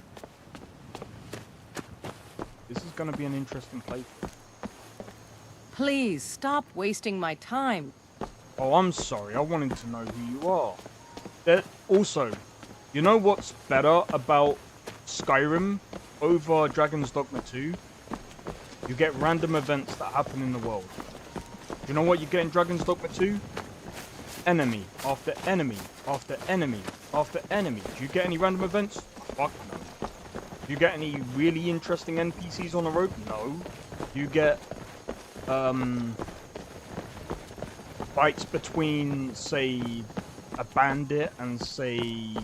This is gonna be an interesting playthrough. Please, stop wasting my time. Oh, I'm sorry. I wanted to know who you are. Also, you know what's better about Skyrim over Dragon's Dogma 2? You get random events that happen in the world. You know what you get in Dragon's Dogma 2? Enemy after enemy after enemy after enemy. Do you get any random events? Fuck no. Do you get any really interesting NPCs on the road? No. You get fights between, say, a bandit and, say,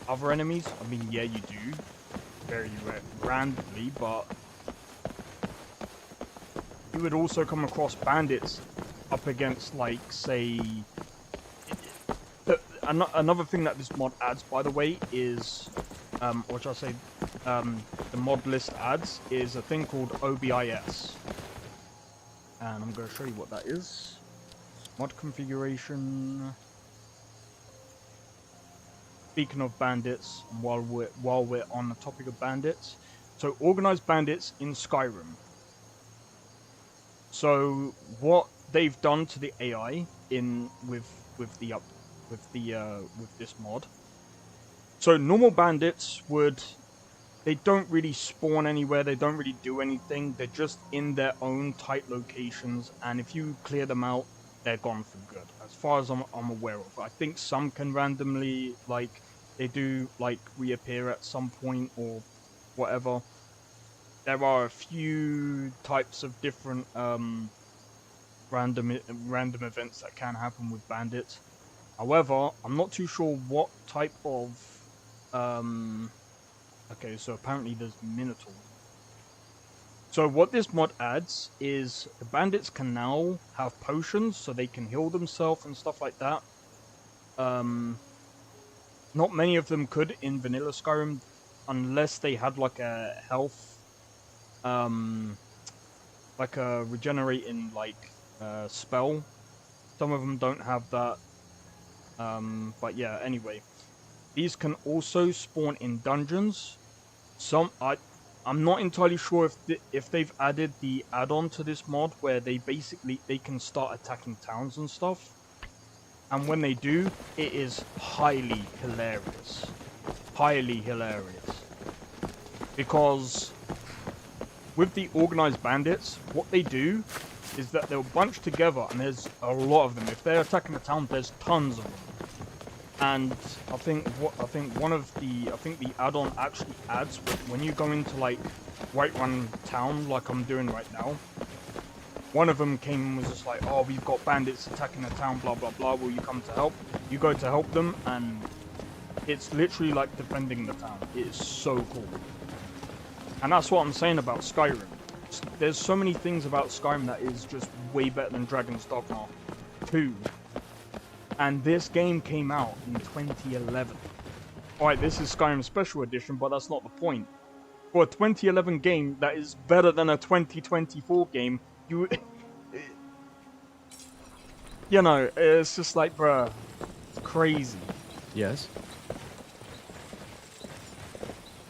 other enemies? I mean, yeah, you do. Very randomly, but you would also come across bandits up against, like, say... Another thing that this mod adds, by the way, is... or shall I say... the mod list adds is a thing called OBIS. And I'm going to show you what that is. Mod configuration. Speaking of bandits, while we're on the topic of bandits, so organized bandits in Skyrim. So what they've done to the AI with this mod. So normal bandits they don't really spawn anywhere, they don't really do anything, they're just in their own tight locations, and if you clear them out, they're gone for good, as far as I'm aware of. I think some can randomly, like, they do, like, reappear at some point or whatever. There are a few types of different, random events that can happen with bandits. However, I'm not too sure what type of, okay, so apparently there's Minotaurs. So what this mod adds is the bandits can now have potions so they can heal themselves and stuff like that. Not many of them could in vanilla Skyrim unless they had like a health, like a regenerating spell. Some of them don't have that. But yeah, anyway. These can also spawn in dungeons. I'm not entirely sure if they've added the add-on to this mod where they can start attacking towns and stuff. And when they do, it is highly hilarious. Highly hilarious. Because with the organized bandits, what they do is that they'll bunch together, and there's a lot of them. If they're attacking a town, there's tons of them. And I think the add-on actually adds when you go into like Whiterun town, like I'm doing right now. One of them came and was just like, "Oh, we've got bandits attacking the town, blah blah blah. Will you come to help?" You go to help them, and it's literally like defending the town. It is so cool. And that's what I'm saying about Skyrim. There's so many things about Skyrim that is just way better than Dragon's Dogma 2. And this game came out in 2011. Alright, this is Skyrim Special Edition, but that's not the point. For a 2011 game that is better than a 2024 game, you know, it's just like, bruh, it's crazy. Yes?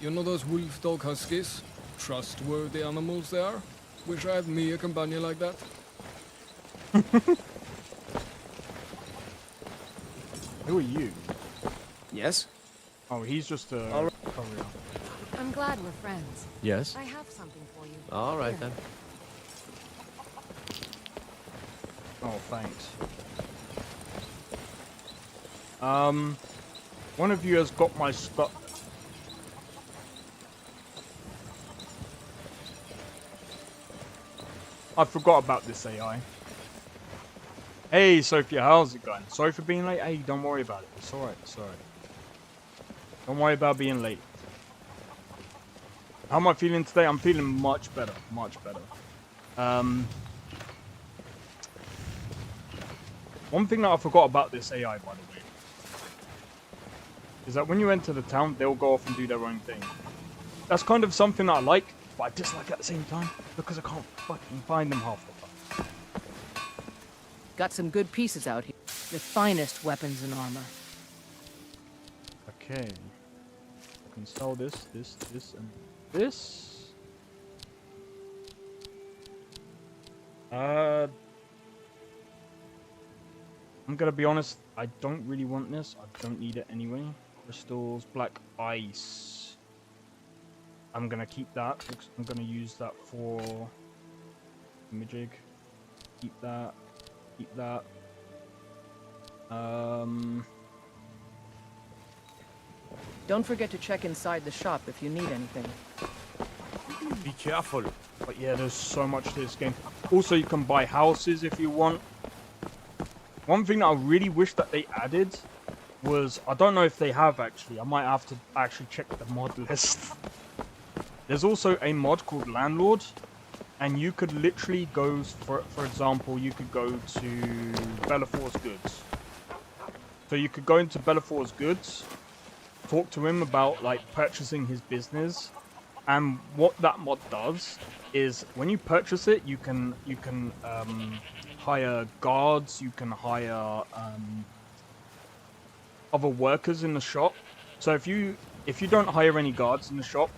You know those wolf dog huskies? Trustworthy animals they are. Wish I had me a companion like that. Who are you? Yes? Oh, he's just a courier. I'm glad we're friends. Yes? I have something for you. All right, then. Oh, thanks. One of you has got my stuff. I forgot about this AI. Hey, Sophia, how's it going? Sorry for being late. Hey, don't worry about it. It's alright, it's alright. Don't worry about being late. How am I feeling today? I'm feeling much better, much better. One thing that I forgot about this AI, by the way, is that when you enter the town, they'll go off and do their own thing. That's kind of something that I like, but I dislike at the same time, because I can't fucking find them half the time. Got some good pieces out here. The finest weapons and armor. Okay. I can sell this, and this. I'm gonna be honest, I don't really want this. I don't need it anyway. Crystals, black ice. I'm gonna keep that because I'm gonna use that for imaging. Keep that. Keep that. Don't forget to check inside the shop if you need anything. Be careful. But yeah, there's so much to this game. Also, you can buy houses if you want. One thing that I really wish that they added was, I don't know if they have actually. I might have to actually check the mod list. There's also a mod called Landlord. And you could literally go, for example, you could go to Bellafor's Goods. So you could go into Bellafor's Goods, talk to him about like purchasing his business, and what that mod does is when you purchase it, you can hire guards, you can hire other workers in the shop. So if you don't hire any guards in the shop,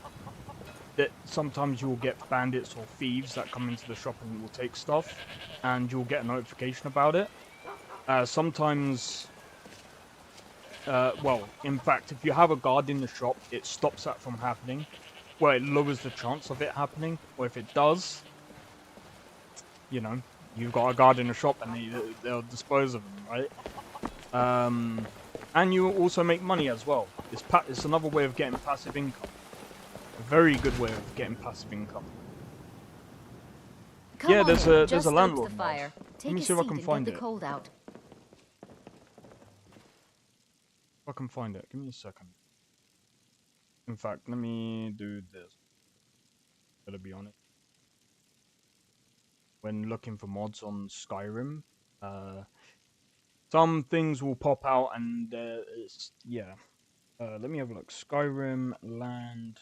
that sometimes you'll get bandits or thieves that come into the shop and will take stuff, and you'll get a notification about it. Sometimes, well, in fact, if you have a guard in the shop, it stops that from happening. Well, it lowers the chance of it happening, or if it does, you know, you've got a guard in the shop and they'll dispose of them, right? And you also make money as well. It's another way of getting passive income. A very good way of getting passive income. Yeah, there's a landlord the fire. Let me see if I can find it. Cold out. If I can find it, give me a second. In fact, let me do this. Gotta be honest. When looking for mods on Skyrim, some things will pop out, and it's yeah. Let me have a look. Skyrim land.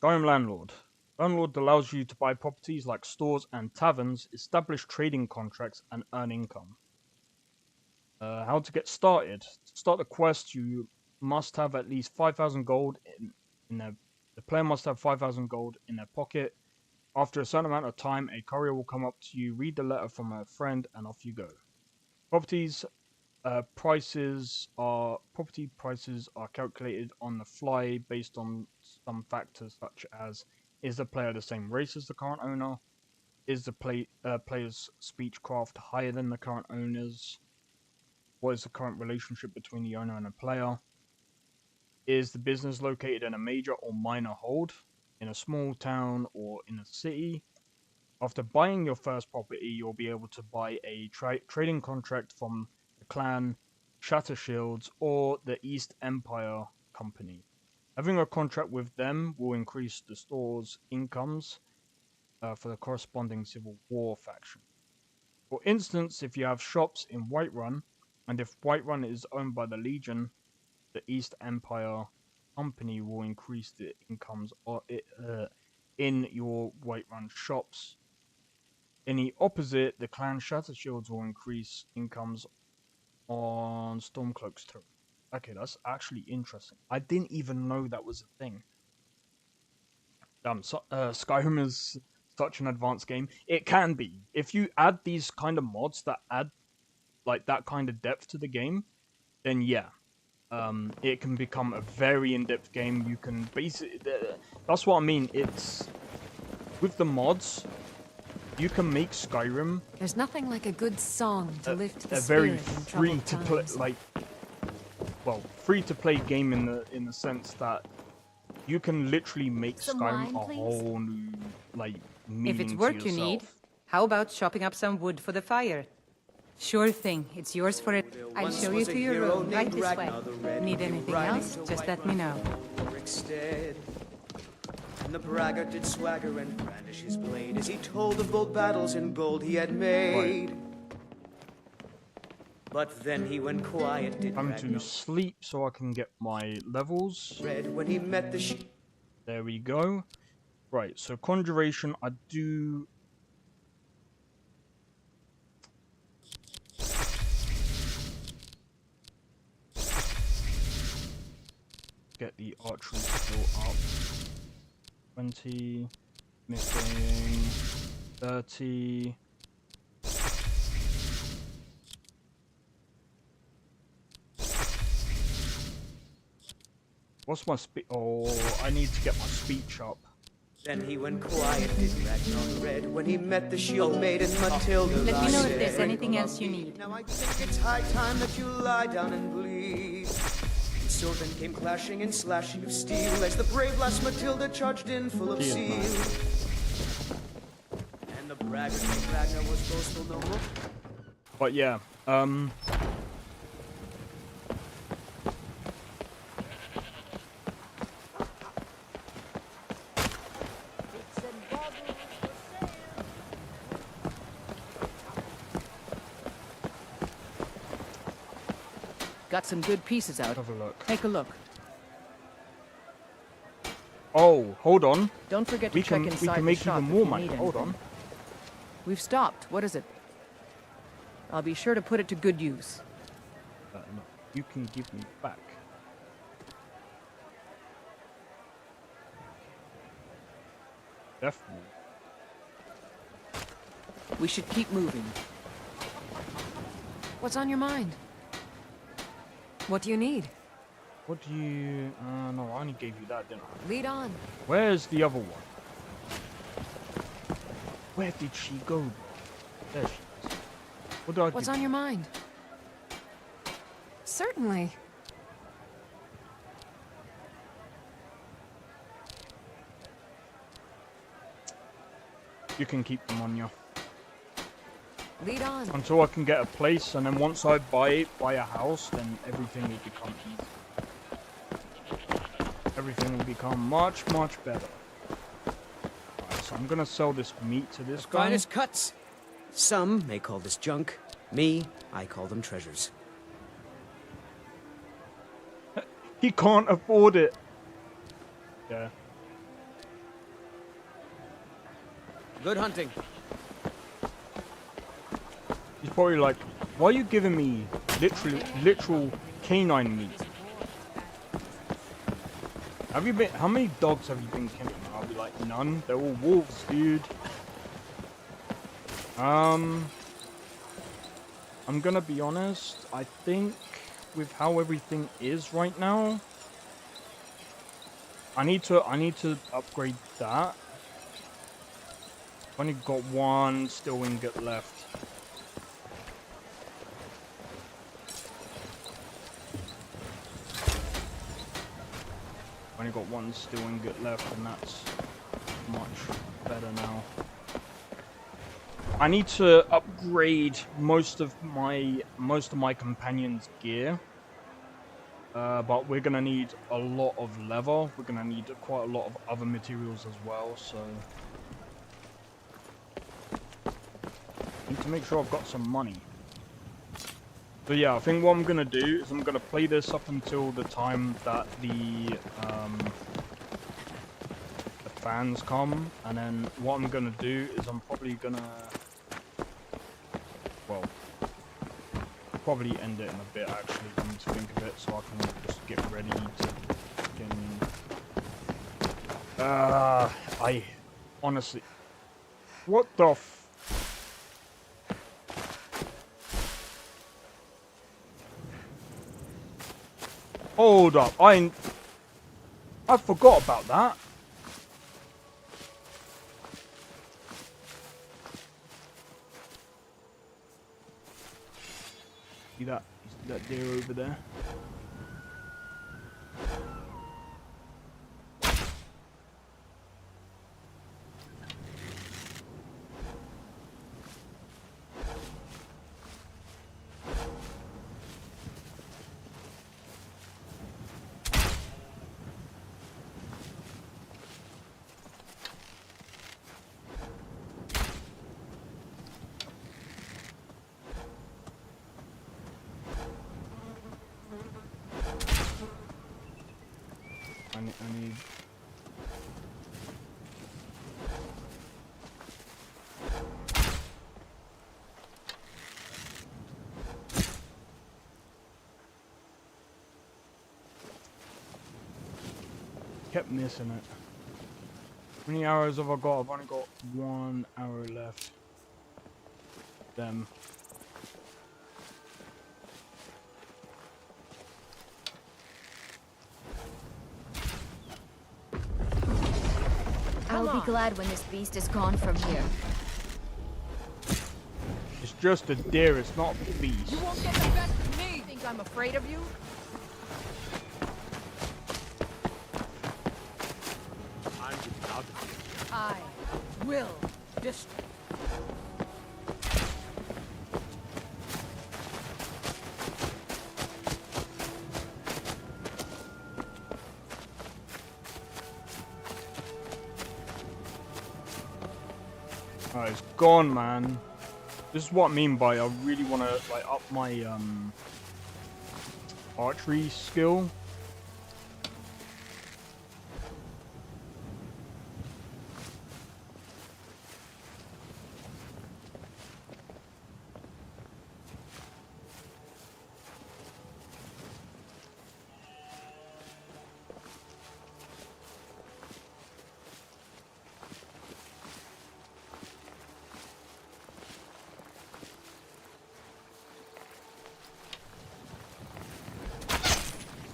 Skyrim landlord. Landlord allows you to buy properties like stores and taverns, establish trading contracts, and earn income. How to get started? To start the quest, you must have at least 5,000 gold in their. The player must have 5,000 gold in their pocket. After a certain amount of time, a courier will come up to you, read the letter from a friend, and off you go. Property prices are calculated on the fly based on some factors such as: is the player the same race as the current owner? Is the player's speechcraft higher than the current owner's? What is the current relationship between the owner and the player? Is the business located in a major or minor hold, in a small town or in a city? After buying your first property, you'll be able to buy a trading contract from the clan Shattershields or the East Empire Company. Having a contract with them will increase the store's incomes for the corresponding Civil War faction. For instance, if you have shops in Whiterun, and if Whiterun is owned by the Legion, the East Empire Company will increase the incomes in your Whiterun shops. In the opposite, the clan Shattershields will increase incomes on Stormcloak's turn. Okay, that's actually interesting. I didn't even know that was a thing. Skyrim is such an advanced game. It can be. If you add these kind of mods that add like that kind of depth to the game, then yeah. It can become a very in-depth game. You can basically... That's what I mean. It's... With the mods, you can make Skyrim... There's nothing like a good song to lift the a very spirit free to play... Like... Well, free-to-play game in the sense that you can literally make Skyrim a whole new, like, meaning If it's work to you yourself. need, how about chopping up some wood for the fire? Sure thing, it's yours for it. I'll show you to your room, right this way. Need anything else, just let me know. And the braggart did swagger and brandish his blade as he told of bold battles in gold he had made. But then he went quiet, did I'm to sleep so I can get my levels. Red when he met the There we go. Right, so conjuration, I do... Get the archery skill up. 20, missing 30. What's my speech? Oh, I need to get my speech up. Then he went quiet, did Ragnar Red, when he met the shield maiden Matilda. Let me know if there's anything else you need. Now I think it's high time that you lie down and bleed. And so then came clashing and slashing of steel as the brave lass Matilda charged in full of zeal. And the braggart named Ragnar was boastful no more. But yeah, Got some good pieces out. Have a look. Take a look. Oh, hold on. Don't forget to we check can inside make the shop even if more you money. need Hold on. anything. We've stopped. What is it? I'll be sure to put it to good use. No, you can give me back. Definitely. We should keep moving. What's on your mind? What do you need? What do you... no, I only gave you that, didn't I? Lead on. Where's the other one? Where did she go, bro? There she is. What do I What's give on you? your mind? Certainly. You can keep them on you. Lead on. Until I can get a place, and then once I buy a house, then everything will become easy. Everything will become much, much better. Alright, so I'm gonna sell this meat to this guy. Finest cuts. Some may call this junk. Me, I call them treasures. He can't afford it. Yeah. Good hunting. He's probably like, why are you giving me literal canine meat? Have you been, how many dogs have you been killing? I'll be like, none. They're all wolves, dude. I'm gonna be honest. I think with how everything is right now, I need to upgrade that. I've only got one steel ingot left. I've only got one steel ingot left, and that's much better now. I need to upgrade most of my companions' gear, but we're gonna need a lot of leather. We're gonna need quite a lot of other materials as well. So need to make sure I've got some money. So yeah, I think what I'm gonna do is I'm gonna play this up until the time that the fans come, and then what I'm gonna do is I'm probably gonna, well, probably end it in a bit actually, come to think of it, so I can just get ready to fucking... I honestly, what the f... Hold up, I forgot about that. See that deer over there? I need... Kept missing it. How many arrows have I got? I've only got 1 arrow left. Them. I'll be glad when this beast is gone from here. It's just a deer, it's not a beast. You won't get the best of me! Think I'm afraid of you? I will destroy. Oh, it's gone, man. This is what I mean by I really want to like up my archery skill.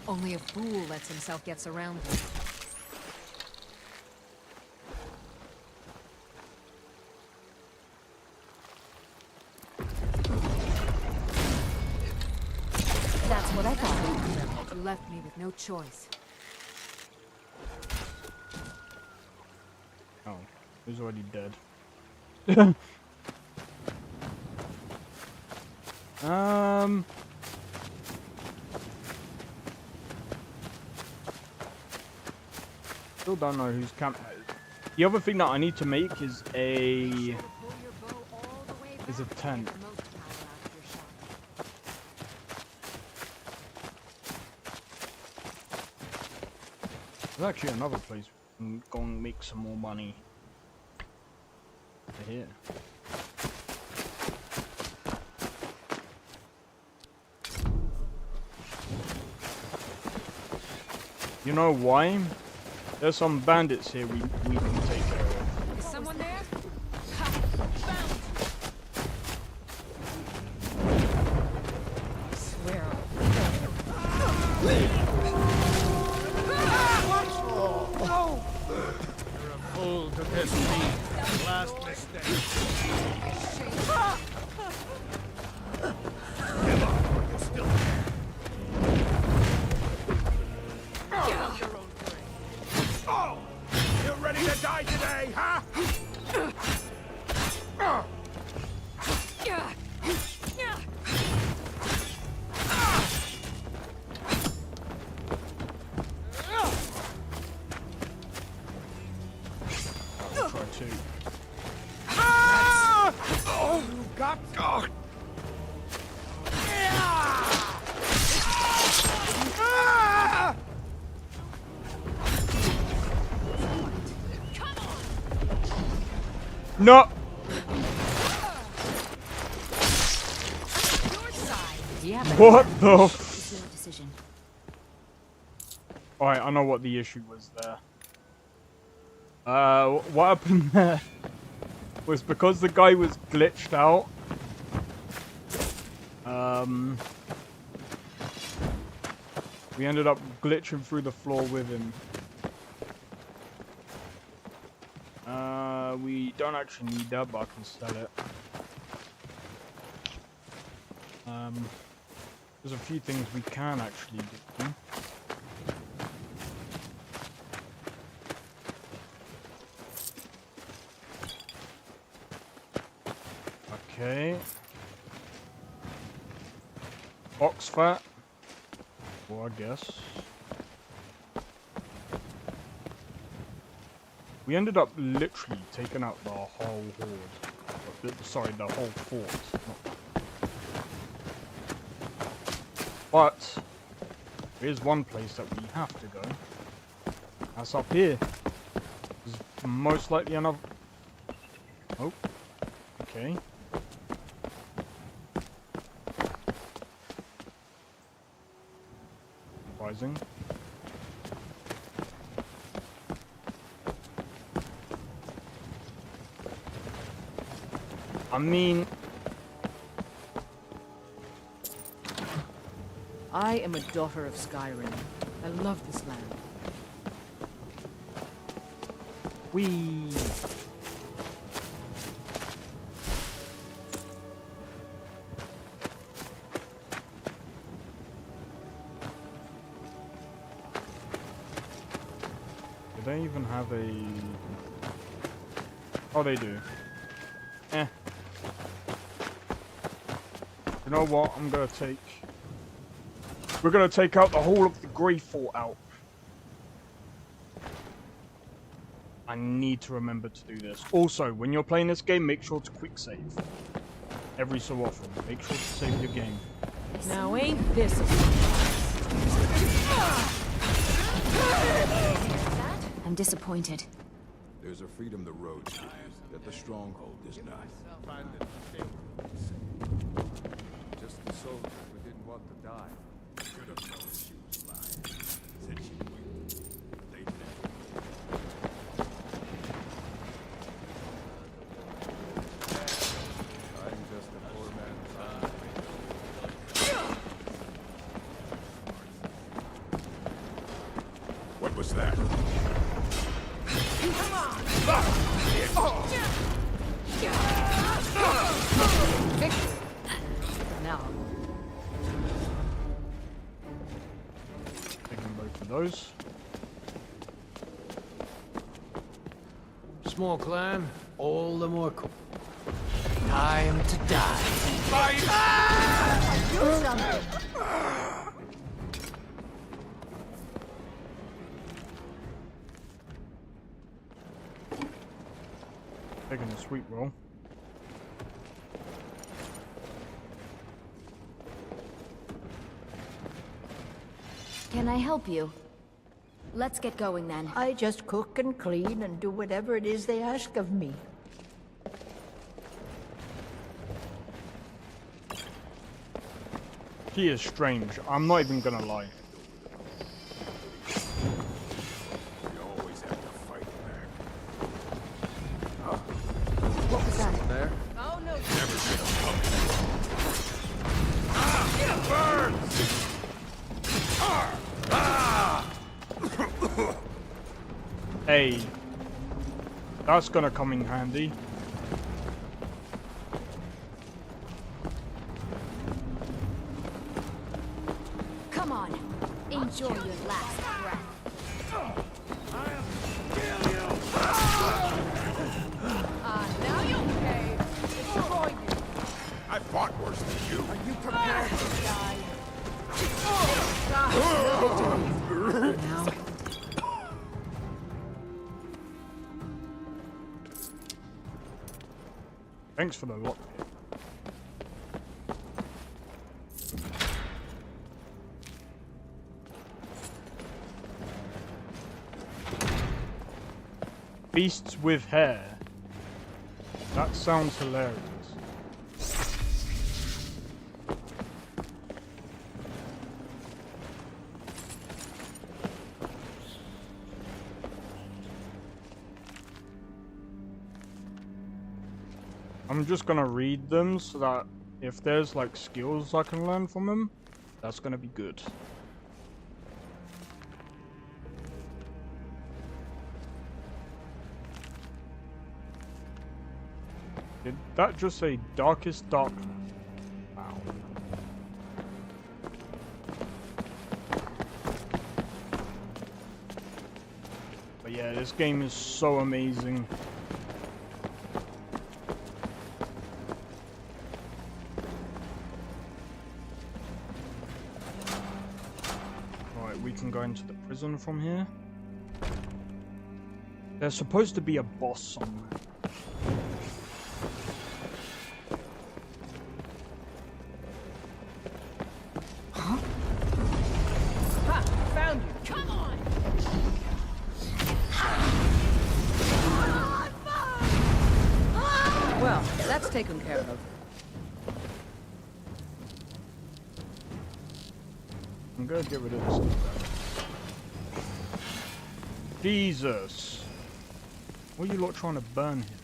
Only a fool lets himself get surrounded. That's what I thought. You left me with no choice. Oh, he's already dead. Still don't know who's camping. The other thing that I need to make is a tent. There's actually another place we can go and make some more money. Over here. You know why? There's some bandits here we can take care of. Is someone there? I swear. You're a fool to this me. Last mistake. Give up. You're still there. Oh! You're ready to die today, huh? I'll try to. Oh, you got God. No! What the f— Alright, I know what the issue was there. What happened there was because the guy was glitched out. We ended up glitching through the floor with him. We don't actually need that, but I can sell it. There's a few things we can actually do. Okay. Ox fat. Well, I guess. We ended up literally taking out the whole horde. Sorry, the whole fort. But there's one place that we have to go. That's up here. There's most likely another. Oh. Okay. Surprising. I mean, I am a daughter of Skyrim. I love this land. we. Do they even have a... Oh, they do. Eh. You know what? I'm gonna take... We're gonna take out the whole of the Grey Fort out. I need to remember to do this. Also, when you're playing this game, make sure to quick save. Every so often. Make sure to save your game. Now ain't this a... I'm disappointed. There's a freedom the road to, that the stronghold is not. Just the soldier who didn't want to die. Should have known she was lying. Said she would. They never. I'm just a poor man's son. was that? Come on! Victory. Now. Taking both of those. Small clan, all the more cool. Time to die. Do something. Taking a sweet roll. Can I help you? Let's get going then. I just cook and clean and do whatever it is they ask of me. She is strange. I'm not even gonna lie. You always have to fight back. What was that? There? Oh no! Never see them coming. Hey, that's gonna come in handy. Come on. Enjoy your last breath. Now you'll pay. Destroy you. I fought worse than you. Are you prepared to die? Now. Thanks for the lock. Beasts with hair. That sounds hilarious. I'm just gonna read them so that if there's like skills I can learn from them, that's gonna be good. Did that just say darkest darkness? Wow. But yeah, this game is so amazing. We can go into the prison from here. There's supposed to be a boss somewhere. Huh? Ha! Found you! Come on! Well, that's taken care of. I'm gonna get rid of this stuff. Jesus! What are you lot trying to burn here?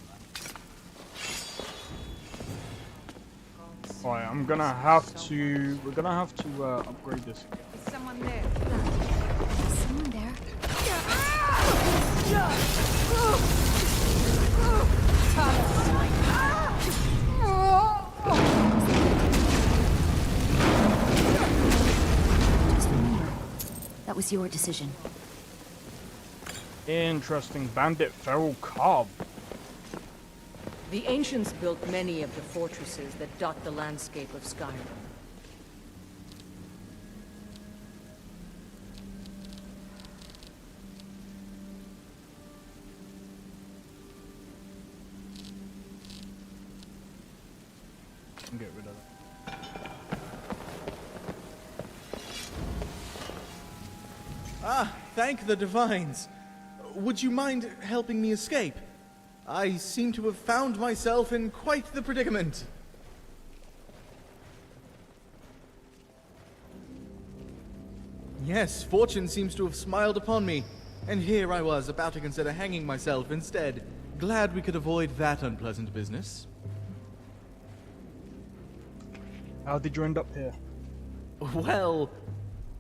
Alright, I'm gonna have to... We're gonna have to upgrade this again. Is someone there? Someone there? Just remember, that was your decision. Interesting. Bandit Feral Cobb. The ancients built many of the fortresses that dot the landscape of Skyrim. Get rid of it. Ah, thank the divines. Would you mind helping me escape? I seem to have found myself in quite the predicament. Yes, fortune seems to have smiled upon me, and here I was about to consider hanging myself instead. Glad we could avoid that unpleasant business. How did you end up here? Well,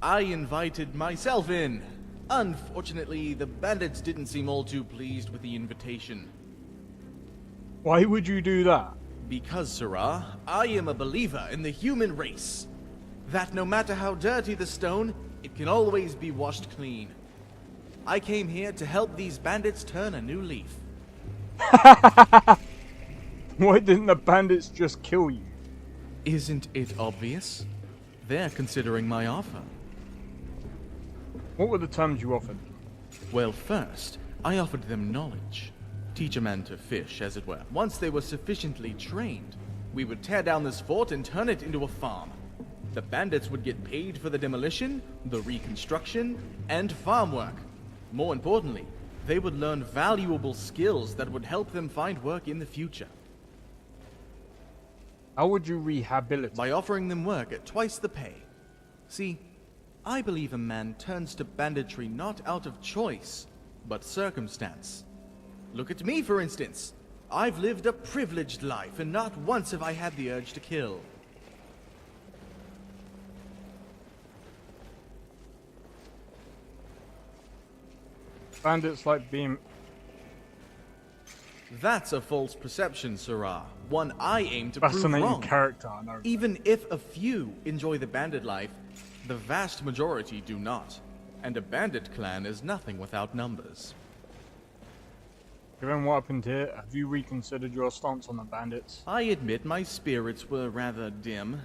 I invited myself in. Unfortunately, the bandits didn't seem all too pleased with the invitation. Why would you do that? Because, Sirrah, I am a believer in the human race. That no matter how dirty the stone, it can always be washed clean. I came here to help these bandits turn a new leaf. Why didn't the bandits just kill you? Isn't it obvious? They're considering my offer. What were the terms you offered? Well, first, I offered them knowledge. Teach a man to fish, as it were. Once they were sufficiently trained, we would tear down this fort and turn it into a farm. The bandits would get paid for the demolition, the reconstruction, and farm work. More importantly, they would learn valuable skills that would help them find work in the future. How would you rehabilitate? By offering them work at twice the pay. See, I believe a man turns to banditry not out of choice, but circumstance. Look at me, for instance. I've lived a privileged life, and not once have I had the urge to kill. Bandits like being... That's a false perception, Sirrah. One I aim to prove Fascinating wrong. character, I know. Even if a few enjoy the bandit life, the vast majority do not. And a bandit clan is nothing without numbers. Given what happened here, have you reconsidered your stance on the bandits? I admit my spirits were rather dim.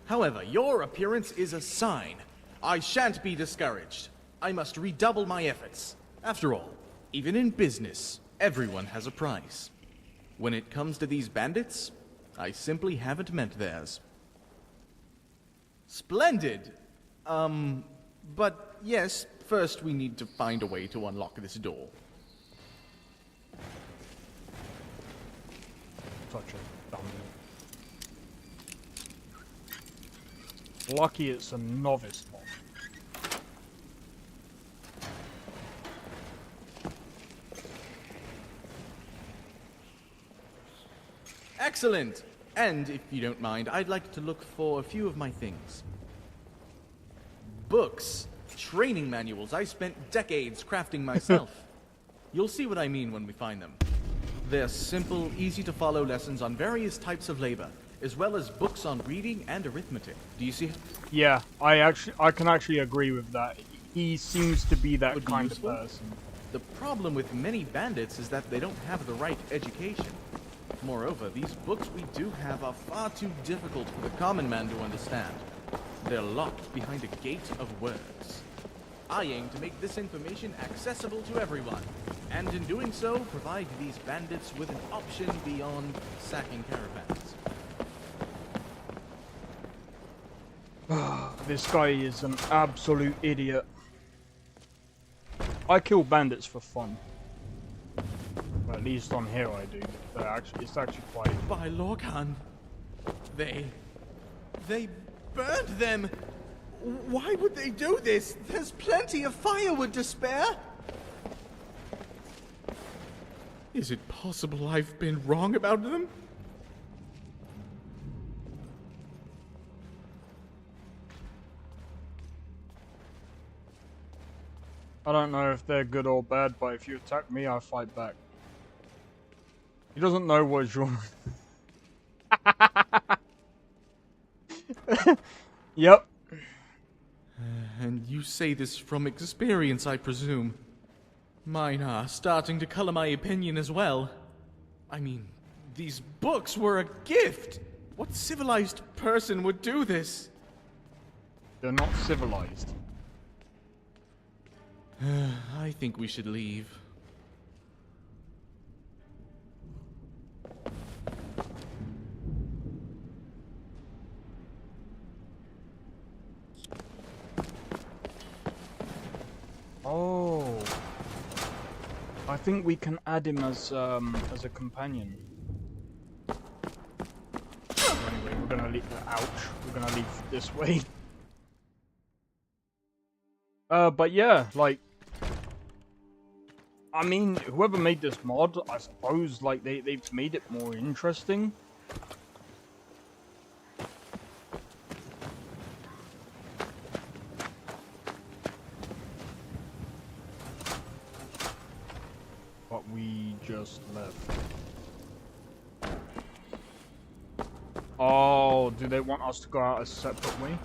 However, your appearance is a sign. I shan't be discouraged. I must redouble my efforts. After all, even in business, everyone has a price. When it comes to these bandits, I simply haven't met theirs. Splendid! But yes, first we need to find a way to unlock this door. Such a dumb... Lucky it's a novice mod. Excellent! And, if you don't mind, I'd like to look for a few of my things. Books. Training manuals I spent decades crafting myself. You'll see what I mean when we find them. They're simple, easy-to-follow lessons on various types of labor, as well as books on reading and arithmetic. Do you see it? Yeah, I can actually agree with that. He seems to be that kind of person. The problem with many bandits is that they don't have the right education. Moreover, these books we do have are far too difficult for the common man to understand. They're locked behind a gate of words. I aim to make this information accessible to everyone, and in doing so, provide these bandits with an option beyond sacking caravans. This guy is an absolute idiot. I kill bandits for fun. Well, at least on here I do. But it's actually quite... By Lorcan, they burned them! Why would they do this? There's plenty of firewood to spare! Is it possible I've been wrong about them? I don't know if they're good or bad, but if you attack me, I fight back. He doesn't know what genre. Yep. And you say this from experience, I presume. Mine are starting to color my opinion as well. I mean, these books were a gift. What civilized person would do this? They're not civilized. I think we should leave. Oh, I think we can add him as a companion. Anyway, we're gonna leave. Ouch! We're gonna leave this way. But yeah, like, I mean, whoever made this mod, I suppose, like, they've made it more interesting. just left. Oh, do they want us to go out a separate way?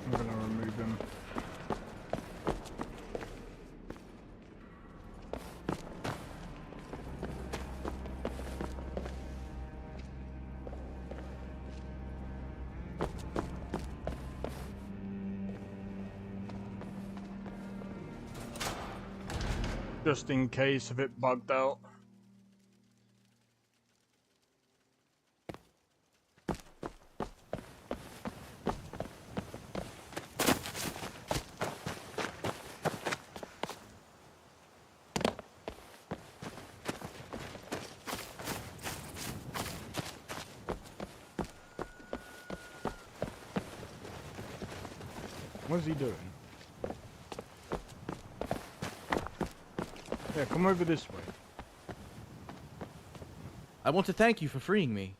I'm gonna remove him. Just in case if it bugged out. What's he doing? Yeah, come over this way. I want to thank you for freeing me.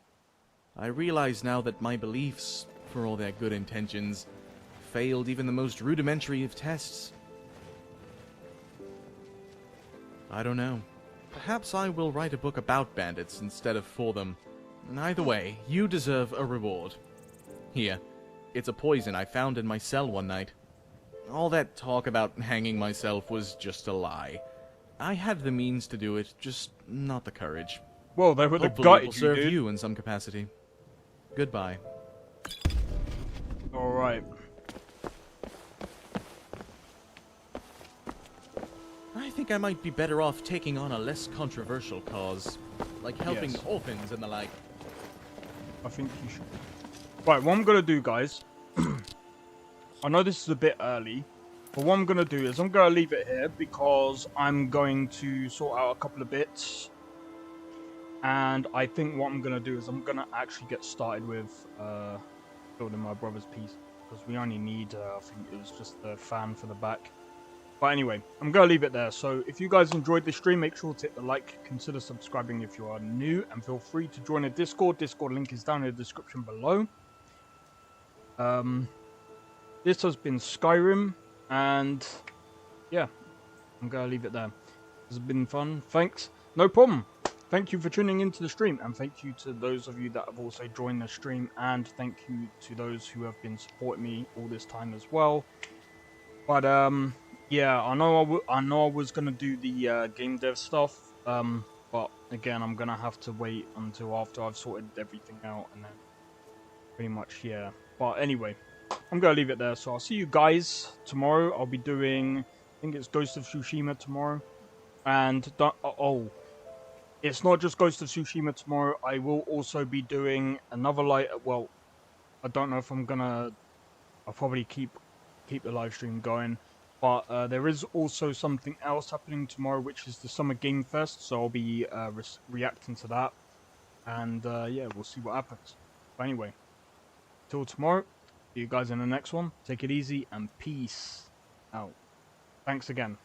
I realize now that my beliefs, for all their good intentions, failed even the most rudimentary of tests. I don't know. Perhaps I will write a book about bandits instead of for them. Either way, you deserve a reward. Here, it's a poison I found in my cell one night. All that talk about hanging myself was just a lie. I had the means to do it, just not the courage. Well, they would have Hopefully gutted it will you, serve dude. you in some capacity. Goodbye. Alright. I think I might be better off taking on a less controversial cause, like helping Yes. orphans and the like. I think you should. Right, what I'm going to do, guys, I know this is a bit early, but what I'm going to do is I'm going to leave it here because I'm going to sort out a couple of bits. And I think what I'm going to do is I'm going to actually get started with building my brother's piece. Because we only need, I think it was just the fan for the back. But anyway, I'm going to leave it there. So if you guys enjoyed this stream, make sure to hit the like, consider subscribing if you are new, and feel free to join a Discord. Discord link is down in the description below. This has been Skyrim, and yeah, I'm going to leave it there. This has been fun. Thanks. No problem. Thank you for tuning into the stream, and thank you to those of you that have also joined the stream, and thank you to those who have been supporting me all this time as well. But yeah, I know I was gonna do the game dev stuff, but again, I'm gonna have to wait until after I've sorted everything out, and then pretty much, yeah. But anyway, I'm gonna leave it there. So I'll see you guys tomorrow. I'll be doing, I think it's Ghost of Tsushima tomorrow, and it's not just Ghost of Tsushima tomorrow. I will also be doing another well, I don't know if I'm gonna. I'll probably keep the live stream going, but there is also something else happening tomorrow, which is the Summer Game Fest. So I'll be reacting to that, and yeah, we'll see what happens. But anyway, till tomorrow. See you guys in the next one. Take it easy and peace out. Thanks again.